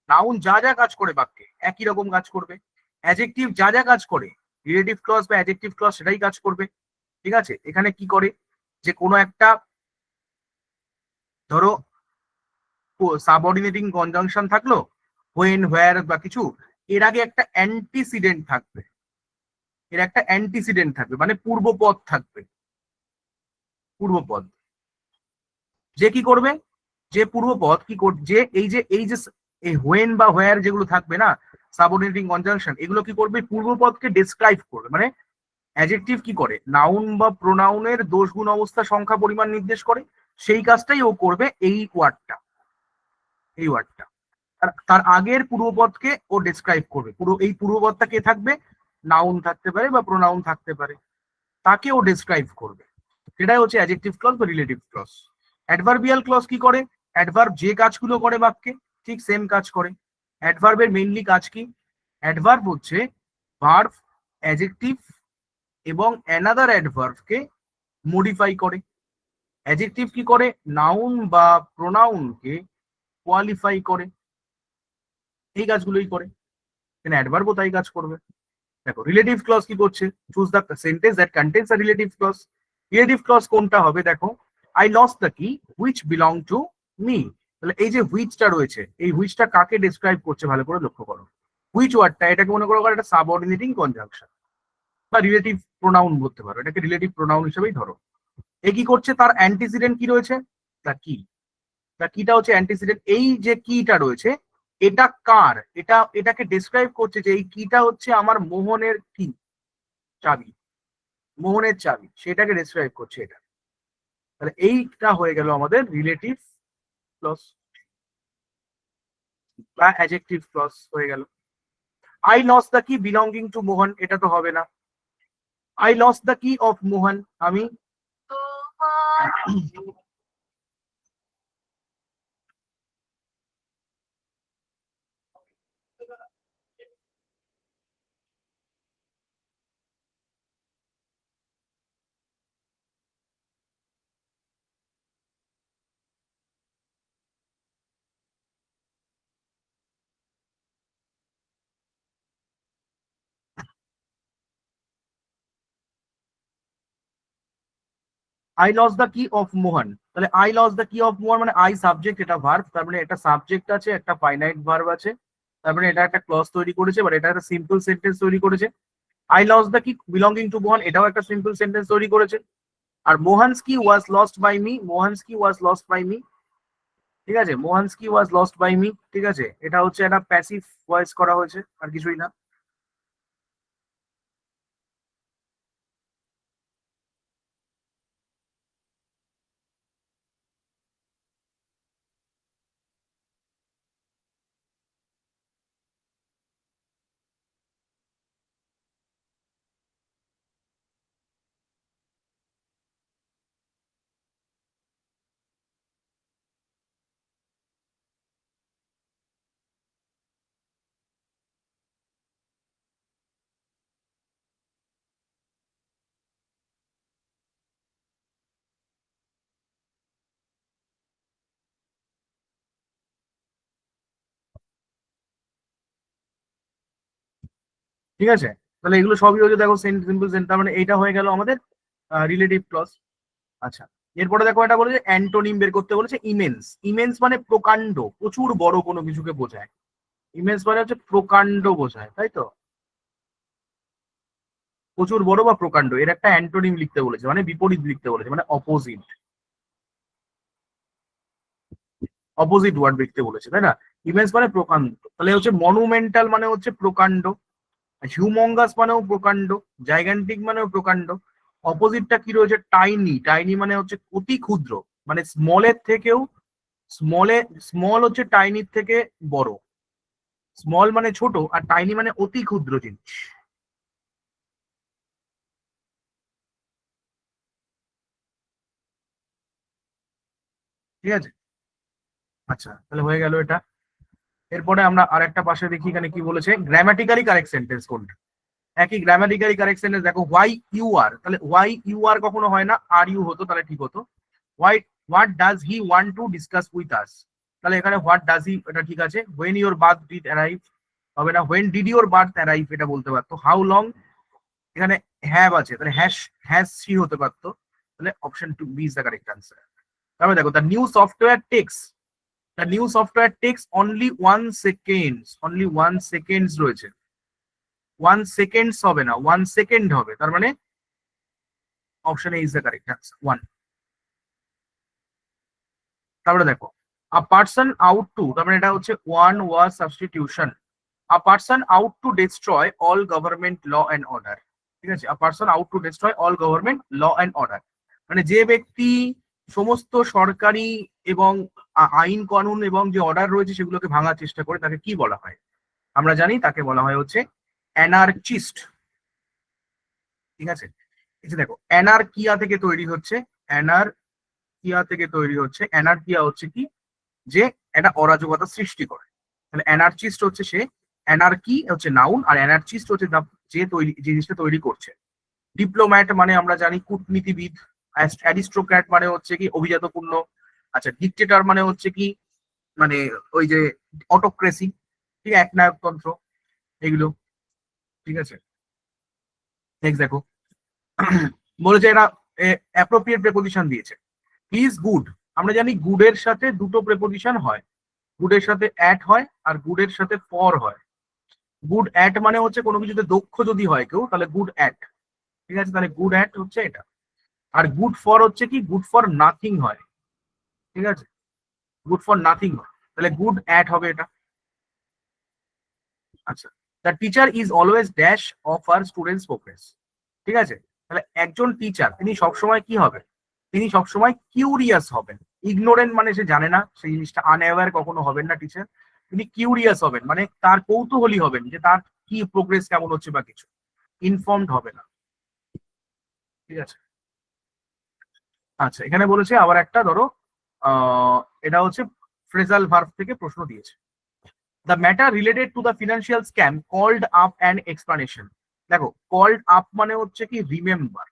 নাউন যা যা কাজ করে বাক্যে একই রকম কাজ করবে। অ্যাডজেক্টিভ যা যা কাজ করে, রিলেটিভ ক্লজ বা অ্যাডজেক্টিভ ক্লজ সেটাই কাজ করবে, ঠিক আছে। এখানে কি করে, যে কোনো একটা ধরো সাবঅর্ডিনেটিং কনজাংশন থাকলো, হোয়েন, হোয়ার বা কিছু, এর আগে একটা অ্যান্টিসিডেন্ট থাকবে, এর একটা অ্যান্টিসিডেন্ট থাকবে মানে পূর্বপদ থাকবে, পূর্বপদ। যে কি করবে, যে পূর্বপদ কি যে এই যে এই হোয়েন বা হোয়ার যেগুলো থাকবে না, সাবঅর্ডিনেটিং কনজাংশন, এগুলো কি করবে, পূর্বপদকে ডেসক্রাইব করবে। মানে অ্যাডজেক্টিভ কি করে, নাউন বা প্রোনাউনের দোষ গুণ অবস্থা সংখ্যা পরিমাণ নির্দেশ করে, সেই কাজটাই ও করবে এই ওয়ার্ডটা, এই ওয়ার্ডটা তার আগের পূর্বপদকে ও ডেসক্রাইব করবে। পুরো এই পূর্বপদটা কে থাকবে, নাউন থাকতে পারে বা প্রোনাউন থাকতে পারে, তাকে ও ডেসক্রাইব করবে, সেটাই হচ্ছে অ্যাডজেক্টিভ ক্লজ বা রিলেটিভ ক্লজ। অ্যাডভার্বিয়াল ক্লজ কি করে, অ্যাডভার্ব যে কাজগুলো করে বাক্যে ঠিক সেম কাজ করে। অ্যাডভার্বের মেইনলি কাজ কি, অ্যাডভার্ব হচ্ছে ভার্ব, অ্যাডজেক্টিভ এবং অ্যানাদার অ্যাডভার্বকে মডিফাই করে। অ্যাডজেক্টিভ কি করে, নাউন বা প্রোনাউনকে কোয়ালিফাই করে, এই কাজগুলোই করে, এখানে অ্যাডভার্বও তাই কাজ করবে। দেখো রিলেটিভ ক্লজ কি করছে, choose the sentence that contains a relative clause. Relative clause কোনটা হবে, দেখো I lost the key which belong to me, তাহলে এই যে হুইচটা রয়েছে, এই হুইচটা কাকে ডেসক্রাইব করছে ভালো করে লক্ষ্য করো। হুইচ ওয়ার্ডটা, এটাকে মনে করো একটা সাবঅর্ডিনেটিং কনজাংশন বা রিলেটিভ প্রোনাউন বলতে পারো, এটাকে রিলেটিভ প্রোনাউন হিসেবেই ধরো। এ কি করছে, তার অ্যান্টিসিডেন্ট কি রয়েছে, দ্য কি। দ্য কিটা হচ্ছে অ্যান্টিসিডেন্ট। এই যে কিটা রয়েছে এটা কার, এটাকে ডেসক্রাইব করছে যে এই কিটা হচ্ছে আমার মোহনের কি, চাবি, মোহনের চাবি, সেটাকে ডেসক্রাইব করছে এটা। তাহলে এইটা হয়ে গেল আমাদের রিলেটিভ ক্লজ বা অ্যাডজেক্টিভ ক্লজ হয়ে গেল। I loss the key belonging to মোহন, এটা তো হবে না। আই লস দ্য কি অফ মোহন, আমি আই লস দ্য কি অফ মোহন। তাহলে আই লস দ্য কি অফ মোহন মানে আই সাবজেক্ট, এটা ভার্ব, তার মানে একটা সাবজেক্ট আছে, একটা ফাইনাইট ভার্ব আছে, তার মানে এটা একটা ক্লজ তৈরি করেছে, বাট এটা একটা সিম্পল সেন্টেন্স তৈরি করেছে। I loss the key belonging to Mohan, এটাও একটা সিম্পল সেন্টেন্স তৈরি করেছে। আর Mohan's key was lost by me, Mohan's key was lost by me, ঠিক আছে, Mohan's key was lost by me, ঠিক আছে, এটা হচ্ছে একটা প্যাসিভ ভয়েস করা হয়েছে, আর কিছুই না। ঠিক আছে, তাহলে এগুলো সবই হচ্ছে দেখো সিম্পল সেন্টেন্স, তার মানে এইটা হয়ে গেল আমাদের রিলেটিভ ক্লজ। আচ্ছা, এরপরে দেখো এটা বলেছে অ্যান্টোনিম বের করতে বলেছে, ইমেন্স। ইমেন্স মানে প্রকাণ্ড, প্রচুর বড় কোনো কিছুকে বোঝায়। ইমেন্স মানে হচ্ছে প্রকাণ্ড বোঝায়, তাই তো, প্রচুর বড় বা প্রকাণ্ড, এর একটা অ্যান্টোনিম লিখতে বলেছে, মানে বিপরীত লিখতে বলেছে, মানে অপোজিট, অপোজিট ওয়ার্ড লিখতে বলেছে, তাই না। ইমেন্স মানে প্রকাণ্ড, তাহলে হচ্ছে মনুমেন্টাল মানে হচ্ছে প্রকাণ্ড, হিউমঙ্গাস মানেও প্রকাণ্ড, জাইগান্টিক মানেও প্রকাণ্ড। অপোজিটটা কি রয়েছে, টাইনি। টাইনি মানে হচ্ছে অতি ক্ষুদ্র, মানে স্মলের থেকেও স্মল হচ্ছে টাইনির থেকে বড়। স্মল মানে ছোট, আর টাইনি মানে অতি ক্ষুদ্র জিনিস, ঠিক আছে। আচ্ছা, তাহলে হয়ে গেল এটা। এরপরে আমরা আরেকটা পাশে দেখি, এখানে কি বলেছে, গ্রামাটিক্যালি কারেক্ট সেন্টেন্স কোনটা। একই গ্রামাটিক্যালি কারেক্ট সেন্টেন্স দেখো, হোয়াই ইউ আর, তাহলে হোয়াই ইউ আর কখনো হয় না, আর ইউ হতো তাহলে ঠিক হতো। Why, what does he want to discuss with us, তাহলে এখানে হোয়াট ডাজ হি, এটা ঠিক আছে। When your birth did arrive হবে না, when did your birth arrive এটা বলতে পারতো। হাউ লং, এখানে হ্যাভ আছে, তাহলে হ্যাজ শি হতে পারতো, তাহলে option two B is the correct answer. তারপরে দেখো, the new software takes, the new software takes only 1 second, only 1 second রয়েছে, 1 সেকেন্ডস হবে না, 1 সেকেন্ড হবে, তার মানে option A is the correct answer, 1। তারপরে দেখো, আ পার্সন আউট টু, তার মানে এটা হচ্ছে ওয়ান ওয়াজ substitution. A person out to destroy all government law and order, ঠিক আছে, a person out to destroy all government law and order, মানে যে ব্যক্তি সমস্ত সরকারি এবং আইন কানুন এবং যে অর্ডার রয়েছে সেগুলোকে ভাঙার চেষ্টা করে, তাকে কি বলা হয়, আমরা জানি তাকে বলা হয় হচ্ছে অ্যানার্চিস্ট, ঠিক আছে। এই যে দেখো, অ্যানার্কিয়া থেকে তৈরি হচ্ছে, অ্যানার্কিয়া থেকে তৈরি হচ্ছে, অ্যানার্কিয়া হচ্ছে কি, যে একটা অরাজকতা সৃষ্টি করে, তাহলে অ্যানার্চিস্ট হচ্ছে সে, অ্যানার্কি হচ্ছে নাউন, আর অ্যানার্চিস্ট হচ্ছে যে তৈরি, যে জিনিসটা তৈরি করছে। ডিপ্লোম্যাট মানে আমরা জানি কূটনীতিবিদ, অ্যারিস্টোক্র্যাট মানে হচ্ছে কি অভিজাতপূর্ণ, আচ্ছা ডিকটেটর মানে হচ্ছে কি, মানে ওই যে অটোক্রেসি, ঠিক একনায়কতন্ত্র, এগুলো, ঠিক আছে। নেক্সট দেখো, বলেছে এরা অ্যাপ্রোপ্রিয়েট প্রেপোজিশন দিয়েছে। হি ইজ গুড, আমরা জানি গুডের সাথে দুটো প্রেপোজিশন হয়, গুডের সাথে অ্যাট হয় আর গুডের সাথে ফর হয়। গুড অ্যাট মানে হচ্ছে কোনো কিছুতে দক্ষ যদি হয় কেউ তাহলে গুড অ্যাট, ঠিক আছে, তাহলে গুড অ্যাট হচ্ছে এটা। আর গুড ফর হচ্ছে কি, গুড ফর নাথিং হয়, ঠিক আছে, গুড ফর নাথিং হয়, তাহলে গুড অ্যাট হবে এটা। আচ্ছা, the teacher is always dash of our students progress, ঠিক আছে, তাহলে একজন টিচার তিনি সবসময় কি হবে, তিনি সবসময় কিউরিয়াস হবেন। ইগনোরেন্ট মানে সে জানে না সেই জিনিসটা, আনঅ্যাওয়্যার কখনো হবেন না টিচার, তিনি কিউরিয়াস হবেন মানে তার কৌতূহলী হবেন যে তার কি প্রোগ্রেস কেমন হচ্ছে বা কিছু, ইনফর্মড হবে না, ঠিক আছে। আচ্ছা, এখানে বলেছে আবার একটা, ধরো এটা হচ্ছে ফ্রেজাল ভার্ব থেকে প্রশ্ন দিয়েছে। The matter related to the financial scam called up an explanation. দেখো কল্ড আপ মানে হচ্ছে কি রিমেম্বার,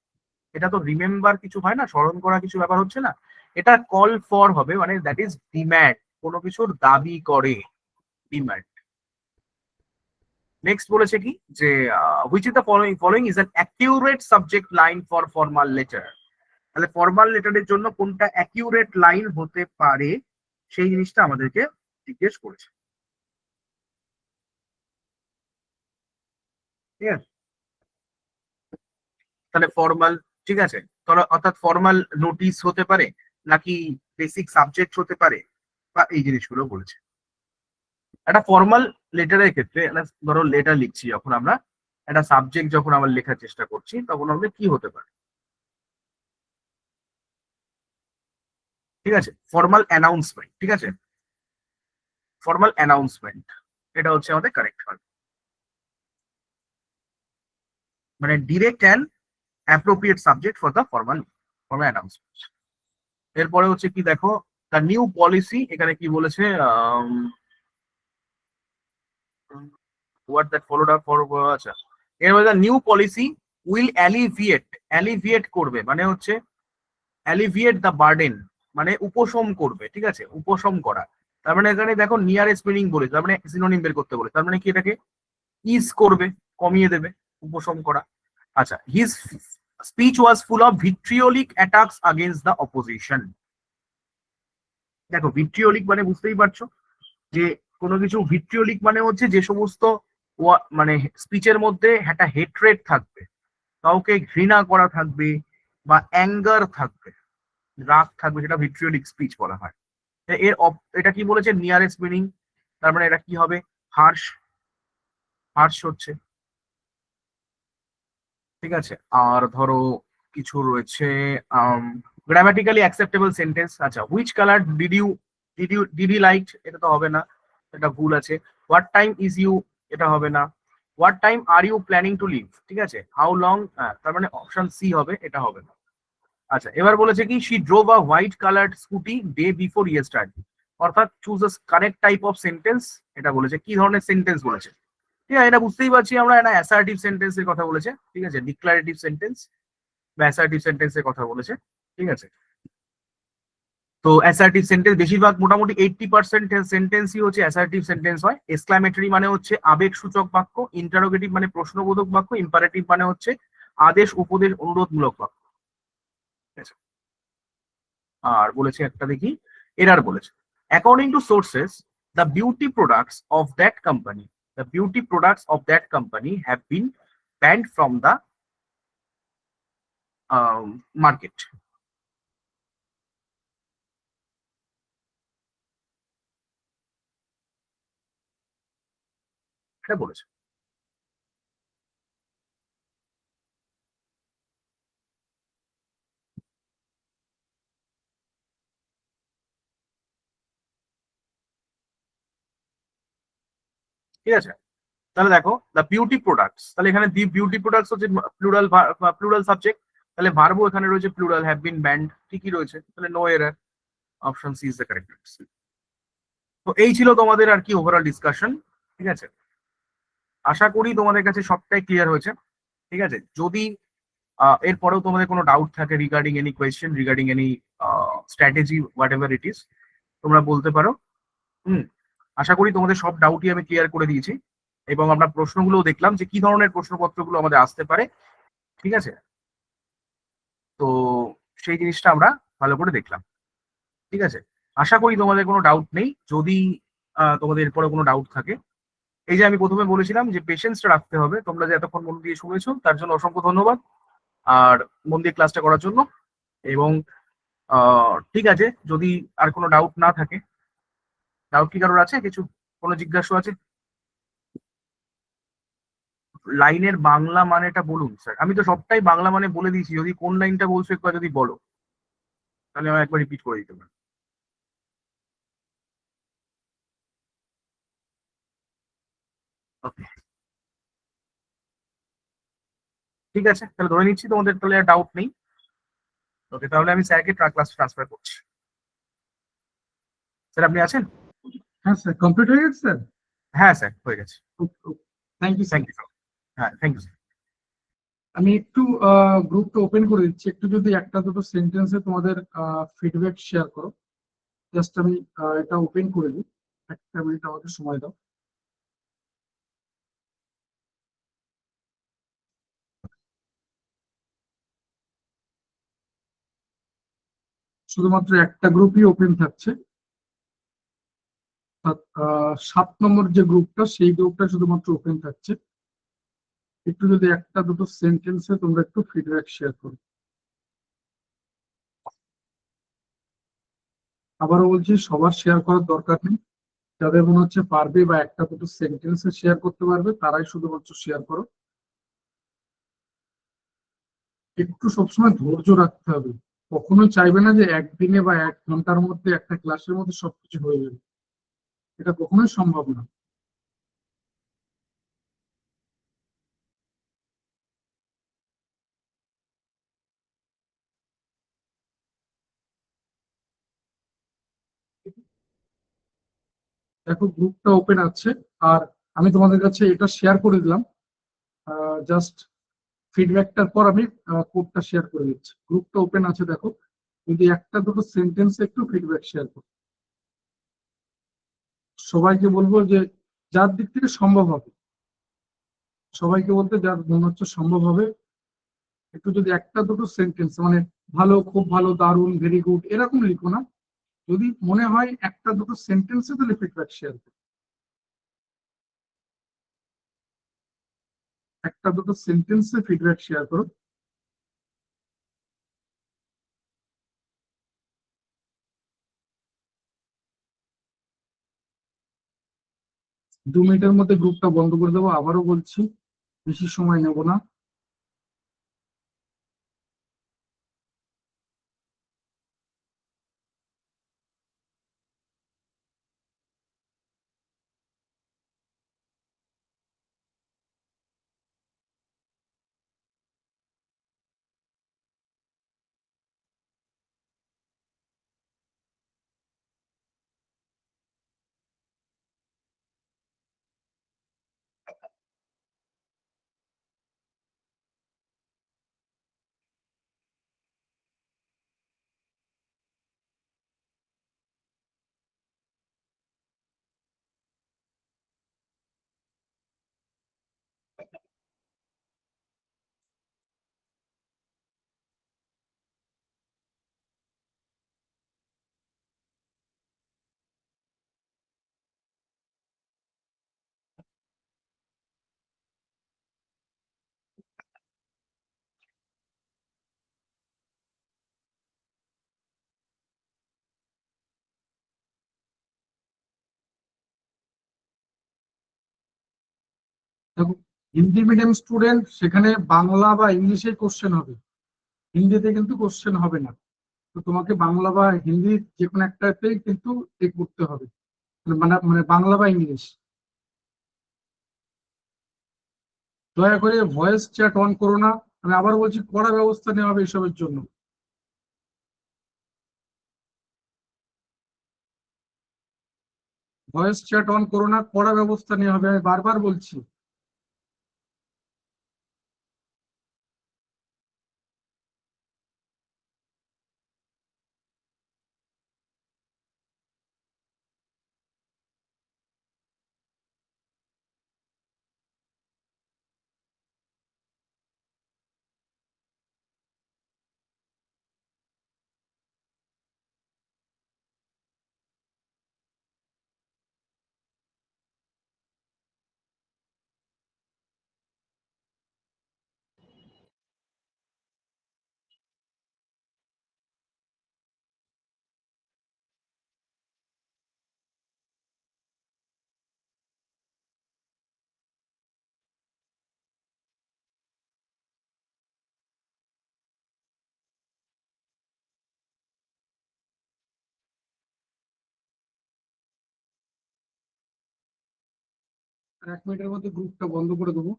এটা তো রিমেম্বার কিছু হয় না, স্মরণ করা কিছু ব্যাপার হচ্ছে না, এটা কল ফর হবে, মানে দ্যাট ইজ ডিম্যান্ড, কোনো কিছুর দাবি করে, ডিম্যান্ড। নেক্সট বলেছে কি যে which is the following is an accurate subject line for formal letter. তাহলে ফর্মাল লেটারের জন্য কোনটা অ্যাকিউরেট লাইন হতে পারে সেই জিনিসটা আমাদেরকে জিজ্ঞেস করেছে, ঠিক আছে। তাহলে ফর্মাল, ঠিক আছে, ধরো অর্থাৎ ফর্মাল নোটিশ হতে পারে, নাকি বেসিক সাবজেক্ট হতে পারে, বা এই জিনিসগুলো বলেছে। একটা ফর্মাল লেটারের ক্ষেত্রে ধরো লেটার লিখছি যখন আমরা, একটা সাবজেক্ট যখন আমরা লেখার চেষ্টা করছি তখন আমাদের কি হতে পারে, ঠিক আছে, ফর্মাল অ্যানাউন্সমেন্ট, ঠিক আছে, ফর্মাল অ্যানাউন্সমেন্ট, এটা হচ্ছে আমাদের কারেক্ট হয়, মানে direct and appropriate subject for the formal formal announcement. এরপরে হচ্ছে কি দেখো, দ্য নিউ পলিসি, এখানে কি বলেছে, what that followed up for, আচ্ছা, এর মধ্যে new policy will alleviate, alleviate করবে মানে হচ্ছে অ্যালিভিয়েট দ্য বার্ডেন, মানে উপশম করবে, ঠিক আছে, উপশম করা। তার মানে এখানে দেখো নিয়ারেস্ট মিনিং বলে, তার মানে সিনোনিম বের করতে বলে, তার মানে কি এটাকে ইজ করবে, কমিয়ে দেবে, উপশম করা। আচ্ছা, his speech was full of vitriolic attacks against the opposition. দেখো ভিট্রিওলিক মানে বুঝতেই পারছো যে কোনো কিছু, ভিট্রিওলিক মানে হচ্ছে যে সমস্ত মানে স্পিচের মধ্যে একটা হেট্রেট থাকবে, কাউকে ঘৃণা করা থাকবে, বা অ্যাঙ্গার থাকবে, রাগ থাকবে, সেটা ভিট্রিওলিক স্পিচ বলা হয়। এটা কি বলেছে, নিয়ারেস্ট মিনিং, তার মানে এটা কি হবে, হার্শ, হার্শ হচ্ছে, ঠিক আছে। আর ধরো কিছু রয়েছে গ্রামাটিক্যালি অ্যাকসেপ্টেবল সেন্টেন্স। আচ্ছা, which colour did you like, এটা তো হবে না, এটা ভুল আছে। হোয়াট টাইম ইজ ইউ, এটা হবে না। What time are you planning to leave, ঠিক আছে। হাউ লং, তার মানে অপশন সি হবে, এটা হবে না। আচ্ছা, এবার বলেছে কি she drove a white coloured scooty day before yesterday, অর্থাৎ choose a correct type of sentence, এটা বলেছে, কি ধরনের সেন্টেন্স বলেছে, ঠিক আছে, এটা বুঝতেই পারছি আমরা, এটা অ্যাসার্টিভ সেন্টেন্সের কথা বলেছে, ঠিক আছে, ডিক্লারেটিভ সেন্টেন্স বা অ্যাসার্টিভ সেন্টেন্সের কথা বলেছে, ঠিক আছে। তো অ্যাসার্টিভ সেন্টেন্স বেশিরভাগ মোটামুটি 80% সেন্টেন্সই হচ্ছে অ্যাসার্টিভ সেন্টেন্স হয়। এক্সক্লামেটরি মানে হচ্ছে আবেগসূচক বাক্য, ইন্টারোগেটিভ মানে প্রশ্নবোধক বাক্য, ইম্পারেটিভ মানে হচ্ছে আদেশ উপদেশ অনুরোধমূলক বাক্য, ঠিক আছে। আর বলেছে একটা দেখি, এরার বলেছে according to sources the beauty products of that company, the beauty products of that company have been band from the market, এটা বলেছে। ঠিক আছে, তাহলে দেখো দ্য বিউটি প্রোডাক্টস, তাহলে এখানে দি বিউটি প্রোডাক্টস হচ্ছে প্লুরাল, প্লুরাল সাবজেক্ট, তাহলে ভার্বও এখানে রয়েছে প্লুরাল, হ্যাভ বিন ব্যান্ড, ঠিকই রয়েছে, তাহলে no error, option C is the correct answer. তো এই ছিল তোমাদের আর কি ওভারঅল ডিসকাশন, ঠিক আছে। আশা করি তোমাদের কাছে সবটাই ক্লিয়ার হয়েছে, ঠিক আছে। যদি এরপরেও তোমাদের কোনো ডাউট থাকে regarding any question, regarding any strategy, what ever it is, তোমরা বলতে পারো। হুম, আশা করি তোমাদের সব ডাউটই আমি ক্লিয়ার করে দিয়েছি, এবং আমরা প্রশ্নগুলোও দেখলাম যে কি ধরনের প্রশ্নপত্রগুলো আমাদের আসতে পারে, ঠিক আছে। তো সেই জিনিসটা আমরা ভালো করে দেখলাম, ঠিক আছে। আশা করি তোমাদের কোনো ডাউট নেই। যদি তোমাদের এরপরে কোনো ডাউট থাকে এই যে আমি প্রথমে বলেছিলাম যে পেশেন্সটা রাখতে হবে, তোমরা যে এতক্ষণ মন দিয়ে শুনেছো তার জন্য অসংখ্য ধন্যবাদ, আর মন দিয়ে ক্লাসটা করার জন্য। এবং ঠিক আছে, যদি আর কোনো ডাউট না থাকে, ডাউট কি কারোর আছে কিছু, কোনো জিজ্ঞাসা আছে? লাইনের বাংলা মানেটা বলুন স্যার, আমি তো সবটাই বাংলা মানে বলে দিয়েছি, যদি কোন লাইনটা বলছো একবার যদি বলো তাহলে আমি একবার রিপিট করে দিতে পারি। ওকে, ঠিক আছে, তাহলে ধরে নিচ্ছি তোমাদের তাহলে আর ডাউট নেই। ওকে, তাহলে আমি স্যারকে ক্লাস ট্রান্সফার করছি। স্যার আপনি আছেন? হ্যাঁ স্যার, কমপ্লিট হয়ে গেছে স্যার। হ্যাঁ স্যার, হয়ে গেছে। Thank you sir. Thank you sir. হ্যাঁ, থ্যাংক ইউ স্যার। আমি একটু গ্রুপটা ওপেন করে দিচ্ছি, একটু যদি একটা দুটো সেন্টেন্সে তোমাদের ফিডব্যাক শেয়ার করো। জাস্ট আমি এটা ওপেন করে দিই, একটা মিনিট আমাকে সময় দাও। শুধুমাত্র একটা গ্রুপই ওপেন থাকছে, 7 নম্বর যে গ্রুপটা, সেই গ্রুপটা শুধুমাত্র ওপেন থাকছে। একটু যদি একটা দুটো সেন্টেন্সে তোমরা একটু ফিডব্যাক শেয়ার করো। আবারও বলছি, সবার শেয়ার করার দরকার নেই, যাদের মনে হচ্ছে পারবে বা একটা দুটো সেন্টেন্সে শেয়ার করতে পারবে তারাই শুধুমাত্র শেয়ার করো। একটু সবসময় ধৈর্য রাখতে হবে, কখনো চাইবে না যে একদিনে বা 1 ঘন্টার মধ্যে একটা ক্লাসের মধ্যে সবকিছু হয়ে যাবে, এটা কখনোই সম্ভব না। দেখো গ্রুপটা ওপেন আছে, আর আমি তোমাদের কাছে এটা শেয়ার করে দিলাম। জাস্ট ফিডব্যাকটার পর আমি কোডটা শেয়ার করে দিচ্ছি। গ্রুপটা ওপেন আছে, দেখো যদি একটা দুটো সেন্টেন্স একটু ফিডব্যাক শেয়ার করো। সবাইকে বলবো যে যার দিক থেকে সম্ভব হবে, সবাইকে বলতে যার মনে হচ্ছে সম্ভব হবে, একটু যদি একটা দুটো সেন্টেন্স মানে ভালো, খুব ভালো, দারুণ, ভেরি গুড এরকম লিখো না, যদি মনে হয় একটা দুটো সেন্টেন্সে তাহলে ফিডব্যাক শেয়ার করো। একটা দুটো সেন্টেন্সে ফিডব্যাক শেয়ার করো। 2 মিনিটের মধ্যে গ্রুপটা বন্ধ করে দেবো, আবারও বলছি, বেশি সময় নেব না। দেখো, হিন্দি মিডিয়াম স্টুডেন্ট, সেখানে বাংলা বা ইংলিশে কোশ্চেন হবে, হিন্দিতে কিন্তু কোশ্চেন হবে না। তো তোমাকে বাংলা বা হিন্দি যে কোনো একটাতেই কিন্তু এ করতে হবে, মানে মানে বাংলা বা ইংলিশ। দয়া করে ভয়েস চ্যাট অন করো না, আমি আবার বলছি কড়া ব্যবস্থা নেওয়া হবে এসবের জন্য। ভয়েস চ্যাট অন করো না, কড়া ব্যবস্থা নেওয়া হবে, আমি বারবার বলছি। আর 1 মিনিটের মধ্যে গ্রুপটা বন্ধ করে দেবো।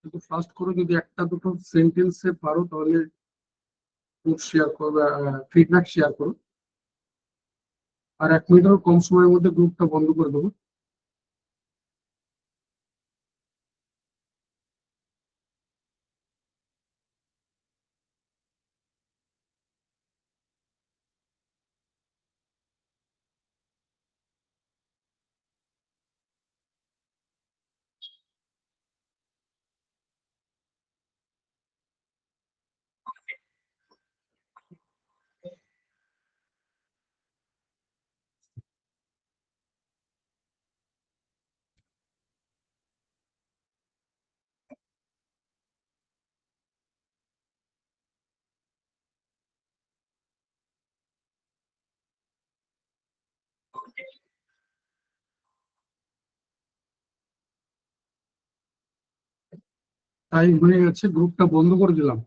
কিন্তু ফার্স্ট করে যদি একটা দুটো সেন্টেন্সে পারো তাহলে শেয়ার করো, ফিডব্যাক শেয়ার করো। আর 1 মিনিটের কম সময়ের মধ্যে গ্রুপটা বন্ধ করে দেবো। তাই হয়ে গেছে, গ্রুপটা বন্ধ করে দিলাম।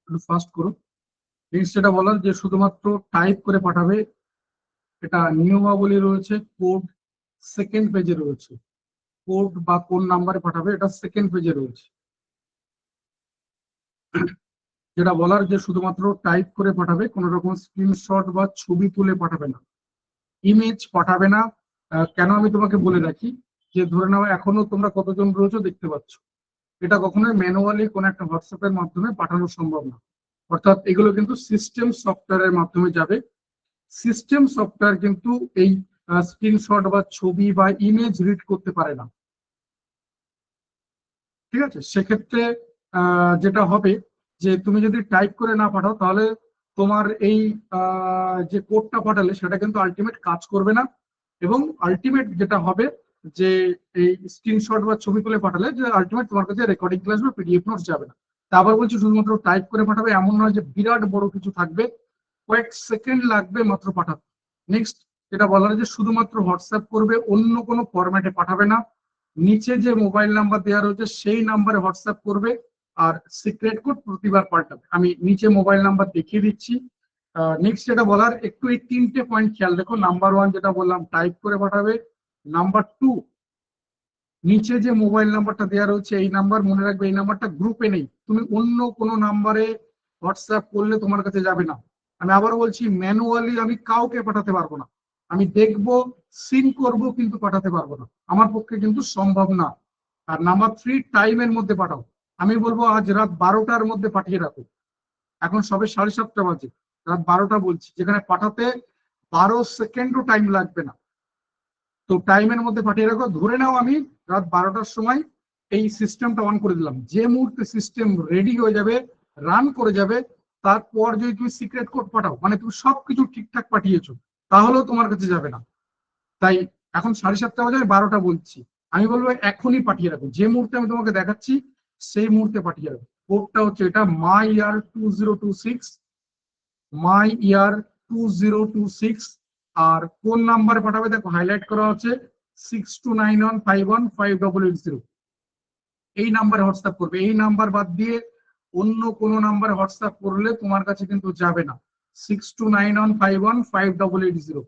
একটু ফাস্ট করো। নেক্সট যেটা বলার যে শুধুমাত্র টাইপ করে পাঠাবে, এটা নিয়মাবলী রয়েছে, কোড সেকেন্ড পেজে রয়েছে। কোড বা কোন নাম্বারে পাঠাবে এটা সেকেন্ড পেজে রয়েছে। যেটা বলার যে শুধুমাত্র টাইপ করে পাঠাবে, কোনো রকম স্ক্রিনশট বা ছবি তুলে পাঠাবে না, ইমেজ পাঠাবে না। কেন আমি তোমাকে বলে রাখি, যে ধরে নাও এখনো তোমরা কতজন রয়েছে দেখতে পাচ্ছ, এটা কখনোই ম্যানুয়ালি কোনো একটা হোয়াটসঅ্যাপের মাধ্যমে পাঠানো সম্ভব না। অর্থাৎ এগুলো কিন্তু সিস্টেম সফটওয়্যারের মাধ্যমে যাবে। সিস্টেম সফটওয়্যার কিন্তু এই স্ক্রিনশট বা ছবি বা ইমেজ রিড করতে পারে না। ঠিক আছে, সেক্ষেত্রে যেটা হবে যে তুমি যদি টাইপ করে না পাঠাও তাহলে তোমার এই যে কোডটা পাঠালে সেটা কিন্তু আলটিমেট কাজ করবে না। এবং আলটিমেট যেটা হবে যে এই স্ক্রিনশট বা ছবি তুলে পাঠালে যে আলটিমেট তোমার কাছে রেকর্ডিং ক্লাস বা পিডিএফ নোটস যাবে না। তা আবার বলছি শুধুমাত্র টাইপ করে পাঠাবে এমন নয় যে বিরাট বড় কিছু থাকবে, কয়েক সেকেন্ড লাগবে মাত্র পাঠাতে। নেক্সট যেটা বলার যে শুধুমাত্র হোয়াটসঅ্যাপ করবে, অন্য কোনো ফরম্যাটে পাঠাবে না। নিচে যে মোবাইল নাম্বার দেওয়া রয়েছে সেই নাম্বারে হোয়াটসঅ্যাপ করবে, আর সিক্রেট কোড প্রতিবার পাল্টাবে। আমি নিচে মোবাইল নাম্বার দেখিয়ে দিচ্ছি। নেক্সট যেটা বলার, একটু এই 3টে পয়েন্ট খেয়াল দেখো। নাম্বার 1 যেটা বললাম টাইপ করে পাঠাবে। নাম্বার 2, নিচে যে মোবাইল নাম্বারটা দেওয়া রয়েছে এই নাম্বার মনে রাখবে, এই নাম্বারটা গ্রুপে নেই। তুমি অন্য কোনো নাম্বারে হোয়াটসঅ্যাপ করলে তোমার কাছে যাবে না। আমি আবার বলছি, ম্যানুয়ালি আমি কাউকে পাঠাতে পারবো না। আমি দেখবো, সিন করব, কিন্তু পাঠাতে পারবো না, আমার পক্ষে কিন্তু সম্ভব না। আর নাম্বার 3, টাইমের মধ্যে পাঠাও। আমি বলবো আজ রাত 12টার মধ্যে পাঠিয়ে রাখো। এখন সবে 7:30 বাজে, রাত 12টা বলছি, যেখানে পাঠাতে 12 সেকেন্ডও টাইম লাগবে না। তো টাইমের মধ্যে পাঠিয়ে রাখো। ধরে নাও আমি রাত 12টার সময় এই সিস্টেমটা অন করে দিলাম, যে মুহূর্তে সিস্টেম রেডি হয়ে যাবে, রান করে যাবে, তারপর যদি তুমি সিক্রেট কোড পাঠাও, মানে তুমি সবকিছু ঠিকঠাক পাঠিয়েছো, তাহলেও তোমার কাছে যাবে না। তাই এখন 7:30 বাজে, আমি 12টা বলছি, আমি বলবো এখনই পাঠিয়ে রাখো। যে মুহূর্তে আমি তোমাকে দেখাচ্ছি সেই মুহূর্তে পাঠিয়ে রাখো। কোডটা হচ্ছে এটা মাই ইয়ার 2026, মাই ইয়ার 2026। আর কোন নাম্বারে পাঠাবে দেখো, হাইলাইট করা হচ্ছে 6291515880। এই নাম্বারে হোয়াটসঅ্যাপ করবে। এই নাম্বার বাদ দিয়ে অন্য কোনো নাম্বারে হোয়াটসঅ্যাপ করলে তোমার কাছে কিন্তু যাবে না। 6291515880,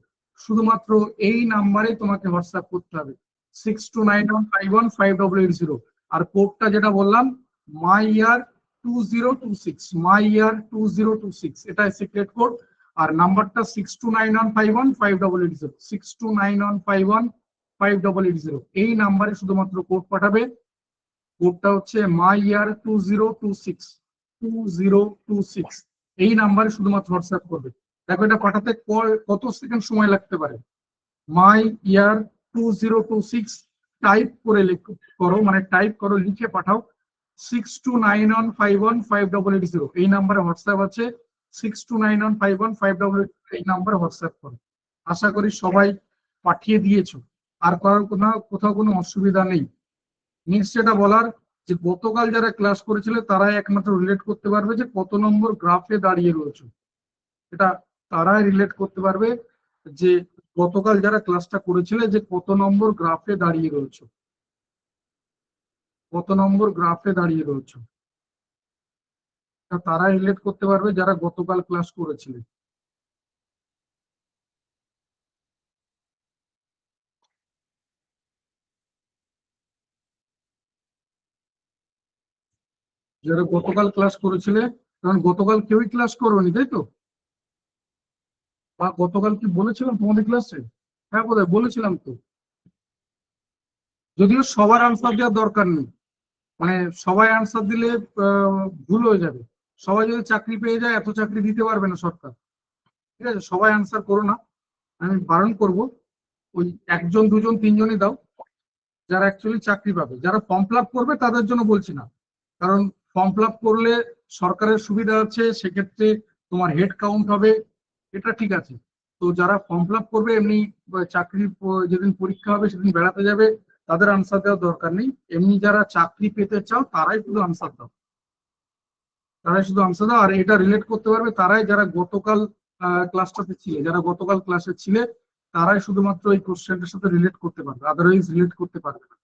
শুধুমাত্র এই নাম্বারে তোমাকে হোয়াটসঅ্যাপ করতে হবে, 6291515880। আর কোডটা যেটা বললাম, মাই ইয়ার 2026, মাই ইয়ার 2026, এটা সিক্রেট কোড। আর নাম্বারটা 6291515880, 6291515880। এই নাম্বারে শুধুমাত্র কোড পাঠাবে। কোডটা হচ্ছে মাই ইয়ার 2026, 2026। এই নাম্বারে শুধুমাত্র হোয়াটসঅ্যাপ করবে। দেখো এটা পাঠাতে কত সেকেন্ড সময় লাগতে পারে। মাই ইয়ার 2026 টাইপ করে করো, মানে টাইপ করো, লিখে পাঠাও 6291515880। এই নাম্বারে হোয়াটসঅ্যাপ আছে, 6291515880। এই নাম্বারে হোয়াটসঅ্যাপ করো। আশা করি সবাই পাঠিয়ে দিয়েছো, আর কারোর কোথাও কোনো অসুবিধা নেই। নেক্সট যেটা বলার, যে গতকাল যারা ক্লাস করেছিল তারাই একমাত্র রিলেট করতে পারবে যে কত নম্বর গ্রাফে দাঁড়িয়ে রয়েছে। এটা তারাই রিলেট করতে পারবে। যে গতকাল যারা ক্লাসটা করেছিলে যে কত নম্বর গ্রাফে দাঁড়িয়ে রয়েছে, কত নম্বর গ্রাফে দাঁড়িয়ে রয়েছে, তারা রিলেট করতে পারবে যারা গতকাল ক্লাস করেছিলেন। যারা গতকাল ক্লাস করেছিলে, কারণ গতকাল কেউই ক্লাস করোনি তাই তো? বা গতকাল কি বলেছিলাম তোমাদের ক্লাসে? হ্যাঁ বোধহয় বলেছিলাম তো। যদিও সবার আনসার দেওয়ার দরকার নেই, মানে সবাই আনসার দিলে ভুল হয়ে যাবে। সবাই যদি চাকরি পেয়ে যায়, এত চাকরি দিতে পারবে না সরকার। ঠিক আছে, সবাই আনসার করো না, আমি বারণ করব। ওই একজন দুজন তিনজনই দাও, যারা অ্যাকচুয়ালি চাকরি পাবে। যারা ফর্ম ফিল আপ করবে তাদের জন্য বলছি না, কারণ ফর্ম ফিল আপ করলে সরকারের সুবিধা আছে, সেক্ষেত্রে তোমার হেড কাউন্ট হবে, এটা ঠিক আছে। তো যারা ফর্ম ফিল আপ করবে এমনি চাকরির যেদিন পরীক্ষা হবে সেদিন বেড়াতে যাবে, তাদের আনসার দেওয়ার দরকার নেই। এমনি যারা চাকরি পেতে চাও তারাই শুধু আনসার দাও, তারাই শুধু আনসার দাও। আর এটা রিলেট করতে পারবে তারাই যারা গতকাল ক্লাসটাতে ছিলে, যারা গতকাল ক্লাসে ছিলে তারাই শুধুমাত্র এই কোশ্চেনটার সাথে রিলেট করতে পারবে, আদারওয়াইজ রিলেট করতে পারবে না।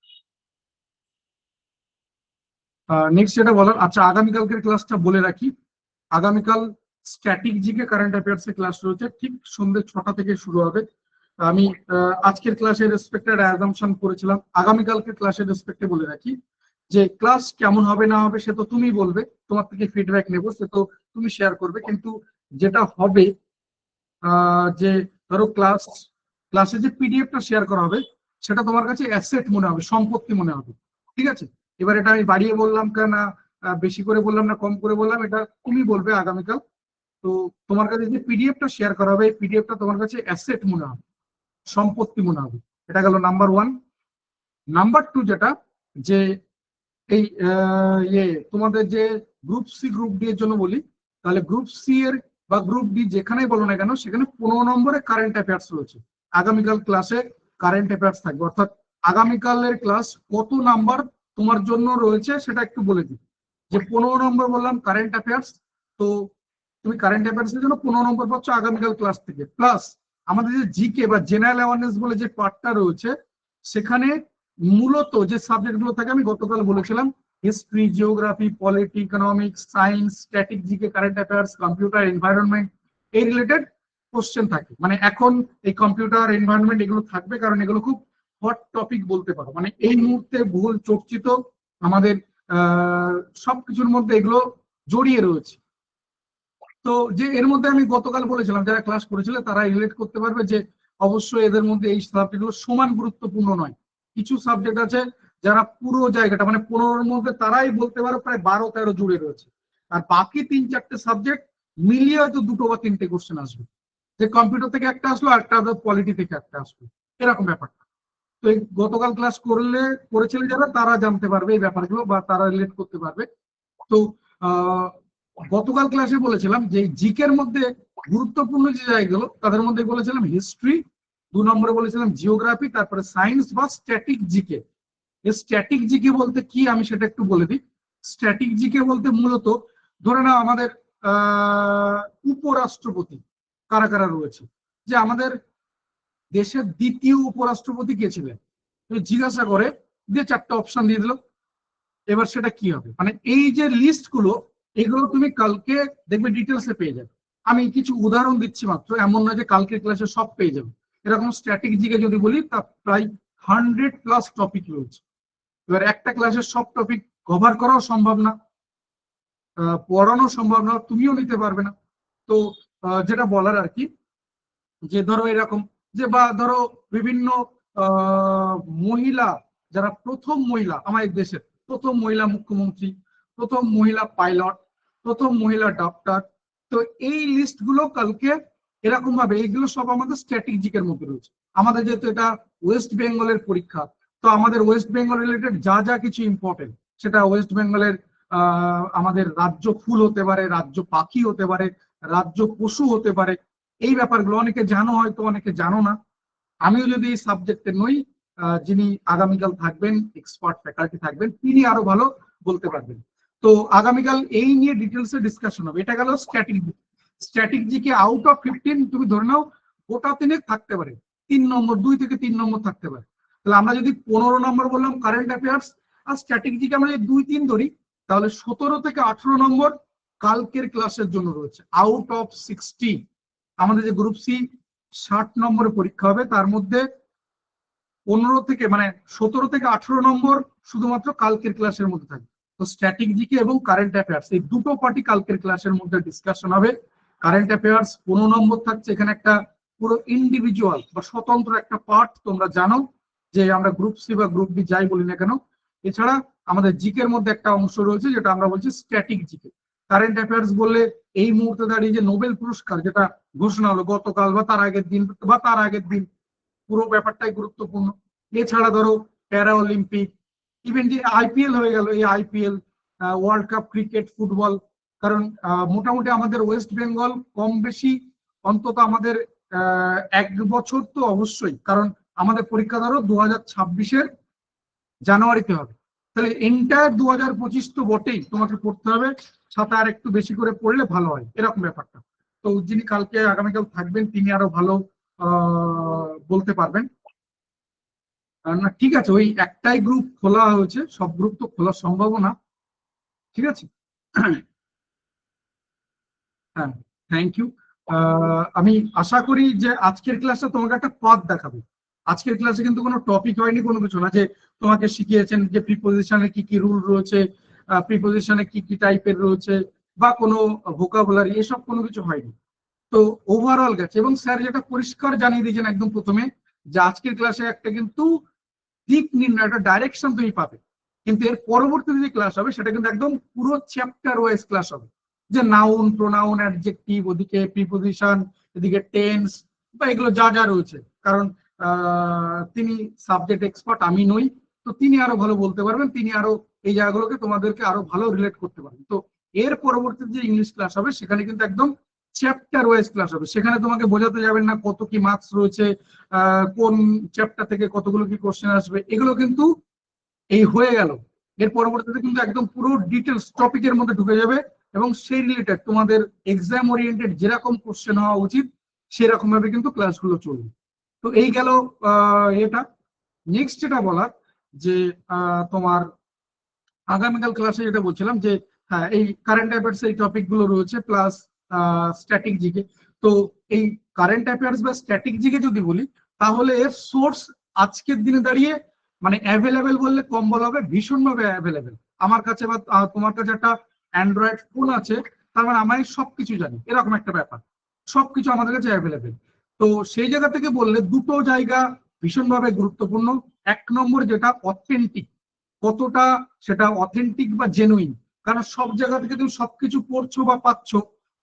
নেক্সট যেটা বলার, আচ্ছা আগামীকালকের ক্লাসটা বলে রাখি। আগামীকাল স্ট্যাটিক জিকে কারেন্ট অ্যাফেয়ার্স এর ক্লাস রয়েছে, ঠিক সন্ধ্যে 6টা থেকে শুরু হবে। আমি আজকের ক্লাসের রেসপেক্টে অ্যাজাম্পশন করেছিলাম, আগামীকালকে ক্লাসের রেসপেক্টে বলে রাখি যে ক্লাস কেমন হবে না হবে সে তো তুমি বলবে, তোমার থেকে ফিডব্যাক নেবো, সে তো তুমি শেয়ার করবে। কিন্তু যেটা হবে যে ধরো ক্লাসে যে পিডিএফটা শেয়ার করা হবে সেটা তোমার কাছে অ্যাসেট মনে হবে, সম্পত্তি মনে হবে। ঠিক আছে, এবার এটা আমি বাড়িয়ে বললাম কেন, বেশি করে বললাম না কম করে বললাম, এটা তুমি বলবে আগামীকাল। তো তোমার কাছে যে পিডিএফটা শেয়ার করা হবে, এই পিডিএফটা তোমার কাছে অ্যাসেট মনে হবে, সম্পত্তি মনে হবে। এটা গেল নাম্বার ওয়ান। নাম্বার টু যেটা, যে এই তোমাদের যে গ্রুপ সি গ্রুপ ডি এর জন্য বলি, তাহলে গ্রুপ সি এর বা গ্রুপ ডি যেখানেই বলো না কেন, সেখানে 15 নম্বরে কারেন্ট অ্যাফেয়ার্স রয়েছে। আগামীকাল ক্লাসে কারেন্ট অ্যাফেয়ার্স থাকবে, অর্থাৎ আগামীকালের ক্লাস কত নাম্বার তোমার জন্য রয়েছে সেটা একটু বলে দিই। যে 15 নম্বর বললাম কারেন্ট অ্যাফেয়ার্স, তো তুমি কারেন্ট অ্যাফেয়ার্স এর জন্য 15 নম্বর পাচ্ছ আগামীকাল ক্লাস থেকে। প্লাস আমাদের যে জিকে বা জেনারেল অ্যাওয়ারনেস বলে যে পার্টটা রয়েছে, সেখানে মূলত যে সাবজেক্ট গুলো থাকে আমি গতকাল বলেছিলাম, history, geography, polity, economics, science, static GK, current affairs, computer, environment, এই রিলেটেড কোশ্চেন থাকে। মানে এখন এই কম্পিউটার, এনভায়রনমেন্ট এগুলো থাকবে, কারণ এগুলো খুব হট টপিক বলতে পারো, মানে এই মুহূর্তে বহুল চর্চিত, আমাদের সবকিছুর মধ্যে এগুলো জড়িয়ে রয়েছে। তো যে এর মধ্যে আমি গতকাল বলেছিলাম যারা ক্লাস করেছিল তারা রিলেট করতে পারবে যে অবশ্যই এদের মধ্যে এই সাবজেক্টগুলো সমান গুরুত্বপূর্ণ নয়। কিছু সাবজেক্ট আছে যারা পুরো জায়গাটা মানে 15-এর মধ্যে তারাই বলতে পারো প্রায় 12-13 জুড়ে রয়েছে, আর বাকি 3-4টে সাবজেক্ট মিলিয়ে হয়তো 2টো বা 3টে কোশ্চেন আসবে, যে কম্পিউটার থেকে একটা আসলো, একটা পলিটি থেকে একটা আসবে, এরকম ব্যাপারটা। তো এই গতকাল ক্লাস করেছিল যারা, তারা জানতে পারবে এই ব্যাপারগুলো বা তারা রিলেট করতে পারবে। তো গতকাল ক্লাসে বলেছিলাম যে জিকের মধ্যে গুরুত্বপূর্ণ যে জায়গাগুলো, তাদের মধ্যে বলেছিলাম হিস্ট্রি, 2 নম্বরে বলেছিলাম জিওগ্রাফি, তারপরে সায়েন্স বা স্ট্যাটিক জিকে। স্ট্যাটিক জিকে বলতে কি আমি সেটা একটু বলে দিই। স্ট্যাটিক জিকে বলতে মূলত ধরে নাও আমাদের উপরাষ্ট্রপতি কারা কারা রয়েছে, যে আমাদের দেশের দ্বিতীয় উপরাষ্ট্রপতি কে ছিলেন, জিজ্ঞাসা করে দিয়ে 4টে অপশন দিয়ে দিল, এবার সেটা কি হবে। মানে এই যে লিস্ট গুলো, এগুলো তুমি কালকে দেখবে ডিটেলসে পেয়ে যাবে। আমি কিছু উদাহরণ দিচ্ছি মাত্র, এমন না যে কালকে ক্লাসে সব পেয়ে যাবে। এরকম স্ট্র্যাটেজি দিকে যদি বলি, তা প্রায় 100+ টপিক রয়েছে। এবার একটা ক্লাসের সব টপিক কভার করাও সম্ভব না, পড়ানো সম্ভব না, তুমিও নিতে পারবে না। তো যেটা বলার আর কি, যে ধরো এরকম, যে বা ধরো বিভিন্ন মহিলা, যারা প্রথম মহিলা, আমাদের দেশের প্রথম মহিলা মুখ্যমন্ত্রী, প্রথম মহিলা পাইলট, প্রথম মহিলা ডক্টর, তো এই লিস্ট গুলো কালকে এরকম ভাবে, এইগুলো সব আমাদের স্ট্র্যাটেজিকের মধ্যে রয়েছে। আমাদের যেহেতু এটা ওয়েস্ট বেঙ্গলের পরীক্ষা, তো আমাদের ওয়েস্ট বেঙ্গল রিলেটেড যা যা কিছু ইম্পর্টেন্ট, সেটা ওয়েস্ট বেঙ্গলের আমাদের রাজ্য ফুল হতে পারে, রাজ্য পাখি হতে পারে, রাজ্য পশু হতে পারে, এই ব্যাপারগুলো অনেকে জানো হয়তো, অনেকে জানো না। আমিও যদি এই সাবজেক্টে নই, যিনি আগামীকাল থাকবেন, এক্সপার্ট ফ্যাকাল্টি থাকবেন, তিনি আরো ভালো বলতে পারবেন। তো আগামীকাল এই নিয়ে ডিটেলসে ডিসকাশন হবে। এটা গেল স্ট্র্যাটেজি। স্ট্র্যাটেজিকে আউট অফ 15 তুমি ধরে নাও গোটা তিনেক থাকতে পারে, 3 নম্বর, 2 থেকে 3 নম্বর থাকতে পারে। তাহলে আমরা যদি 15 নম্বর বললাম কারেন্ট অ্যাফেয়ার্স আর স্ট্র্যাটেজিকে আমরা যদি 2-3 ধরি, তাহলে 17 থেকে 18 নম্বর কালকের ক্লাসের জন্য রয়েছে। আউট অফ 60 আমাদের যে গ্রুপ সি 60 নম্বরের পরীক্ষা হবে, তার মধ্যে 15 থেকে 17 থেকে 18 নম্বর শুধুমাত্র কালকের ক্লাসের মধ্যে থাকবে। তো স্ট্র্যাটেজিকে এবং কারেন্ট অ্যাফেয়ার্স এই দুটো পার্টি কালকের ক্লাসের মধ্যে ডিসকাশন হবে। কারেন্ট অ্যাফেয়ার্স 15 নম্বর থাকছে, এখানে একটা পুরো ইন্ডিভিজুয়াল বা স্বতন্ত্র একটা পার্ট, তোমরা জানো যে আমরা গ্রুপ সি বা গ্রুপ বি যাই বলি না কেন, এছাড়া আমাদের জিকের মধ্যে একটা অংশ রয়েছে যেটা আমরা বলছি স্ট্যাটিক জিকে। কারেন্ট অ্যাফেয়ার্স বললে এই মুহূর্তে দাঁড়িয়ে যে নোবেল পুরস্কার যেটা ঘোষণা হলো গতকাল বা তার আগের দিন পুরো ব্যাপারটাই গুরুত্বপূর্ণ। এছাড়া ধরো প্যারা অলিম্পিক, ইভেন যে আইপিএল হয়ে গেল, এই IPL, world cup cricket, football, কারণ মোটামুটি আমাদের ওয়েস্ট বেঙ্গল কম বেশি অন্তত আমাদের 1 বছর তো অবশ্যই, কারণ আমাদের পরীক্ষা ধরো 2026-এর জানুয়ারিতে হবে, তাহলে এন্টায়ার 2025 তো বটেই তোমাকে পড়তে হবে, সাথে আর একটু বেশি করে পড়লে ভালো হয়, এরকম ব্যাপারটা। তো যিনি কালকে আগামীকাল থাকবেন তিনি আরো ভালো বলতে পারবেন। না ঠিক আছে, ওই একটাই গ্রুপ খোলা হয়েছে, সব গ্রুপ তো খোলা সম্ভব না। ঠিক আছে, হ্যাঁ, থ্যাংক ইউ। আমি আশা করি যে আজকের ক্লাসটা তোমাকে একটা পথ দেখাবে। আজকের ক্লাসে কিন্তু কোনো টপিক হয়নি, কোনো কিছু না যে তোমাকে শিখিয়েছেন যে প্রিপোজিশনে কি কি রুল রয়েছে, প্রিপোজিশনে কি কি টাইপের রয়েছে, বা কোনো ভোকাবুলারি, এসব কোনো কিছু হয়নি। তো ওভারঅল গেছে, এবং স্যার যেটা পরিষ্কার জানিয়ে দিয়েছেন একদম প্রথমে যে আজকের ক্লাসে একটা কিন্তু দিক নির্ণয়, একটা ডাইরেকশন তুমি পাবে, কিন্তু এর পরবর্তী যে ক্লাস হবে সেটা কিন্তু একদম পুরো চ্যাপ্টার ওয়াইজ ক্লাস হবে, যে নাউন, প্রোনাউন, অ্যাডজেক্টিভ, ওদিকে প্রিপোজিশন, এদিকে টেন্স, বা এগুলো যা যা রয়েছে। কারণ তিনি সাবজেক্ট এক্সপার্ট, আমি নই, তো তিনি আরো ভালো বলতে পারবেন, তিনি আরো এই জায়গাগুলোকে তোমাদেরকে আরো ভালো রিলেট করতে পারবেন। তো এর পরবর্তী যে ইংলিশ ক্লাস হবে সেখানে কিন্তু একদম চ্যাপ্টার ওয়াইজ ক্লাস হবে, সেখানে তোমাকে বোঝাতে যাবেন না কত কি মার্কস রয়েছে, কোন চ্যাপ্টার থেকে কতগুলো কি কোশ্চেন আসবে, এগুলো কিন্তু এই হয়ে গেল। এর পরবর্তীতে কিন্তু একদম পুরো ডিটেলস টপিকের মধ্যে ঢুকে যাবে, এবং সেই রিলেটেড তোমাদের এক্সাম ওরিয়েন্টেড যেরকম কোশ্চেন হওয়া উচিত সেরকম ভাবে কিন্তু ক্লাসগুলো চলবে। তো এই গেল এটা। নেক্সট যেটা বলার যে তোমার আগামীকাল ক্লাসে যেটা বলছিলাম যে হ্যাঁ, এই কারেন্ট অ্যাফেয়ার্স এই টপিক গুলো রয়েছে, প্লাস স্ট্যাটিক জিকে। তো এই কারেন্ট অ্যাফেয়ার্স বা স্ট্যাটিক জিকে যদি বলি, তাহলে এর সোর্স আজকের দিনে দাঁড়িয়ে অ্যাভেলেবেল বললে কম বলা হবে, ভীষণভাবে অ্যাভেলেবেল। আমার কাছে বা তোমার কাছে একটা অ্যান্ড্রয়েড ফোন আছে, তার মানে আমি সবকিছু জানি, এরকম একটা ব্যাপার, সবকিছু আমাদের কাছে অ্যাভেলেবেল। তো সেই জায়গা থেকে বললে দুটো জায়গা ভীষণভাবে গুরুত্বপূর্ণ। 1 নম্বর যেটা অথেন্টিক, কতটা সেটা অথেন্টিক বা জেনুইন, কারণ সব জায়গা থেকে তুমি সবকিছু পড়ছো বা পাচ্ছ,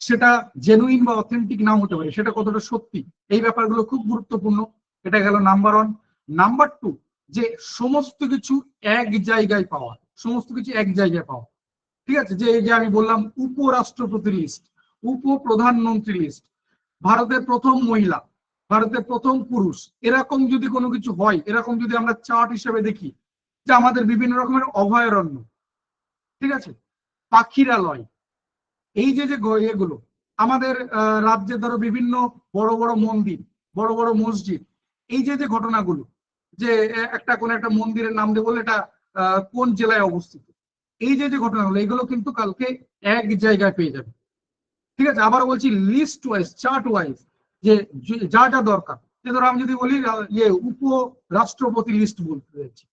সেটা জেনুইন বা অথেন্টিক নাও হতে পারে, সেটা কতটা সত্যি, এই ব্যাপারগুলো খুব গুরুত্বপূর্ণ। এটা গেল নাম্বার 1। নাম্বার 2, যে সমস্ত কিছু এক জায়গায় পাওয়া, সমস্ত কিছু এক জায়গায় পাওয়া। ঠিক আছে, যে এই যে আমি বললাম উপরাষ্ট্রপতি লিস্ট, উপপ্রধানমন্ত্রী লিস্ট, ভারতের প্রথম মহিলা, ভারতের প্রথম পুরুষ, এরকম যদি কোনো কিছু হয়, এরকম যদি আমরা চার্ট হিসেবে দেখি, যে আমাদের বিভিন্ন রকমের অভয়ারণ্য, ঠিক আছে, পাখিরালয়, এই যে যে এগুলো আমাদের রাজ্যে ধরো বিভিন্ন বড় বড় মন্দির, বড় বড় মসজিদ, এই যে যে ঘটনাগুলো, যে একটা কোন একটা মন্দিরের নাম দিয়ে বলে এটা কোন জেলায় অবস্থিত, এই যে যে ঘটনাগুলো, এগুলো কিন্তু কালকে এক জায়গায় পেয়ে যাবে। ঠিক আছে, আবার বলছি লিস্ট ওয়াইজ, চার্ট ওয়াইজ, যে যা যা দরকার। যে ধরো আমি যদি বলি ইয়ে উপ রাষ্ট্রপতি লিস্ট বলতে চাইছি,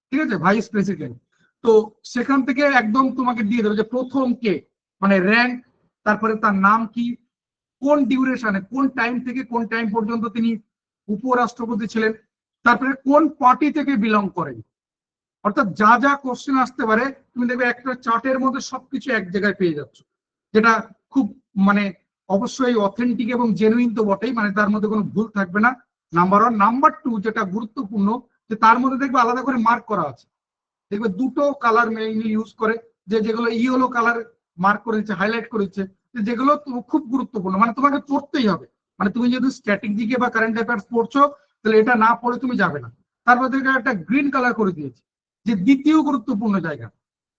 ঠিক আছে, ভাইস প্রেসিডেন্ট, তো সেখান থেকে একদম তোমাকে দিয়ে দেবে যে প্রথম কে, মানে র্যাঙ্ক, তারপরে তার নাম কি, কোন ডিউরেশনে, কোন টাইম থেকে কোন টাইম পর্যন্ত তিনি উপরাষ্ট্রপতি ছিলেন, তারপরে কোন পার্টি থেকে বিলং করেন। অর্থাৎ যা যা কোশ্চেন আসতে পারে তুমি দেখবে একটা চার্টের মধ্যে সবকিছু এক জায়গায় পেয়ে যাচ্ছ, যেটা খুব মানে অবশ্যই অথেন্টিক এবং জেনুইন তো বটেই, মানে তার মধ্যে কোনো ভুল থাকবে না, নাম্বার 1। নাম্বার 2 যেটা গুরুত্বপূর্ণ, যে তার মধ্যে দেখবে আলাদা করে মার্ক করা আছে, দেখবে দুটো কালার মেইনলি ইউজ করে, যে যেগুলো ইয়েলো কালার মার্ক করেছে, হাইলাইট করেছে, যেগুলো খুব গুরুত্বপূর্ণ, মানে তোমাকে পড়তেই হবে। মানে তুমি যদি স্ট্র্যাটেজিকে বা কারেন্ট অ্যাফেয়ার্স পড়ছো, তাহলে এটা না পড়ে তুমি যাবে না। তারপর দেখবে একটা গ্রিন কালার করে দিয়েছে, যে দ্বিতীয় গুরুত্বপূর্ণ জায়গা।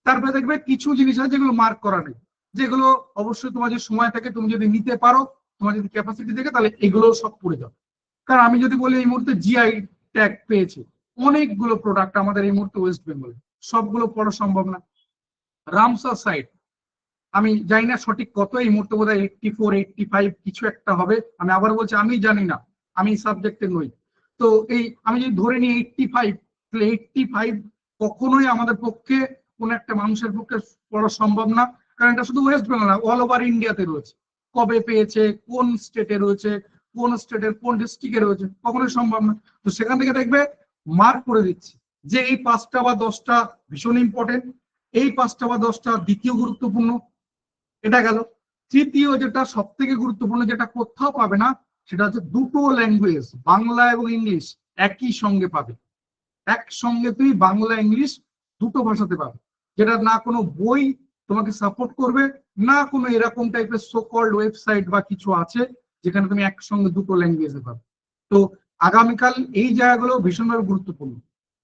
তারপরে দেখবে কিছু জিনিস আছে যেগুলো মার্ক করা নেই, যেগুলো অবশ্যই তোমার যে সময় থাকে তুমি যদি নিতে পারো তোমার যদি ক্যাপাসিটি দেখে তাহলে এগুলো সব পড়ে যাবে। কারণ আমি যদি বলি এই মুহূর্তে জিআই ট্যাগ পেয়েছে অনেকগুলো প্রোডাক্ট আমাদের এই মুহূর্তে ওয়েস্ট বেঙ্গলে, সবগুলো পড়া সম্ভব না। রামসার সাইট আমি জানি না সঠিক কত, এই মুহূর্তে বোধ হয় 84 85 কিছু একটা হবে, আমি আবার বলছি আমি জানি না, আমি সাবজেক্টে নই। তো এই আমি যদি ধরে নিই 85, তাহলে 85 কখনোই আমাদের পক্ষে কোন একটা মানুষের পক্ষে পড়া সম্ভব না, কারণ এটা শুধু ওয়েস্ট বেঙ্গল না, অল ওভার ইন্ডিয়াতে রয়েছে। কবে পেয়েছে, কোন স্টেটে রয়েছে, কোন স্টেটের কোন ডিস্ট্রিক্টে রয়েছে, কখনোই সম্ভব না। তো সেখান থেকে দেখবে মার্ক করে দিচ্ছে যে এই 5টা বা 10টা ভীষণ ইম্পর্টেন্ট, এই 5টা বা 10টা দ্বিতীয় গুরুত্বপূর্ণ, এটা গেল। তৃতীয় যেটা সব থেকে গুরুত্বপূর্ণ, যেটা কোথাও পাবে না, সেটা হচ্ছে দুটো ল্যাঙ্গুয়েজ, বাংলা এবং ইংলিশ একই সঙ্গে পাবে। একসঙ্গে তুমি বাংলা ইংলিশ দুটো ভাষাতে পাবে, যেটা না কোনো বই তোমাকে সাপোর্ট করবে, না কোনো এরকম টাইপের সো কল্ড ওয়েবসাইট বা কিছু আছে যেখানে তুমি একসঙ্গে দুটো ল্যাঙ্গুয়েজে পাবে। তো আগামীকাল এই জায়গাগুলো ভীষণভাবে গুরুত্বপূর্ণ।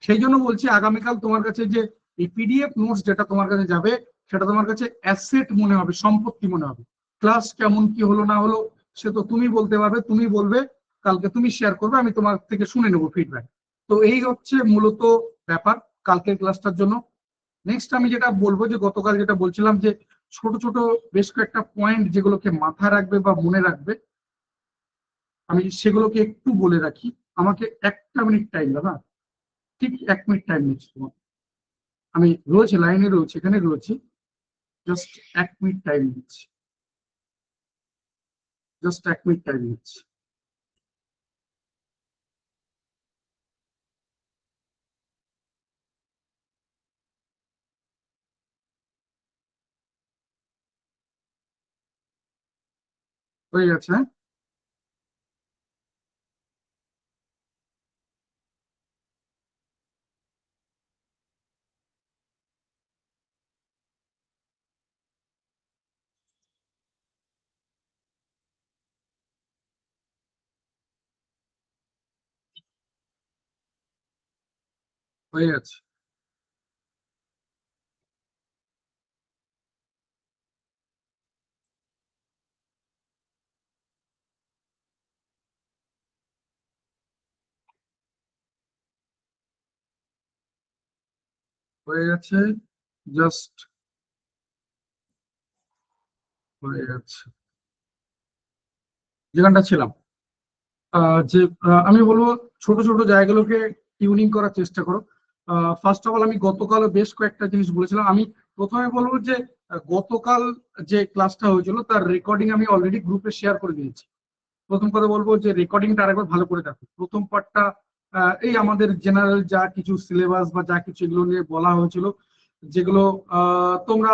সেই জন্য বলছি আগামীকাল তোমার কাছে যে এই পিডিএফ নোটস যেটা তোমার কাছে যাবে, সেটা তোমার কাছে অ্যাসেট মনে হবে, সম্পত্তি মনে হবে। ক্লাস কেমন কি হলো না হলো সে তো তুমি বলতে পারবে, তুমি বলবে, কালকে তুমি শেয়ার করবে, আমি তোমার থেকে শুনে নেবো ফিডব্যাক। তো এই হচ্ছে মূলত ব্যাপার কালকের ক্লাসটার জন্য। নেক্সট আমি যেটা বলবো, যে গতকাল যেটা বলছিলাম যে ছোট ছোট বেশ কয়েকটা পয়েন্ট যেগুলোকে মাথায় রাখবে বা মনে রাখবে, আমি সেগুলোকে একটু বলে রাখি। আমাকে 1 মিনিট টাইম দাদা, ঠিক 1 মিনিট টাইম নিচ্ছি তোমার, আমি রয়েছে লাইনে রয়েছে, এখানে রয়েছি, জাস্ট 1 মিনিট টাইম নিচ্ছি, জাস্ট 1 মিনিট টাইম নিচ্ছি। হয়ে গেছে, হ্যাঁ? হয়ে গেছে, হয়ে গেছে, জাস্ট হয়ে গেছে। যেখানটা ছিলাম, যে আমি বলবো ছোট ছোট জায়গাগুলোকে টিউনিং করার চেষ্টা করো। ফার্স্ট অফ অল আমি গতকাল বেশ কয়েকটা জিনিস বলেছিলাম। আমি প্রথমে বলবো যে গতকাল যে ক্লাসটা হয়েছিল তার রেকর্ডিং আমি অলরেডি গ্রুপে শেয়ার করে দিয়েছি। প্রথম কথা বলবো যে রেকর্ডিংটা আরেকবার ভালো করে দেখো। প্রথম পার্টটা এই আমাদের জেনারেল যা কিছু সিলেবাস বা যা কিছু এগুলো নিয়ে বলা হয়েছিল, যেগুলো তোমরা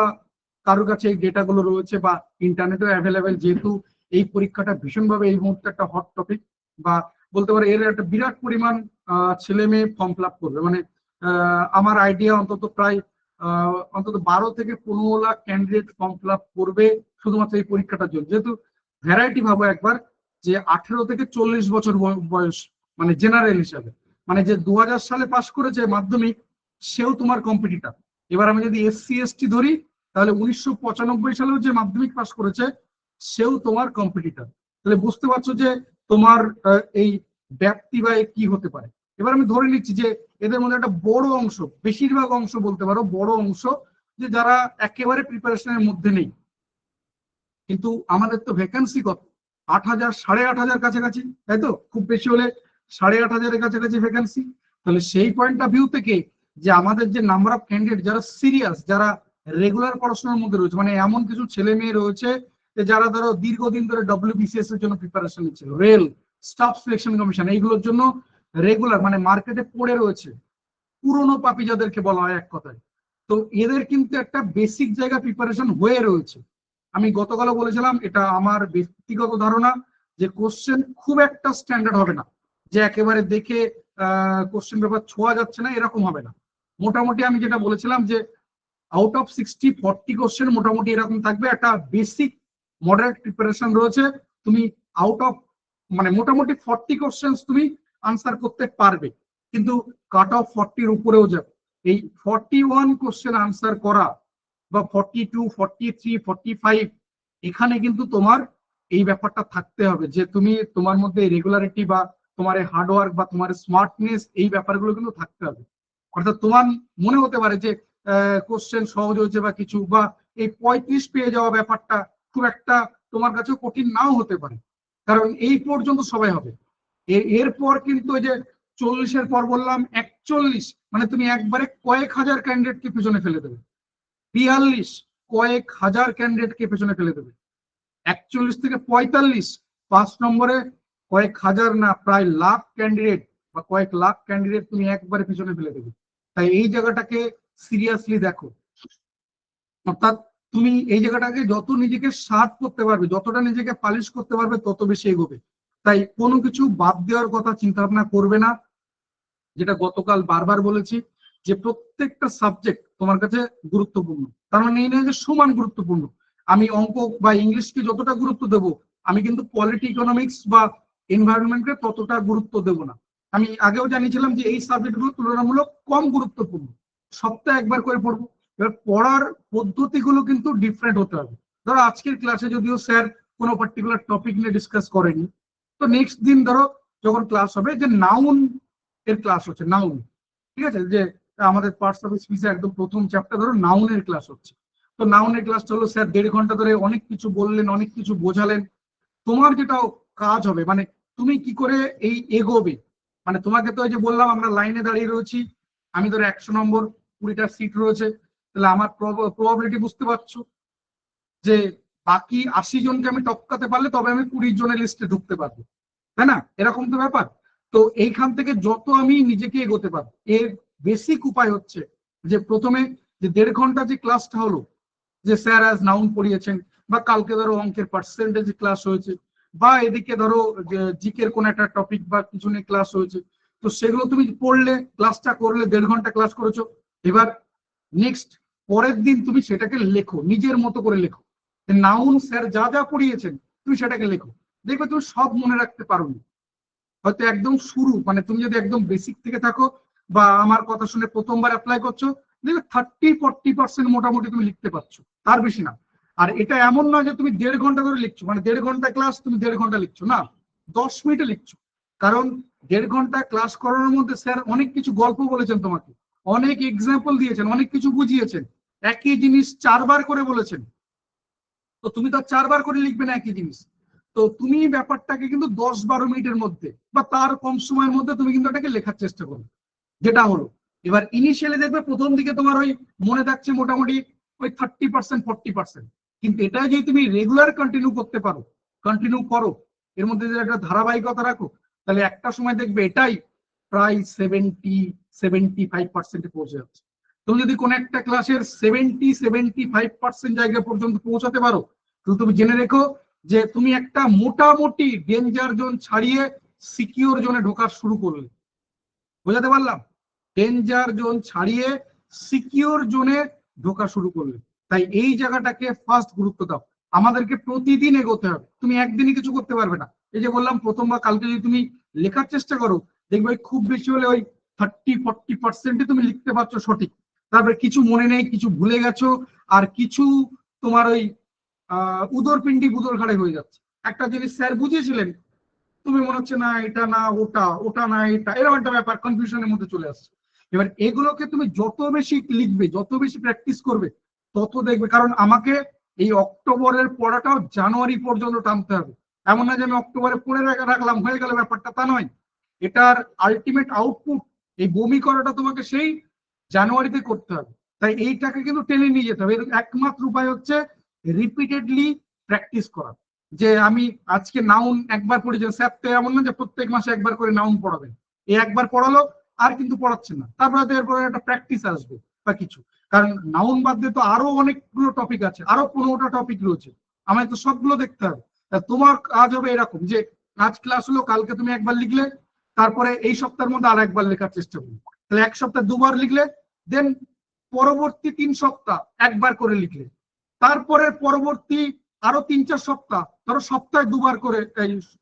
কারোর কাছে এই ডেটাগুলো রয়েছে বা ইন্টারনেটে অ্যাভেলেবেল, যেহেতু এই পরীক্ষাটা ভীষণভাবে এই মুহূর্তে একটা হট টপিক, বা বলতে পারো এর একটা বিরাট পরিমাণ ছেলে মেয়ে ফর্ম ফিল আপ করবে। মানে আমার আইডিয়া অন্তত প্রায় অন্তত 12 থেকে 15 lakh candidate form fill up করবে শুধুমাত্র এই পরীক্ষাটার জন্য। যেহেতু ভ্যারাইটি ভাবো একবার, যে 18 থেকে 40 বছর বয়স, মানে জেনারেল হিসাবে, মানে যে 2000 সালে পাশ করেছে মাধ্যমিক, সেও তোমার কম্পিটিটর। এবার আমি যদি এসসি এসটি ধরি, তাহলে 1995 সালেও যে মাধ্যমিক পাশ করেছে সেও তোমার কম্পিটিটর। তাহলে বুঝতে পারছো যে তোমার এই ব্যাপ্তি বা কি হতে পারে। এবার আমি ধরে নিচ্ছি যে এদের মধ্যে একটা বড় অংশ, বেশিরভাগ অংশ বলতে পারো, বড় অংশ যে যারা একেবারে প্রিপারেশনের মধ্যে নেই। কিন্তু আমাদের তো ভ্যাকেন্সি কত, 8,000 8,500 কাছাকাছি, তাই তো? খুব বেশি হলে 8,500 কাছাকাছি ভ্যাকেন্সি। তাহলে সেই পয়েন্ট অফ ভিউ থেকে যে আমাদের যে নাম্বার অফ ক্যান্ডিডেট যারা সিরিয়াস, যারা রেগুলার পড়াশোনার মধ্যে রয়েছে, মানে এমন কিছু ছেলে মেয়ে রয়েছে যে যারা ধরো দীর্ঘদিন ধরে ডব্লিউবিসিএস এর জন্য প্রিপারেশন নিচ্ছিল, রেল, স্টাফ সিলেকশন কমিশন, এইগুলোর জন্য রেগুলার মানে মার্কেটে পড়ে রয়েছে, পুরনো পাপি যাদেরকে বলা হয় এক কথায়। তো এদের কিন্তু একটা বেসিক জায়গা প্রিপারেশন হয়ে রয়েছে। আমি গতকালও বলেছিলাম, এটা আমার ব্যক্তিগত ধারণা, যে কোশ্চেন খুব একটা স্ট্যান্ডার্ড হবে না, যে একেবারে দেখে কোশ্চেন পেপার ছোঁয়া যাচ্ছে না এরকম হবে না। মোটামুটি আমি যেটা বলেছিলাম যে আউট অফ 60 40 কোশ্চেন মোটামুটি এরকম থাকবে, একটা বেসিক মডারেট প্রিপারেশন রয়েছে। তুমি আউট অফ মানে মোটামুটি 40 কোশ্চেন তুমি আনসার করতে পারবে, কিন্তু কাট অফ 40-র উপরেও যাবে। এই 41 কোশ্চেন আনসার করা বা 42 43 45, এখানে কিন্তু তোমার এই ব্যাপারটা থাকতে হবে যে তুমি তোমার মধ্যে রেগুলারিটি বা তোমার হার্ডওয়ার্ক বা তোমার স্মার্টনেস এই ব্যাপারগুলো কিন্তু থাকতে হবে। অর্থাৎ তোমার মনে হতে পারে যে কোশ্চেন সহজ হয়েছে বা কিছু, বা এই 35 পেয়ে যাওয়া ব্যাপারটা খুব একটা তোমার কাছে কঠিন নাও হতে পারে, কারণ এই পর্যন্ত সবাই হবে। এরপর কিন্তু ওই যে 40-এর পর বললাম 41, মানে তুমি একবারে কয়েক হাজার ক্যান্ডিডেটকে পেছনে ফেলে দেবে। 42 কয়েক হাজার ক্যান্ডিডেটকে পেছনে ফেলে দেবে। 41 থেকে 45 5 নম্বরে কয়েক হাজার না প্রায় লাখ ক্যান্ডিডেট বা কয়েক লাখ ক্যান্ডিডেট তুমি একবারে পিছনে ফেলে দেবে। তাই এই জায়গাটাকে সিরিয়াসলি দেখো। অর্থাৎ তুমি এই জায়গাটাকে যত নিজেকে শার্প করতে পারবে, যতটা নিজেকে পালিশ করতে পারবে, তত বেশি এগোবে। তাই কোনো কিছু বাদ দেওয়ার কথা চিন্তা ভাবনা করবে না। যেটা গতকাল বারবার বলেছি যে প্রত্যেকটা সাবজেক্ট তোমার কাছে গুরুত্বপূর্ণ, তার মানে এই নয় যে সমান গুরুত্বপূর্ণ। আমি অঙ্ক বা ইংলিশকে যতটা গুরুত্ব দেবো, আমি কিন্তু পলিটি ইকোনমিক্স বা এনভায়রনমেন্টকে ততটা গুরুত্ব দেবো না। আমি আগেও জানিয়েছিলাম যে এই সাবজেক্টগুলো তুলনামূলক কম গুরুত্বপূর্ণ, সপ্তাহে একবার করে পড়বো। এবার পড়ার পদ্ধতিগুলো কিন্তু ডিফারেন্ট হতে হবে। ধরো আজকের ক্লাসে যদিও স্যার কোনো পার্টিকুলার টপিক নিয়ে ডিসকাস করেনি, তো নেক্সট দিন ধরো যখন ক্লাস হবে যে নাউন এর ক্লাস হচ্ছে, নাউন, ঠিক আছে, যে আমাদের পার্টস অফ স্পিচে একদম প্রথম চ্যাপ্টার ধরো নাউনের ক্লাস হচ্ছে। তো নাউনের ক্লাস হলো স্যার 1.5 ঘন্টা ধরে অনেক কিছু বললেন, অনেক কিছু বোঝালেন। তোমার যেটা কাজ হবে মানে তুমি কি করে এই এগোবে, মানে তোমাকে তো ওই যে বললাম আমরা লাইনে দাঁড়িয়ে রয়েছি, আমি ধরো 100 নম্বর, 20টা সিট রয়েছে, তাহলে আমার প্রবাবিলিটি বুঝতে পারছো যে বাকি 80 জনকে আমি টপকাতে পারলে তবে আমি 20 জনের লিস্টে ঢুকতে পারবো, তাই না? এরকম তো ব্যাপার। তো এইখান থেকে যত আমি নিজেকে এগোতে পারবো, এর বেসিক উপায় হচ্ছে যে প্রথমে যে 1.5 ঘন্টা যে ক্লাসটা হলো, যে স্যার আজ নাউন পড়িয়েছেন, বা কালকে ধরো অঙ্কের পার্সেন্টেজ ক্লাস হয়েছে, বা এদিকে ধরো জিকের কোন একটা টপিক বা কিছু নিয়ে ক্লাস হয়েছে, তো সেগুলো তুমি পড়লে, ক্লাসটা করলে, 1.5 ঘন্টা ক্লাস করেছো। এবার নেক্সট পরের দিন তুমি সেটাকে লেখো, নিজের মতো করে লেখো। নাউন স্যার যা যা পড়িয়েছেন তুমি সেটাকে লেখো, দেখবে তুমি সব মনে রাখতে পারো না। হয়তো একদম শুরু মানে তুমি যদি একদম বেসিক থেকে থাকো বা আমার কথা শুনে প্রথমবার অ্যাপ্লাই করছো, দেখবে 30-40% মোটামুটি তুমি লিখতে পারছো, তার বেশি না। আর এটা এমন নয় যে তুমি 1.5 ঘন্টা ধরে লিখছো, মানে 1.5 ঘন্টা ক্লাস তুমি 1.5 ঘন্টা লিখছো না, 10 মিনিটে লিখছো। কারণ 1.5 ঘন্টা ক্লাস করানোর মধ্যে স্যার অনেক কিছু গল্প বলেছেন তোমাকে, অনেক এক্সাম্পল দিয়েছেন, অনেক কিছু বুঝিয়েছেন, একই জিনিস 4 বার করে বলেছেন। তো তুমি তো 4 বার করে লিখবে না একই জিনিস। তো তুমি ব্যাপারটাকে কিন্তু 10-12 মিনিটের মধ্যে বা তার কম সময়ের মধ্যে তুমি কিন্তু এটাকে লেখার চেষ্টা করো, যেটা হলো। এবার ইনিশিয়ালি দেখবে প্রথম দিকে তোমার ওই মনে থাকছে মোটামুটি ওই 30%-40%, কিন্তু এটা যদি তুমি রেগুলার কন্টিনিউ করতে পারো, কন্টিনিউ করো, এর মধ্যে যদি একটা ধারাবাহিকতা রাখো, তাহলে একটা সময় দেখবে এটাই প্রায় 70-75%-এ পৌঁছে যাচ্ছে। তুমি যদি কোনো একটা ক্লাসের 70-75% জায়গা পর্যন্ত পৌঁছাতে পারো, তো তুমি জেনে রেখো যে তুমি একটা মোটামুটি ডেঞ্জার জোন ছাড়িয়ে সিকিউর জোনে ঢোকা শুরু করলে। বোঝাতে পারলাম? ডেঞ্জার জোন ছাড়িয়ে সিকিউর জোনে ঢোকা শুরু করলে। তাই এই জায়গাটাকে ফার্স্ট গুরুত্ব দাও। আমাদেরকে প্রতিদিন এগোতে হবে, তুমি একদিনই কিছু করতে পারবে না। এই যে বললাম প্রথমবার কালকে যদি তুমি লেখার চেষ্টা করো, দেখবে খুব বেশি হলে ওই 30-40%-ই তুমি লিখতে পারছো সঠিক। তারপরে কিছু মনে নেই, কিছু ভুলে গেছো, আর কিছু তোমার ওই উদরপিণ্ডি বুদর ঘাড়ে হয়ে যাচ্ছে। একটা জিনিস স্যার বুঝিয়েছিলেন, তুমি মনে হচ্ছে না এটা না ওটা, ওটা না এটা, এরকম একটা ব্যাপার কনফিউশনের মধ্যে চলে আসছে। এবার এগুলোকে তুমি যত বেশি লিখবে, যত বেশি প্র্যাকটিস করবে, তত দেখবে। কারণ আমাকে এই অক্টোবরের পড়াটাও জানুয়ারি পর্যন্ত টানতে হবে। এমন না যে আমি অক্টোবরে পড়ে রাখলাম হয়ে গেল, ব্যাপারটা তা নয়। এটার আলটিমেট আউটপুট, এই বমি করাটা তোমাকে সেই জানুয়ারিতে করতে হবে। তাই এইটাকে কিন্তু টেনে নিয়ে যেতে হবে। এর একমাত্র উপায় হচ্ছে রিপিটেডলি প্র্যাকটিস করা। যে আমি আজকে নাউন একবার পড়েছি, স্যার তো এমন না যে প্রত্যেক মাসে একবার করে নাউন পড়াবেন। এই একবার পড়ালো আর কিন্তু পড়াচ্ছেন না, তারপরে তো এরপরে একটা প্র্যাকটিস আসবে বা কিছু। কারণ নাউন বাদ দিয়ে তো আরো অনেকগুলো টপিক আছে, আরো 15টা টপিক রয়েছে, আমায় তো সবগুলো দেখতে হবে। তোমার কাজ হবে এরকম যে আজ ক্লাস হলো, কালকে তুমি একবার লিখলে, তারপরে এই সপ্তাহের মধ্যে আর একবার লেখার চেষ্টা করবে, তাহলে এক সপ্তাহে 2 বার লিখলে, দেন পরবর্তী 3 সপ্তাহ একবার করে লিখলে, তারপরে পরবর্তী আরো 3-4 সপ্তাহ ধরো সপ্তাহে 2 বার করে,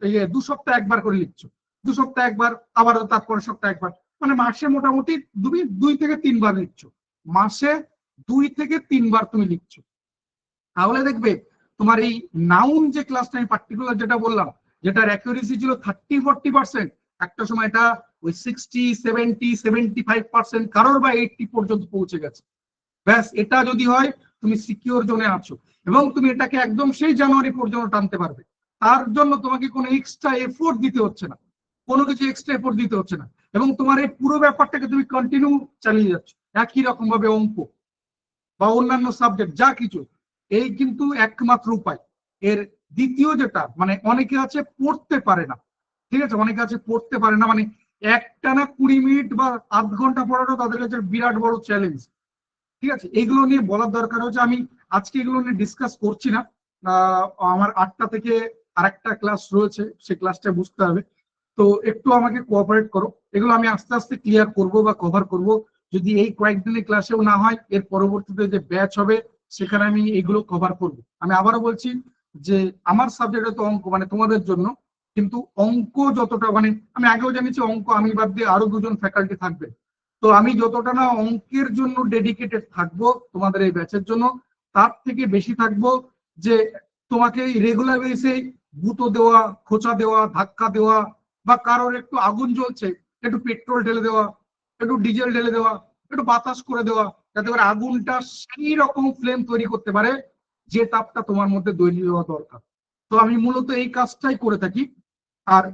এই 2 সপ্তাহে একবার করে লিখছো, 2 সপ্তাহে একবার, আবার তারপরে সপ্তাহে একবার, মানে মাসে মোটামুটি তুমি 2 থেকে 3 বার লিখছো। মাসে 2 থেকে 3 বার তুমি লিখছো, তাহলে দেখবে তোমার এই নাউন যে ক্লাসটা আমি পার্টিকুলার যেটা বললাম, যেটার অ্যাকুরেসি ছিল 30-40%, একটা সময় এটা ওই 60, 70, 75%, কারোর বা 80 পর্যন্ত পৌঁছে গেছে। ব্যাস, এটা যদি হয় তুমি সিকিউর জোনে আছো, এবং তুমি এটাকে একদম সেই জানুয়ারি পর্যন্ত টানতে পারবে। তার জন্য তোমাকে কোনো এক্সট্রা এফোর্ট দিতে হচ্ছে না, কোনো কিছু এক্সট্রা এফোর্ট দিতে হচ্ছে না, এবং তোমার এই পুরো ব্যাপারটাকে তুমি কন্টিনিউ চালিয়ে যাচ্ছ একই রকম ভাবে। অঙ্ক বা অন্যান্য সাবজেক্ট যা কিছু, এই কিন্তু একমাত্র উপায়। এর দ্বিতীয় যেটা, মানে অনেকে আছে পড়তে পারে না, ঠিক আছে, অনেকে আছে পড়তে পারে না, মানে একটানা 20 মিনিট বা আধ ঘন্টা পড়াটা তাদের কাছে বিরাট বড় চ্যালেঞ্জ। ঠিক আছে, এগুলো নিয়ে বলার দরকার হচ্ছে। আমি আজকে এগুলো নিয়ে ডিসকাস করছি না, আমার 8টা থেকে আরেকটা ক্লাস রয়েছে, সেই ক্লাসটা বুঝতে হবে। তো একটু আমাকে কোঅপারেট করো, এগুলো আমি আস্তে আস্তে ক্লিয়ার করব বা কভার করব। যদি এই কয়েকদিনের ক্লাসেও না হয়, এর পরবর্তীতে যে ব্যাচ হবে সেখানে আমি এগুলো কভার করব। আমি আবারও বলছি যে আমার সাবজেক্ট তো অঙ্ক, মানে তোমাদের জন্য, কিন্তু অঙ্ক যতটা, মানে আমি আগেও জানিয়েছি অঙ্ক আমি বাদ দিয়ে আরো 2জন ফ্যাকাল্টি থাকবে। তো আমি যতটা না অঙ্কের জন্য ডেডিকেটেড থাকবো তোমাদের এই ব্যাচের জন্য, তার থেকে বেশি থাকবো যে তোমাকে রেগুলার বেসে গুঁতো দেওয়া, খোঁচা দেওয়া, ধাক্কা দেওয়া, বা কারোর একটু আগুন জ্বলছে একটু পেট্রোল ঢেলে দেওয়া, একটু ডিজেল ঢেলে দেওয়া, একটু বাতাস করে দেওয়া, যাতে করে আগুনটা সেই রকম ফ্লেম তৈরি করতে পারে যে তাপটা তোমার মধ্যে তৈরি হওয়া দরকার। তো আমি মূলত এই কাজটাই করে থাকি। আর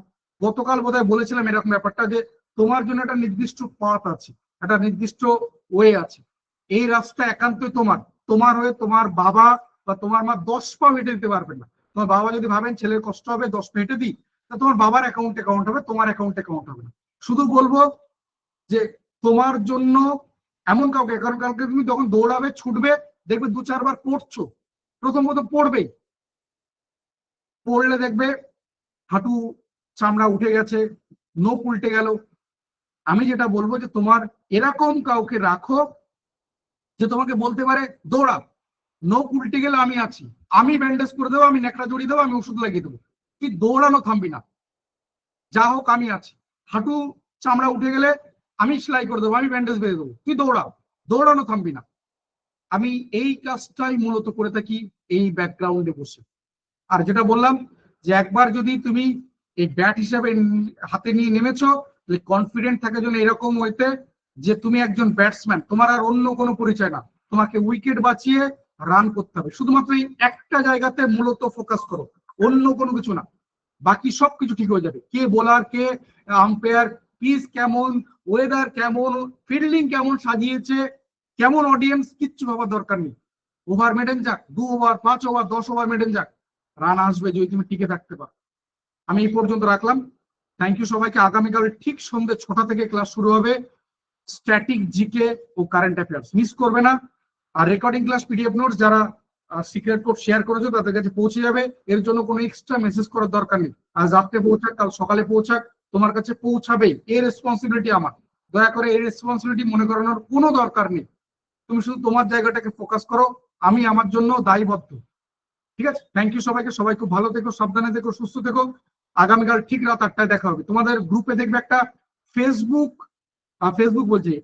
গতকাল বোধহয় বলেছিলাম এরকম ব্যাপারটা, যে তোমার জন্য একটা নির্দিষ্ট পথ আছে, একটা নির্দিষ্ট ওয়ে আছে, এই রাস্তা একান্তই তোমার। তোমার হয়ে তোমার বাবা বা তোমার মা 10 পা হেঁটে দিতে পারবেন না। তোমার বাবা যদি ভাবেন ছেলের কষ্ট হবে 10 পা হেঁটে দিই, তা তোমার বাবার অ্যাকাউন্ট হবে, তোমার অ্যাকাউন্ট হবে না। শুধু বলবো যে তোমার জন্য এমন কাউকে, কারণ কাউকে তুমি যখন দৌড়াবে ছুটবে, দেখবে 2-4 বার পড়ছো, প্রথম পড়বেই, পড়লে দেখবে হাঁটু চামড়া উঠে গেছে, নখ উল্টে গেল। আমি যেটা বলবো যে তোমার এরকম কাউকে রাখো যে তোমাকে বলতে পারে দৌড়া, নখ উল্টে গেলে আমি আছি, আমি ব্যান্ডেজ করে দেবো, আমি নেকড়া জড়িয়ে দেবো, আমি ওষুধ লাগিয়ে দেবো, তুই দৌড়ানো থামবি না, যা হোক আমি আছি। হাঁটু চামড়া উঠে গেলে আমি সেলাই করে দেবো, আমি ব্যান্ডেজ বেঁধে দেবো, তুই দৌড়া, দৌড়ানো থামবি না। আমি এই কাজটাই মূলত করে থাকি এই ব্যাকগ্রাউন্ডে বসে। আর যেটা বললাম যে একবার যদি তুমি এই ব্যাট হিসাবে হাতে নিয়ে নেমেছো, কনফিডেন্ট থাকার জন্য এরকম হইতে যে তুমি একজন ব্যাটসম্যান, তোমার আর অন্য কোনো পরিচয় না, তোমাকে উইকেট বাঁচিয়ে রান করতে হবে, শুধুমাত্র এই একটা জায়গাতে মূলত ফোকাস করো, অন্য কোনো কিছু না, বাকি সবকিছু ঠিক হয়ে যাবে। কে বোলার, কে আম্পায়ার, পিচ কেমন, ওয়েদার কেমন, ফিল্ডিং কেমন সাজিয়েছে, কেমন অডিয়েন্স, কিচ্ছু ভাবার দরকার নেই। ওভার মেডেন যাক, 2 ওভার, 5 ওভার, 10 ওভার মেডেন যাক, রান আসবে যদি তুমি টিকে থাকতে পারো। আমি এই পর্যন্ত রাখলাম। থ্যাংক ইউ সবাইকে। আগামীকাল ঠিক সন্ধ্যে 6টা থেকে ক্লাস শুরু হবে, স্ট্যাটিক, জিকে ও কারেন্ট অ্যাফেয়ার্স, মিস করবে না। আর রেকর্ডিং ক্লাস, পিডিএফ নোটস যারা সিক্রেট কোড শেয়ার করেছো তাদের কাছে পৌঁছে যাবে, এর জন্য কোনো এক্সট্রা মেসেজ করার দরকার নেই। আজ রাত্রে পৌঁছাক, কাল সকালে পৌঁছাক, তোমার কাছে পৌঁছাবেই, এর রেসপন্সিবিলিটি আমার। দয়া করে এই রেসপন্সিবিলিটি মনে করানোর কোনো দরকার নেই, তুমি শুধু তোমার জায়গাটাকে ফোকাস করো, আমি আমার জন্য দায়বদ্ধ। ঠিক আছে, থ্যাংক ইউ সবাইকে। সবাই খুব ভালো থেকো, সাবধানে থেকো, সুস্থ থেকো। আগামীকাল ঠিক রাত 8টায় দেখা হবে। তোমাদের গ্রুপে দেখবে একটা ফেসবুক বলছি,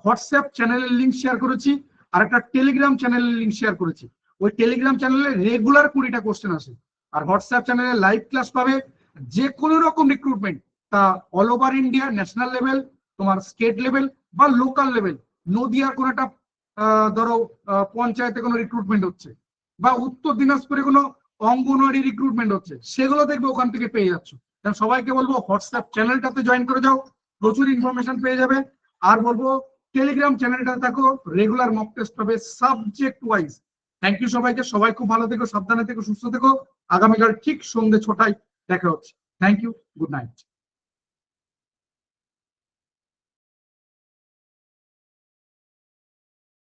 হোয়াটসঅ্যাপ চ্যানেলের লিঙ্ক শেয়ার করেছি, আর একটা টেলিগ্রাম চ্যানেলের লিঙ্ক শেয়ার করেছি। ওই টেলিগ্রাম চ্যানেলে রেগুলার 20টা কোশ্চেন আসে, আর হোয়াটসঅ্যাপ চ্যানেলে লাইভ ক্লাস পাবে। যে কোনো রকম রিক্রুটমেন্ট, তা all over India, national level, তোমার স্টেট লেভেল বা লোকাল লেভেল, নদিয়ার কোনো একটা ধরো পঞ্চায়েতে কোনো রিক্রুটমেন্ট হচ্ছে, বা উত্তর দিনাজপুরে কোনো অঙ্গনওয়াড়ি রিক্রুটমেন্ট হচ্ছে, সেগুলো দেখবে ওখান থেকে পেয়ে যাচ্ছ। সবাইকে বলবো হোয়াটসঅ্যাপ চ্যানেলটাতে জয়েন করে যাও, প্রচুর ইনফরমেশন পেয়ে যাবে। আর বলবো টেলিগ্রাম চ্যানেলটা দেখো, রেগুলার মক টেস্ট হবে সাবজেক্ট ওয়াইজ। থ্যাংক ইউ সবাইকে। সবাই খুব ভালো থেকো, সাবধানে থেকো, সুস্থ থেকো। আগামীকাল ঠিক সন্ধ্যে 6টায় দেখা হচ্ছে। Thank you, good night.